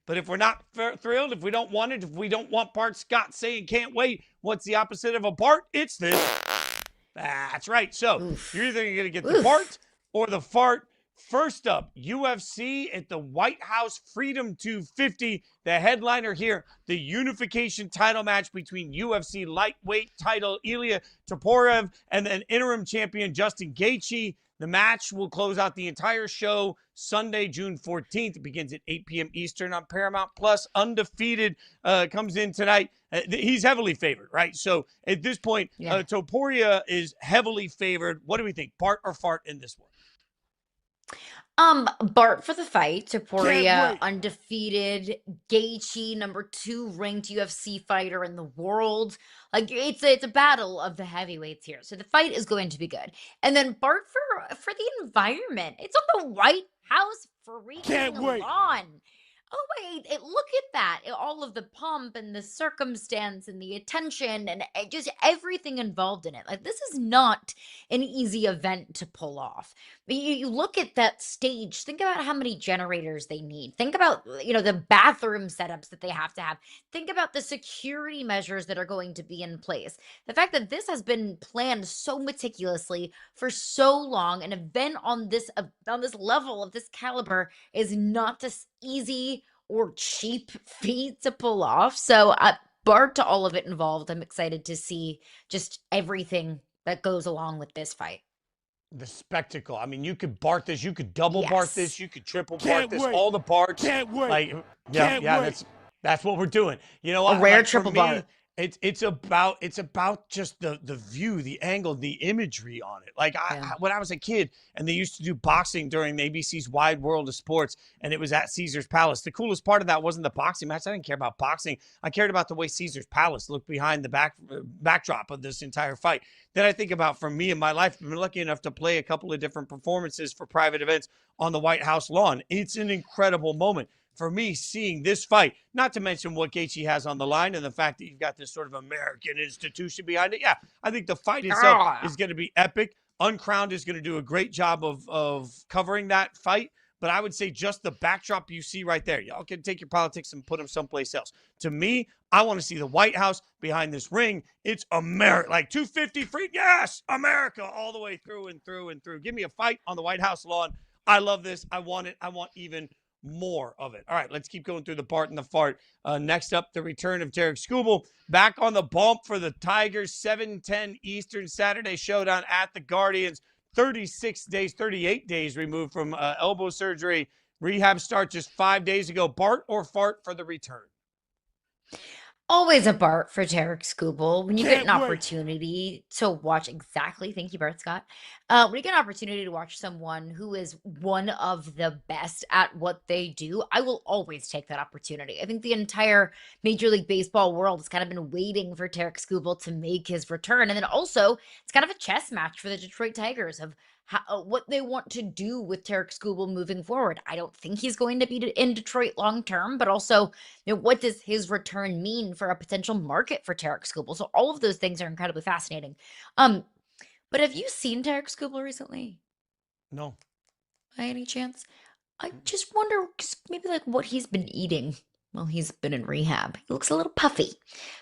But if we're not thrilled, if we don't want it, if we don't want Bart Scott saying can't wait, what's the opposite of a Bart? It's this. That's right. So you're either going to get the Bart or the fart. First up, UFC at the White House Freedom 250. The headliner here, the unification title match between UFC lightweight title Ilya Topuria and then interim champion Justin Gaethje. The match will close out the entire show Sunday, June 14th. It begins at 8 p.m. Eastern on Paramount Plus. Undefeated comes in tonight. He's heavily favored, right? So at this point, Topuria is heavily favored. What do we think? Bart or fart in this one? Bart for the fight. Topuria, undefeated. Gaethje, number 2 ranked UFC fighter in the world. Like it's a battle of the heavyweights here. So the fight is going to be good. And then Bart for the environment. It's on the White House freaking lawn. Oh, wait, look at that. All of the pomp and the circumstance and the attention and just everything involved in it. Like, this is not an easy event to pull off. You look at that stage, think about how many generators they need. Think about, the bathroom setups that they have to have. Think about the security measures that are going to be in place. The fact that this has been planned so meticulously for so long, an event on this level of this caliber is not this easy or cheap feat to pull off. So Bart to all of it involved. I'm excited to see just everything that goes along with this fight. The spectacle. I mean, you could Bart this, you could double Bart this, you could triple Bart this, all the Barts. Can't wait. That's what we're doing. You know what? A rare triple Bart. It's about just the view, the angle, the imagery on it. Like when I was a kid and they used to do boxing during ABC's Wide World of Sports, and it was at Caesar's Palace. The coolest part of that wasn't the boxing match. I didn't care about boxing. I cared about the way Caesar's Palace looked behind the backdrop of this entire fight. Then I think about, for me in my life, I've been lucky enough to play a couple of different performances for private events on the White House lawn. It's an incredible moment. For me, seeing this fight, not to mention what Gaethje has on the line and the fact that you've got this sort of American institution behind it. Yeah, I think the fight itself is going to be epic. Uncrowned is going to do a great job of covering that fight. But I would say just the backdrop you see right there. Y'all can take your politics and put them someplace else. To me, I want to see the White House behind this ring. It's America, like 250 free. Yes, America all the way through and through and through. Give me a fight on the White House lawn. I love this. I want it. I want even more of it. All right, let's keep going through the Bart and the fart. Next up, the return of Tarek Skubal back on the bump for the Tigers. 7:10 Eastern Saturday showdown at the Guardians. 38 days removed from elbow surgery. Rehab start just 5 days ago. Bart or fart for the return? Always a Bart for Tarek Skubal. When you get an opportunity to watch, thank you, Bart Scott. When you get an opportunity to watch someone who is one of the best at what they do, I will always take that opportunity. I think the entire Major League Baseball world has kind of been waiting for Tarek Skubal to make his return. And then also, it's kind of a chess match for the Detroit Tigers of what they want to do with Tarek Skubal moving forward. I don't think he's going to be in Detroit long term, but also, what does his return mean for a potential market for Tarek Skubal? So all of those things are incredibly fascinating. But have you seen Tarek Skubal recently? No. By any chance? I just wonder, maybe like what he's been eating while he's been in rehab. He looks a little puffy.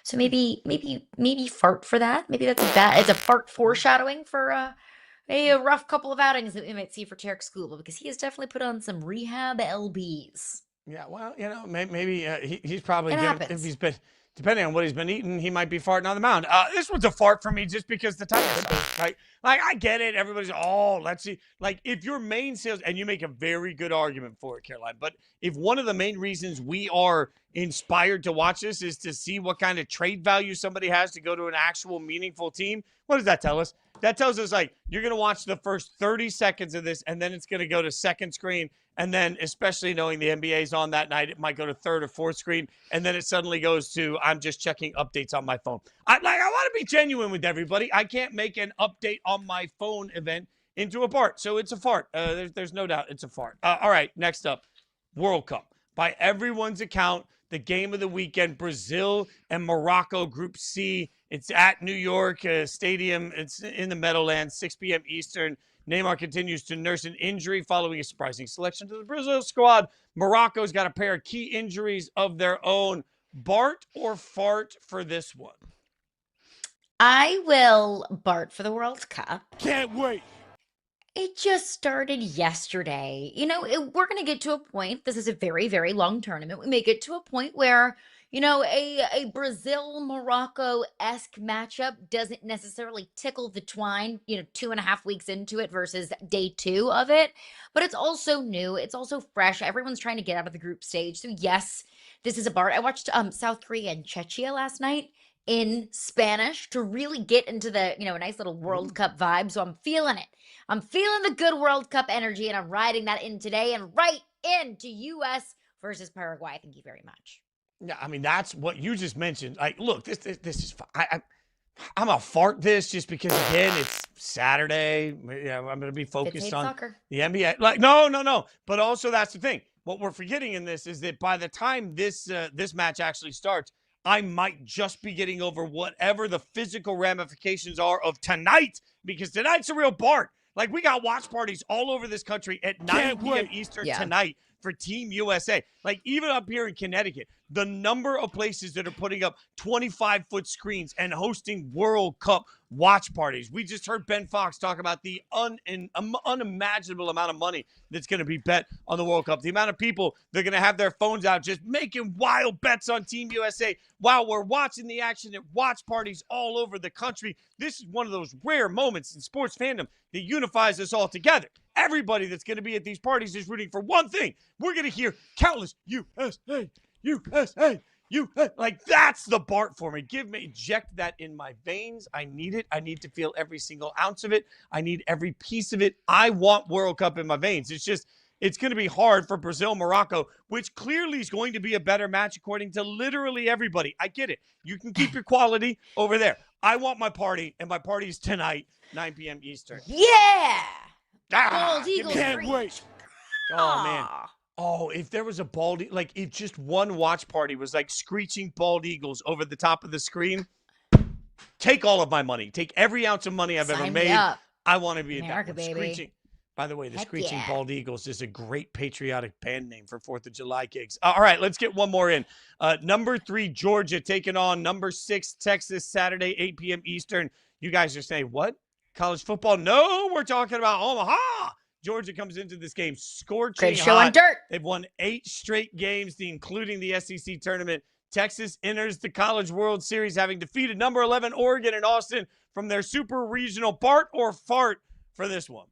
So maybe fart for that. Maybe it's a fart foreshadowing for a rough couple of outings that we might see for Tarek Skubal, because he has definitely put on some rehab LBs. Yeah, well, maybe he's probably if he's been, depending on what he's been eating, he might be farting on the mound. This one's a fart for me just because the Tigers suck, right? Like, I get it. Everybody's, let's see. Like, if your main sales, and you make a very good argument for it, Caroline, but if one of the main reasons we are inspired to watch this is to see what kind of trade value somebody has to go to an actual meaningful team, what does that tell us? That tells us, like, you're going to watch the first 30 seconds of this, and then it's going to go to second screen. And then, especially knowing the NBA's on that night, it might go to third or fourth screen. And then it suddenly goes to, I'm just checking updates on my phone. I want to be genuine with everybody. I can't make an update on my phone event into a fart. So it's a fart. There's no doubt it's a fart. All right, next up, World Cup. by everyone's account, the game of the weekend, Brazil and Morocco, Group C. It's at New York Stadium. It's in the Meadowlands, 6 p.m. Eastern. Neymar continues to nurse an injury following a surprising selection to the Brazil squad. Morocco's got a pair of key injuries of their own. Bart or fart for this one? I will Bart for the World Cup. Can't wait. It just started yesterday. We're going to get to a point. This is a very, very long tournament. We may get to a point where, a Brazil-Morocco-esque matchup doesn't necessarily tickle the twine, 2.5 weeks into it versus day 2 of it. But it's also new. It's also fresh. Everyone's trying to get out of the group stage. So, yes, this is a Bart. I watched South Korea and Czechia last night in Spanish to really get into the, a nice little World Cup vibe. So I'm feeling it. I'm feeling the good World Cup energy, and I'm riding that in today and right into U.S. versus Paraguay. Thank you very much. Yeah, I mean, that's what you just mentioned. Like, look, this is I'm going to fart this just because, again, it's Saturday. I'm going to be focused on soccer. The NBA. Like, no. But also, that's the thing. What we're forgetting in this is that by the time this match actually starts, I might just be getting over whatever the physical ramifications are of tonight, because tonight's a real Bart. Like, we got watch parties all over this country at 9 p.m. Eastern tonight for Team USA. Like, even up here in Connecticut, the number of places that are putting up 25-foot screens and hosting World Cup watch parties. We just heard Ben Fawkes talk about the unimaginable amount of money that's going to be bet on the World Cup. The amount of people that are going to have their phones out just making wild bets on Team USA while we're watching the action at watch parties all over the country. This is one of those rare moments in sports fandom that unifies us all together. Everybody that's going to be at these parties is rooting for one thing. We're going to hear countless USA, USA. Like, that's the Bart for me. Inject that in my veins. I need it. I need to feel every single ounce of it. I need every piece of it. I want World Cup in my veins. It's going to be hard for Brazil, Morocco, which clearly is going to be a better match according to literally everybody. I get it. You can keep your quality over there. I want my party, and my party is tonight, 9 p.m. Eastern. Yeah! Bald Eagles. Can't wait. Oh, man. Oh, if there was a like if just one watch party was like screeching bald eagles over the top of the screen, take all of my money. Take every ounce of money I've ever made. Up. I want to be at America, that one. baby. Screeching. By the way, the Heck Screeching yeah. Bald Eagles is a great patriotic band name for 4th of July gigs. All right, let's get one more in. Number 3, Georgia taking on number 6, Texas, Saturday, 8 p.m. Eastern. You guys are saying, what? College football? No, we're talking about Omaha. Georgia comes into this game scorching Great show hot. on dirt. They've won 8 straight games, including the SEC tournament. Texas enters the College World Series, having defeated number 11 Oregon and Austin from their super regional. Bart or fart for this one?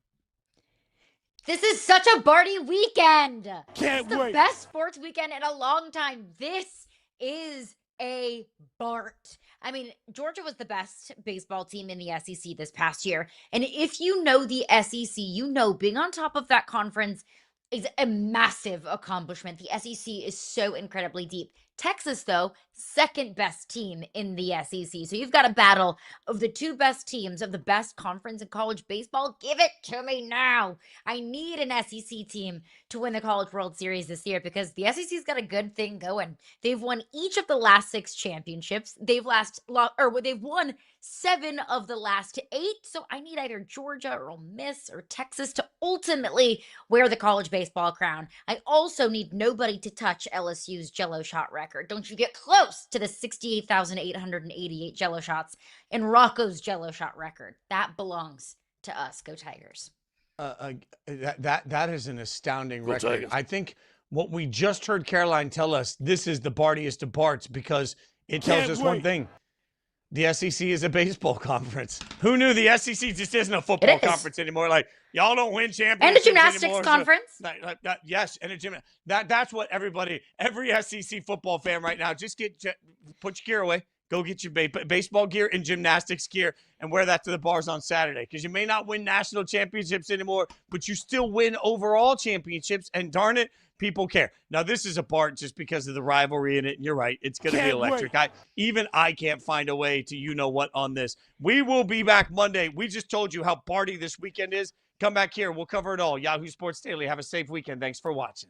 This is such a Barty weekend. Can't It's the wait. best sports weekend in a long time. This is a Bart. I mean, Georgia was the best baseball team in the SEC this past year. And if you know the SEC, you know being on top of that conference is a massive accomplishment. The SEC is so incredibly deep. Texas, though, second best team in the SEC. So you've got a battle of the 2 best teams of the best conference in college baseball. Give it to me now. I need an SEC team to win the College World Series this year because the SEC's got a good thing going. They've won each of the last 6 championships. They've won 7 of the last 8. So I need either Georgia or Ole Miss or Texas to ultimately wear the college baseball crown. I also need nobody to touch LSU's Jello shot record. Don't you get close to the 68,888 Jello shots in Rocco's Jello shot record. That belongs to us. Go Tigers. That is an astounding Go record. Tigers. I think what we just heard Caroline tell us, this is the Bartiest of Barts, because it tells Can't us one wait. thing. The SEC is a baseball conference. Who knew the SEC just isn't a football It is. conference anymore? Like, y'all don't win And championships a gymnastics anymore, so- conference. Yes, and a gym. That's what every SEC football fan right now, just put your gear away. Go get your baseball gear and gymnastics gear and wear that to the bars on Saturday, because you may not win national championships anymore, but you still win overall championships, and darn it, people care. Now, this is a part just because of the rivalry in it, and you're right. It's going to be Can't electric. I can't find a way to you-know-what on this. We will be back Monday. We just told you how Barty this weekend is. Come back here. We'll cover it all. Yahoo Sports Daily. Have a safe weekend. Thanks for watching.